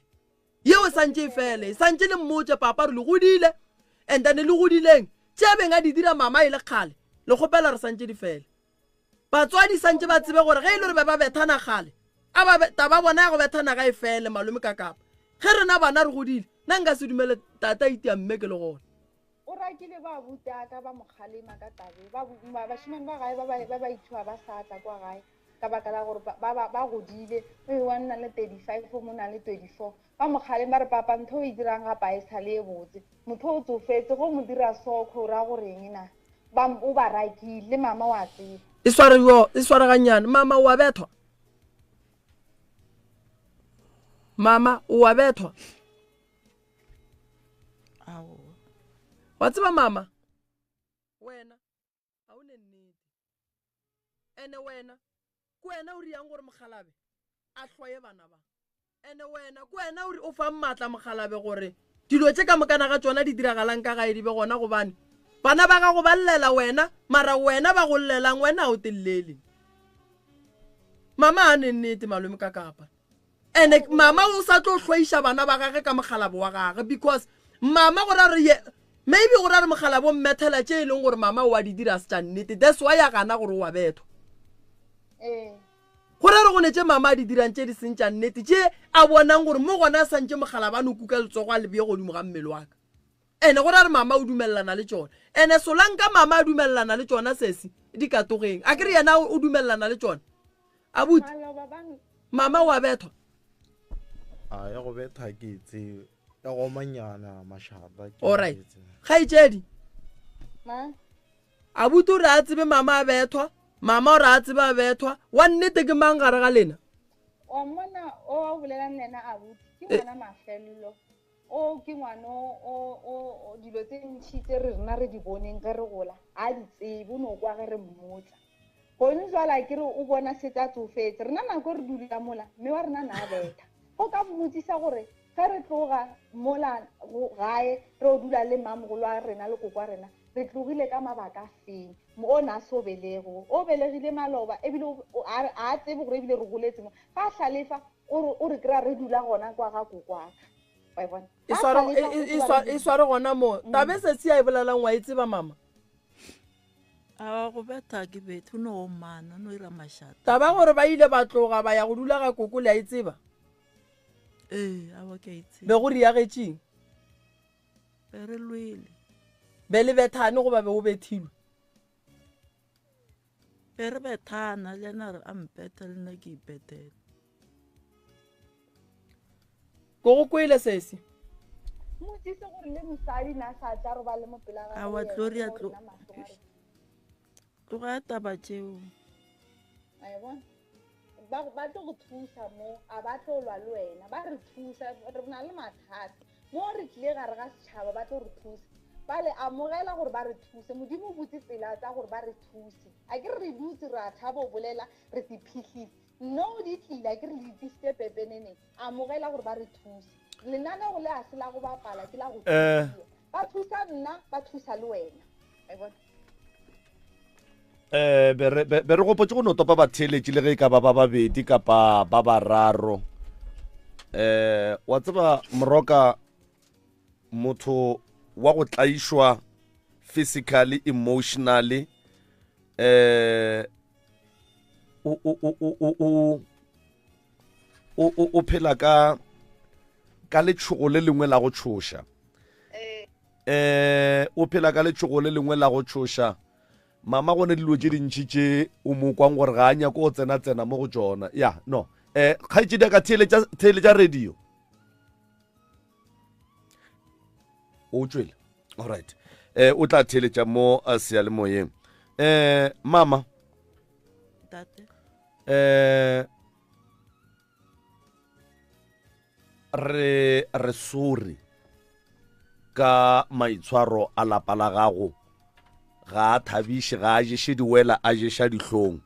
yeo santse fele santse le mmotse papa re le godile and then le godileng tše beng a di dira mama e le kgale le kgopela re santse di fele batswadi santse ba tsebe gore ge e le gore ba bethana kgale taba bona ya go bethana ga e fele malome ka kapa ge rena bana re godile nna nka se dumele tata itia mme ke le gona o rakile ba butaka ba mokgalema ka tabe bashimane ba gae ba itshwa ba sa tla kwa gae ka baka la gore ba godile wa nna le 35 mo na le 24 ba mokgalema re papa ntho e dirang ga pa e sale e botse motho o tsofetse go mo dira soko ra goreng na ba o ba rakile mama wa tse e sware ganyana mama wa bethwa mama wa bethwa wa tseba mama wena a o ne nnete ene wena ku wena o riang gore mogalabe a tlhoye bana ba ene wena ku wena o ri o fa mmatla mogalabe gore dilo tse ka mokana ga tsona di diragalang ka gae di be gona gobane bana ba ga go ba llela wena mara wena ba go llelang wena o tellele mama a ne nnete malome ka kapa ene mama o sa tlo tlhoisha bana ba gage ka mogalabe wa gage because mama go ra re maybe go ra re mogala bo mmethela tše e leng gore mama o a di dira se tša nnete that's why ya gana gore o a bethwa go ra re go netse mama a di dirang tše di seng tša nnete tše a bonang gore mo gona a santše mogala ba no kuka letsogo a lebie godimo ga mmele wa ka ene go ra re mama o dumelelana le tšona ene solanka mama a dumelelana le tšona sesi di katogeng a kere yena o dumelelana le tšona a buti mama o a bethwa a ya go betha ke tseo ya go manyana mashaba alright ga itšedi a buti o re a tsebe mama a bethwa mama o re a tsebe a bethwa wa nnete ke mang gare ga lena o mona o bolelang lena a buti ke ngwana mafelelo o ke ngwana o dilo tse ntšhi tse re rena re di boneng ge re gola a di tsebe o no kwa ge re mmotsa gone jwala ke re o bona setse a tsofetse rena nako re dula mola mme wa rena na a betha go ka mmotsisa gore ge re tloga mola gae re o dula le mmamogolo a rena le koko a rena re tlogile ka mabaka a feng mo o ne a se o belego o belegile maloba ebile a tsebe gore ebile re goletse mo ga a tlhalefa o re kry-a re dula gona kwa ga kokwaka wa bona e sware gona mo tabe sesi a e bolelang wa e tseba mama a go betha ke betho no o mana no ira mashata taba gore ba ile ba tloga ba ya go dula ga koko le a e tseba a wa ke itse be go riagetšeng be re lwele be le bethane go ba be o bethilwe be re bethana le na re ampeta le nna ke ipetela ko go kwele sesi motsise gore le mosadi na sa tla ro ba le mo pela ga a wa Gloria tloga taba tšeo a bona ba tlo go thusa mo a ba tlo lwa le wena ba re thusa re na le mathata mo re tlile gare ga setšhaba ba tlo re thusa ba le amogela gore ba re thuse modimo o botse tsela tsa gore ba re thuse a ke re dutse re a thaba o bolela re se phitlhile no di tlile a ke re le disitse pepenene amogela gore ba re thuse lenana go le a se la go bapala ke la go thusa ba thusa nna ba thusa le wena a bona be re gopotse go no topa batheletši le ge e ka ba babedi kapa ba bararo wa tseba moroka motho wa go tlaišwa physically emotionally o phela ka letšhogo le lengwe la go tšhoša o phela ka letšhogo le lengwe la go tšhoša mama go ne dilo tse dintšhi tše o mo kwang gore ga a nyako go tsena mo go tsona ya no kgaitsedi ka theeletša radio o tswele alright o tla theeletša mo seyalemoyeng mama tate re sore ka maitshwaro a lapa la gago ga a thabiše ga a ješe diwela a ješa dihlong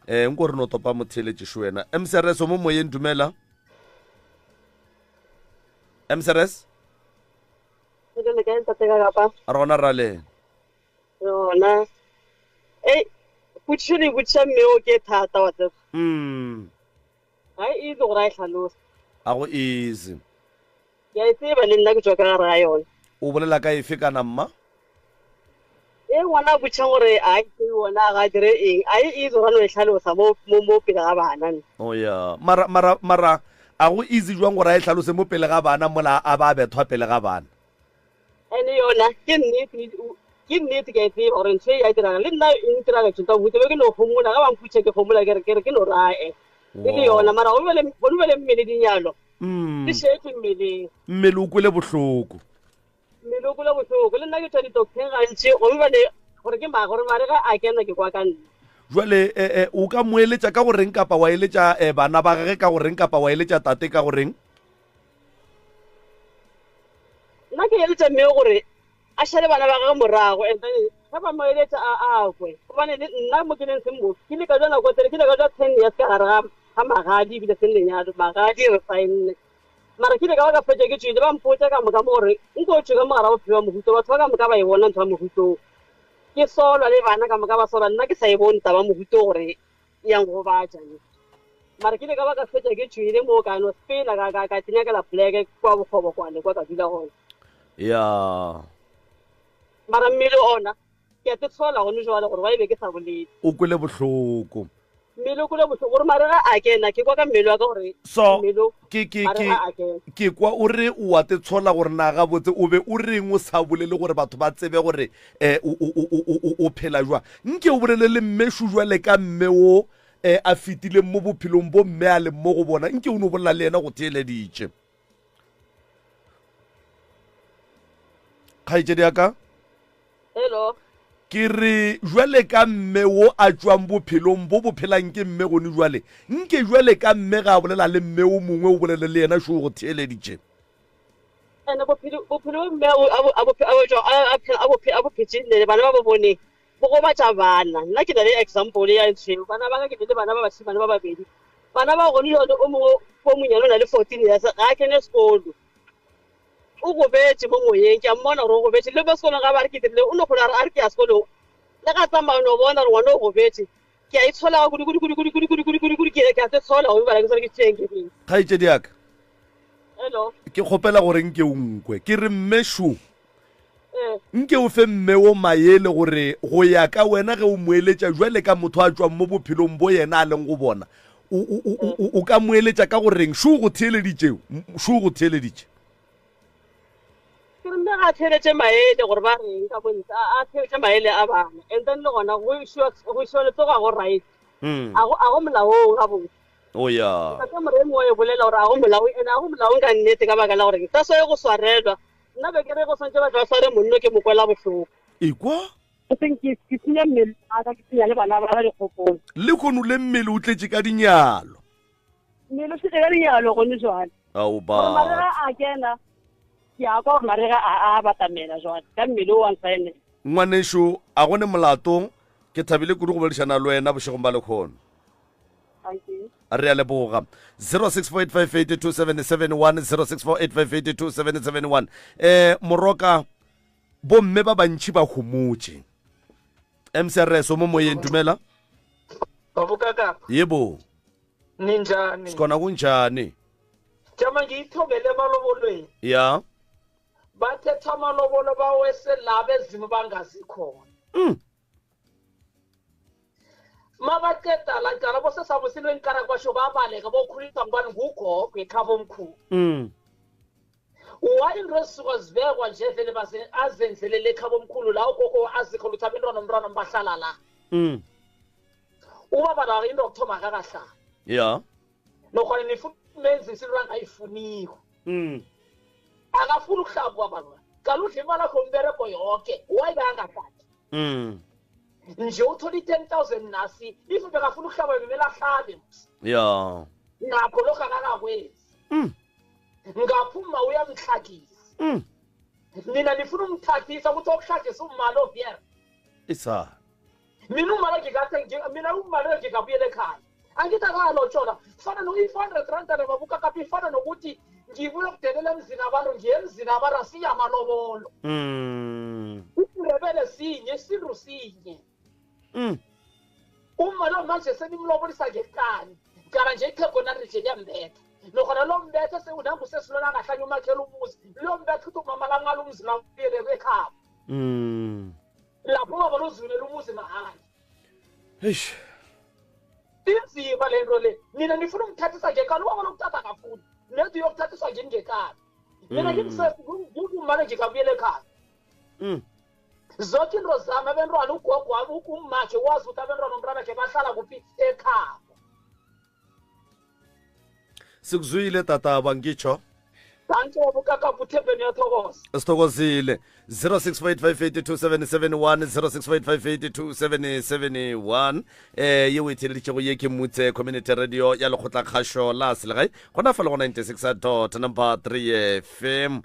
nko re no topa motheletše wena mcrs mo moyeng dumela mcrs rona ra le rona potšišo le botšiša mmeo ke thata wa tseba ga e easy gore a e tlhalosa a go easy ke a e tseba le nna ke tswa ka gare ga yone o bolela ka efe kana mma ngwana a botšang gore a ke ona ga dire eng a e easy gore no e tlhalosa mo pele ga bana o ya mara a go easy jwang gore a e tlhalose mo pele ga bana mola a ba bethwa pele ga bana ene yona ke nnete ke a e tseba gore ntho e ya diraga le nna e ntiraga tšhota botse be ke no gomola ga bamputše ke gomola kere ke no rae e le yona mara bone bele mmele dinyalo di šetse mmeleng mmele o kwele bohloko mmele o kwele bohloko le nna ke tšwa ditokeng gantši gobe bane gore ke maa gore mare ga a kena ke kwa ka nna jwale o ka moeletša ka goreng kapa wa eletša bana ba gage ka goreng kapa wa eletša tate ka goreng nna ke eletša mmeo gore a šale bana ba gage morago and then ga ba moeletša a kwe gobane nna mo ke leng semmofi ke le ka jwa nako tere ke le ka jwa 10 years ka gare ga magadi ebile se lenyalo magadi re saenne mara ke le ka ba ka fetša ke tšwile ba mpotša ka moka mo gore nko o tšwe ka mogara bophelo wa mohuto batho ba ka moka ba e bona ntho ya mohutong ke solwa le bana ka moka ba solwa nna ke sa e bone taba mohuto gore yang go batšane mara ke le ka ba ka fetša ke tšwile mo ka no spela ka tsenyakela poleke kwa bokgobokwane kwa ka dula gona ya mara mmele ona ke a te tshola gone jwale gore ba ebe ke sa bolele o kwele bohloko mmele o kwele bohloko gore mare ga a kena ke kwa ka mmele wa ka gore so mmele ke kwa o re o a te tshola gore na ga botse o be o reng o sa bolele gore batho ba tsebe gore o phela jwa nke o bolele le mmeshu jwale ka mme o a fitile mo bophelong bo mme a le mo go bona nke o no bolela le yena go theeleditše kgaitsedi aka hello ke re jwale ka mme wo a tswang bophelong bo bophelang ke mme gone jwale nke jwale ka mme ga bolela le mme o mongwe o bolele le yena sho go theeleditše ene bophelo mme a bophetsile bana ba bo bone bo go batša bana nna ke na le example ya ntšheo bana ba ka ke le bana ba bašimane ba babedi bana ba gone yone o mongwe o monyane o na le 14 years ga a kene sekolo o go betse mo moyeng ke a mmona gore o go betse le ba sekolong ga ba re ke dirile o ne kgona a re ke ya sekolong le ga tsamaya no bona re ngwana o go betse ke a itshola ka kudu ke a te tshola go bala ke sore ke tšeng ke ding kgaitsedi aka hello ke kgopela gore nke o nkwe ke re mmeshu nke o fe mme o maele gore go ya ka wena ge o moeletša jwale ka motho a tswang mo bophelong bo yena a leng go bona o ka moeletša ka goreng sho go theeleditše ke re mme ga a theeletše maele gore ba reng ka bontsha a theeletše maele a bana and then le gona go šoletse go a go right a go molaong ga botse o ya ka moremo wa e bolela gore a go molaong and a go molaong ka nnete ka baka la gore ta so e go swarelwa nna be ke re go swantse batho ba sware monno ke mokwela bohloko ekwa ke senya mmele a ka ke senya le bana ba ga dikgopolo le kgono le mmele o tletše ka dinyalo mmele o tletse ka dinyalo gone jwale ao gore ba marega a kena ke a kwa gore marega a batamela jwale ka mmele o wansaene ngwanešo a gone molato ke thabile kudu go boledišana le wena bošegong ba lekgono re a leboga 0648582771 0648582771 moroka bomme ba bantši ba humotše mcrs mo moyeng dumela babukaka yebo ninjani sikona kunjani jama ngiyithobele emalobolweni ya bathetha amalobolo bawese laba ezimu bangazikhona mabaqeda la njalo bosesabusile inkara kwasho babaleka bokhulisa ngubani ngugogo ekhabo omkhulu wayinto ezisuka zibekwa nje vele azenzelele ekhaba omkhulu la ugogo azikho lutho abentwana nomntwana bahlala la ubaba la into yokuthoma akakahlala ya nokhona nifuna umenzisa into angayifuniko akafuna ukuhlaba ubaba lo kaludla imali akho umbereko yonke wayibangahlali nje uthola i-10,000 nasi if bekafuna ukuhlaba bemele ahlabe ya nakho lokho akakakwenzi ngaphuma uyamhlagisa mina nifuna umthathisa ukuthi okuhlagisa umali oviyera isa mina umali mina umali ngikabuyela ekhaya angithi akalotshola fana no-400 randa namabuka kaphi ifana nokuthi ngibuye ukudelela emzini abantu ngiye emzini abantu asiye amalobolo isirebele sinye isiru sinye umali omanje senimlobolisa ngekani gara nje ithegona nje liyambetha nokhona lo mbethe sekunambu sesilona angahlanye umakhela umuzi lo mbethe uthi umamala ngalo umzi nakuyele ekhaya lapho ubaba lozivulela umuzi mahhala eish inzima le nto le mina nifuna umthathisa ngekani ubaba lokuthatha akafuni nethi uyokuthathiswa ngini ngekani mina ngimsumane ngikabuyela ekhaya zonke into zami abentwana ugogo wami ummakhe wazi ukuthi abentwana omntanakhe bahlala kuphi ekhaya sikuzwile tataba ngitsho Thank kakapha uthembeni yathokoza sithokozile 0658582771 0658582771 ye o itheleditšego ye ke mmutse community radio ya lekgotla kgašo la selegae gona fa le go 96.3 FM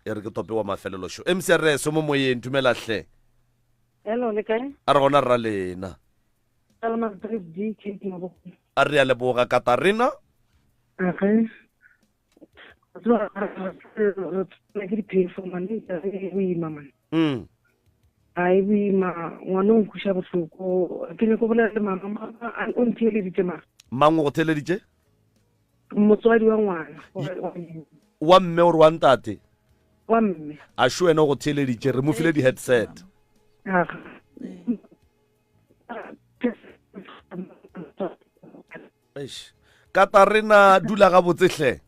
ya re ke tope wa mafelelo show MCRS mo moyeng dumelahle hello le kae a re gona rra lena a re ya leboga Katarina okay ai boima ngwana o nkhusha bohloko ke ne ko bolela le mama o ntheeleditše ma mang go theleditše motswadi wa ngwana wa mme o re wa ntate wa mme a sho wena go theleditše re mo file di-headset Katarina dula ga botsehle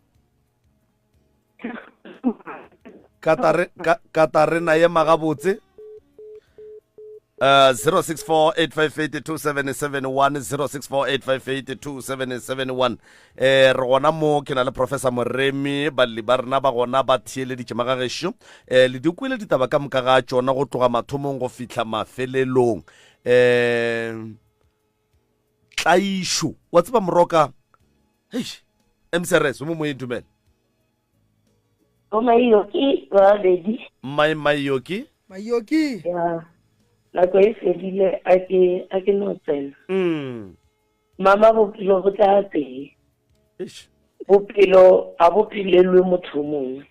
Katarina ye maga botse 0648582771 0648582771 re gona mo ke na le Professor Moremi balli ba rena ba gona ba thieleditše magagesho le dikwele ditaba ka moka ga tšona go tloga mathomong go fihla mafelelong Tlaisho wa tseba moroka MCRS mo mo idumela o Mayoki wa bedi Mayoki ya la ko e fedile a ke no tsena mama bophelo bo tla teng bophelo a bophilelwe motho mongwe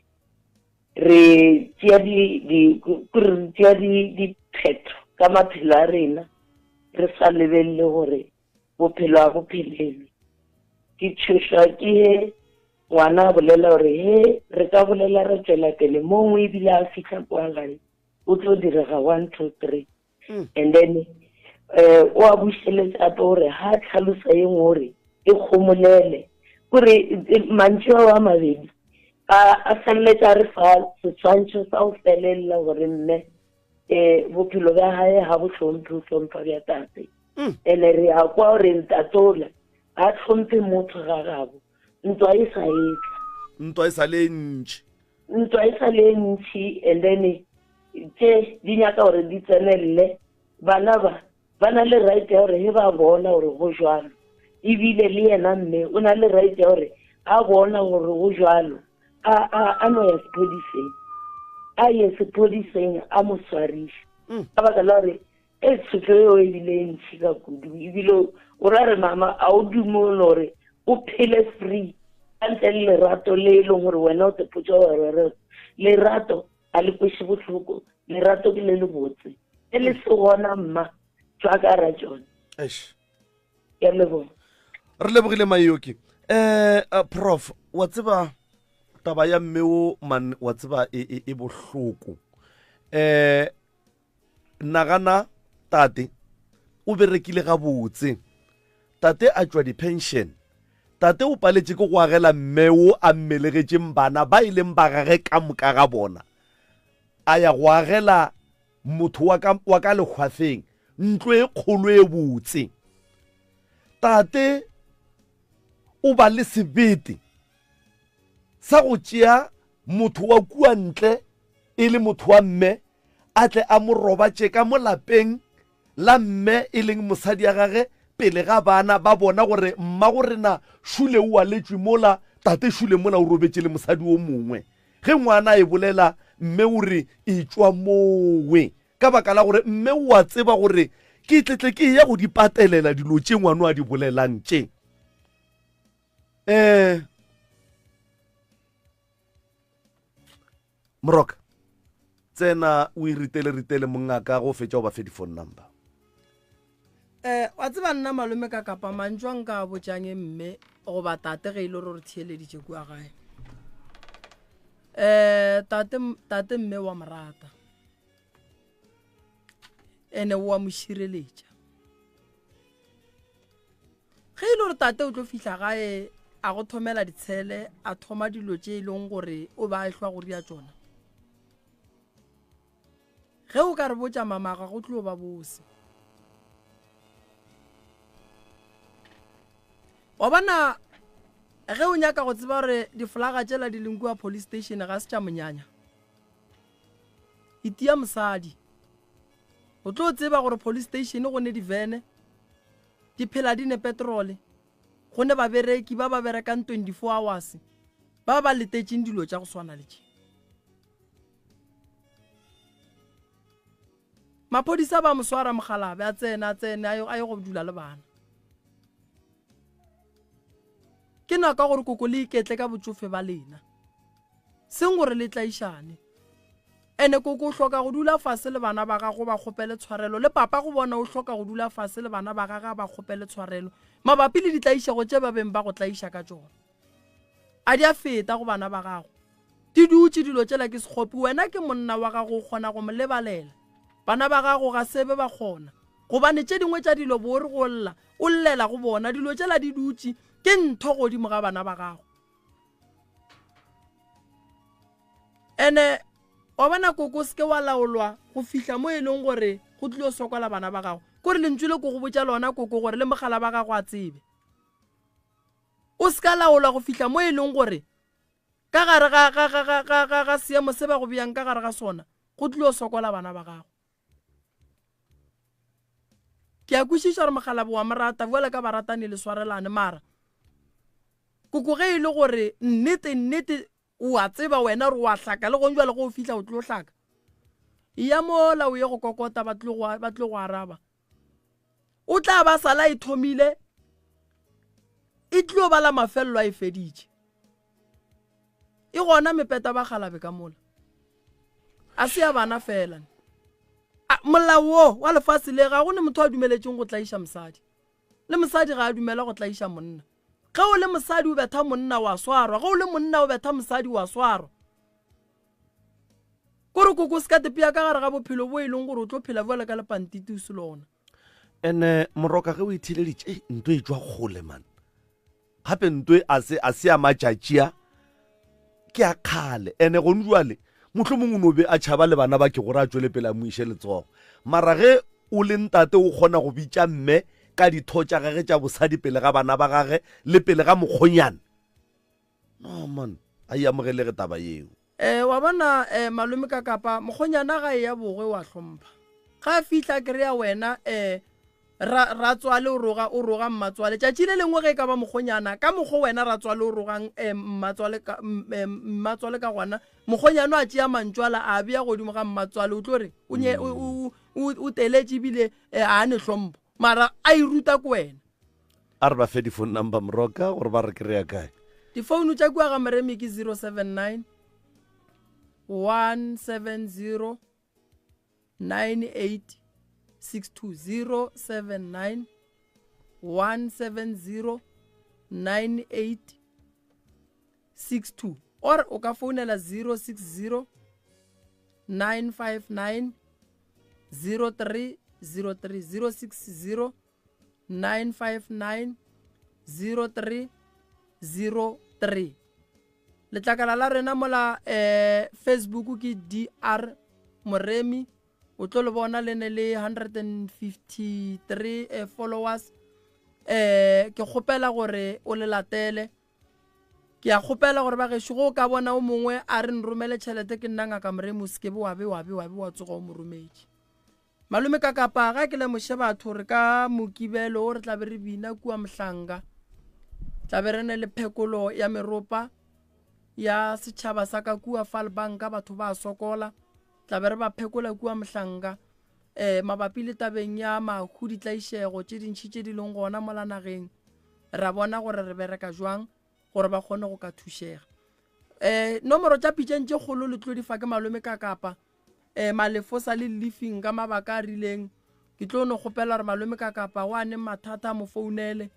re tšea di phetho ka maphelo a rena re sa lebelele gore bophelo a bophilelwe ke tšhošwa ke he ngwana a bolela gore he re ka bolela re tšwela pele mongwe ebile a fitlha kwa gae o tlo direga 1 2 3 and then o a bušeletša ape gore ha tlhalosa ye ngwe gore e kgomolele kore mantši wa mabedi a feleletša re fa seswantšho sa go felelela gore mme bophelo bja gae ga bo hlomphe o hlompha bja tate ene re a kwa gore ntatola a hlomphe motho ga gabo ntwa e sa etla ntwa e sa le ntši and then tše di nyaka gore di tsenelele bana ba na le right ya gore he ba bona gore go jwalo ebile le yena mme o na le right ya gore a bona gore go jwalo a no ya sepodiseng a mo swariša ka baka la gore e tshotlo eo ebile ntši ka kudu ebile o ra re mama a o dumole gore o phele free ka ntle le lerato le e leng gore wena o tepotsa gore lerato a le kweše botlhoko lerato ke le le botse e le se gona mma tswa ka ra tšone ya leboga re lebogile Mayoki prof wa tseba taba ya mmeo man wa tseba e bohloko nagana tate o berekile ga botse tate a tšwa di-pension tate o paletše ke go agela mmeo a mmelegetšeng bana ba ileng ba gage ka moka ga bona a ya go agela motho wa ka lekgwafeng ntlo e kgolo e botse. Tate o ba le sebete sa go tšea motho wa kua ntle e le motho wa mme a tle a mo robatše ka mo lapeng la mme e leng mosadi ya gage pele ga bana ba bona gore mma go rena šule o aletšwe mola tate šule mola o robetše le mosadi o mongwe. Ge ngwana e bolela mme o re e tšwa mowe ka baka la gore mme o a tseba gore ke tletle ke ya go di patelela dilo tše ngwana a di bolelang tše. Moroka tsena o ritele mongaka go fetša o ba fe di-phone number. Wa tseba nna malome ka kapa mantšwa nka botšang mme goba tate ge e le gore theeleditše kua gae. Tate mme wa morata ene wa mo šireletša. Ge e le gore tate o tlo fihla gae a go thomela ditshele a thoma dilo tše e leng gore o ba a ehlwa go ria tšona, ge o ka re botša mamaga go tlo ba bose. Wa bona ge o nyaka go tseba gore diflaga tšela di leng kua police station ga se tša monyanya, itia mosadi o tlo tseba gore police station go ne divene di phela di ne petrole, go ne babereki ba ba berekang 24 hours ba ba letetšeng dilo tša go swana le tše. Maphodisa ba moswara mogalabe a tsena a yo go dula le bana. Ke naka gore koko le iketle ka botsofe ba lena seng gore le tlaišane. Ene koko o hloka go dula fase le bana ba gago ba kgopele tshwarelo, le papa go bona o hloka go dula fase le bana ba gaga ba kgopele tshwarelo mabapi le ditlaišego tše ba beng ba go tlaiša ka tšona. A di a feta go bana ba gago, di dutše dilo tšela ke sekgopi. Wena ke monna wa gago o kgona go mo lebalela, bana ba gago ga sebe ba kgona gobane tše dingwe tša dilo bo re go lla o llela go bona dilo tšela di dutše ke ntho godimo ga bana ba gago. Ene wa bona koko se ke wa laolwa go fihla mo e leng gore go tlile sokola bana ba gago, kore lentswe le ko go botša lona koko gore le mogala ba gago a tsebe. O se ka laolwa go fihla mo e leng gore ka gare ga seemo se ba go bjang ka gare ga sona go tlile sokola bana ba gago. Ke a kwešiša gore mogala bo wa morata boela ka baratane le swarelane, mara koko ge e le gore nnete o a tseba wena re wa hlaka le gonjwa le go fihla o tlo hlaka, ya mola o ye go kokota ba tlo go araba. O tla ba sala e thomile e tlo ba la mafello a e feditše e gona mepeta ba galabe ka mola a se ya bana fela. Molao wa lefase le ga go ne motho a dumeletšeng go tlaiša mosadi, le mosadi ga a dumela go tlaiša monna. Ge o le mosadi o betha monna wa swarwa, ge o le monna o betha mosadi wa swarwa. Kore koko se ka tepia ka gare ga bophelo bo e leng gore o tlo phela boela ka lepantiti se lona. Ene Moroka ge o itheleditše ntho e tšwa kgole man, gape ntho a se ya matšatšia ke a kgale. Ene gone jwale motlho mongwe no be a tšhaba le bana ba ke gore a tšwele pele a mo iše letsogo, mara ge o le ntate o kgona go bitša mme ka ditho tša gage tša bosadi pele ga bana ba gage le pele ga mokgonyana. No man, a iamogelege taba yeo. Wa bona malome ka kapa mokgonyana ga e ya boge wa hlompha. Ga fihla ke rea wena ra tswale o roga mmatswale tšatši le lengwe ge ka ba mokgonyana ka mokgo wena ra tswale o rogang mmatswale ka gona mokgonyana a tšea mantšwala a bea godimo ga mmatswale o tlo re o teletše bile a ne hlompho, mara a iruta ko wena. A re ba fe di-phone number Moroka gore ba re kry-a kae? Difounu tša kua ga Moremi ke 079 170 9862 079 170 9862 or o ka founela 060 959 0303 060 959 0303 03. letlakala la rena mola Facebook ke DR Moremi, o tlo le bona le ne le 153 followers. Ke kgopela gore o le latele, ke a kgopela gore ba gešo go ka bona o mongwe a re nromele tšhelete ke nna Ngaka Moremi o seke be wa tsoga o moromedi. Malome ka kapa ga ke le moše batho re ka mokibelo o re tla be re bina kua Mhlanga, tla be re ne le phekolo ya meropa ya setšhaba sa ka kua Falbanka, batho ba sokola, tla be re ba phekola kua Mhlanga mabapi le tabeng ya mahu ditlaišego tše dintšhi tše di leng gona mola nageng. Ra bona gore re bereka jwang gore ba kgone go ka thušega. Nomoro tša pitšeng tše kgolo le tlo di fa ke Malome ka kapa, malefo sa le leafing ka mabaka a rileng. Ke tlo no kgopela gore Malome ka kapa wa ne mathata mo founele,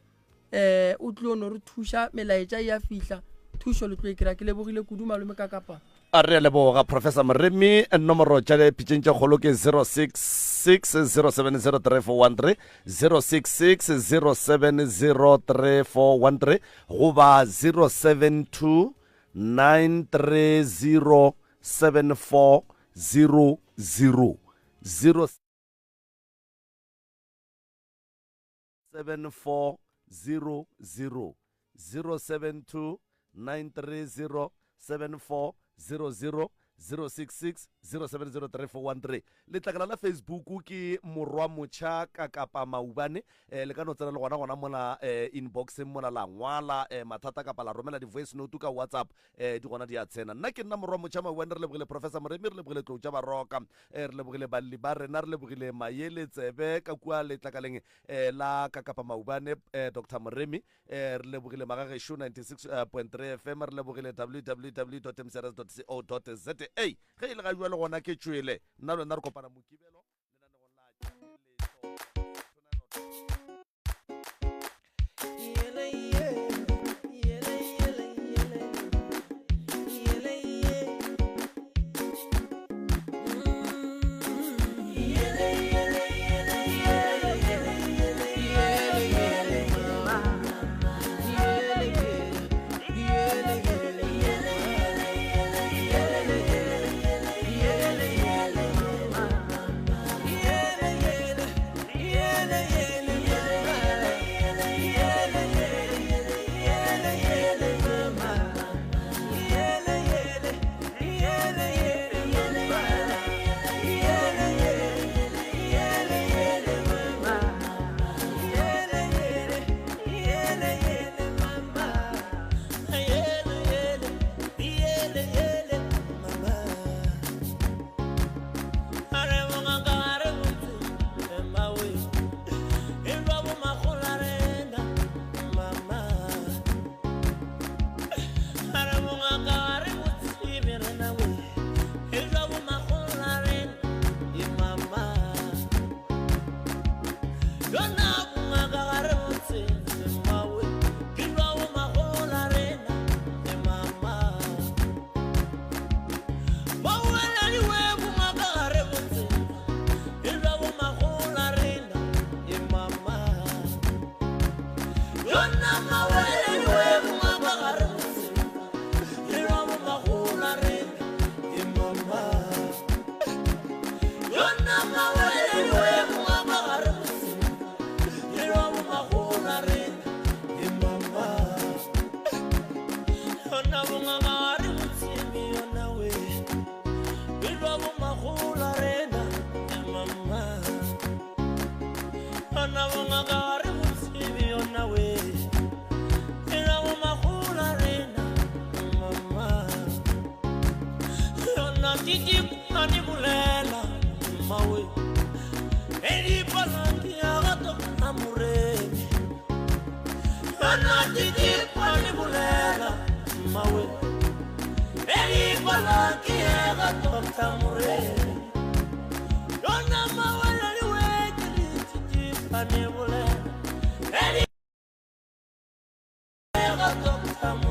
o tlo no re thuša melaetša ya fihla, thušo le tlo ikira. Ke lebogile kudu Malome ka kapa. A re leboga Professor Moremi. Nomoro tša pitšeng tše kgolo ke 0660703413, 0660703413 goba 07293074000, 07400, 07293074000, 066070313. letlakala la Facebook ke Morwa Motšha ka kapa Maubane. Le ka no tsena le gona mola inbox mola la ngwala mathata kapa la romela di voice note ka WhatsApp, di gona di a tsena. Nna ke nna Morwa Motšha Maubane, re lebogile Professor Moremi, re lebogile Tlou Baroka, re lebogile balli ba rena, re lebogile Mayele Tsebe ka kua letlakaleng la ka kapa Maubane, Dr. Moremi, re lebogile Magagesho 96.3 FM, re lebogile www.mcrs.co.za. ge ile ga jwa le gona ke tšwele nna lona re kopana mokibelo Dr.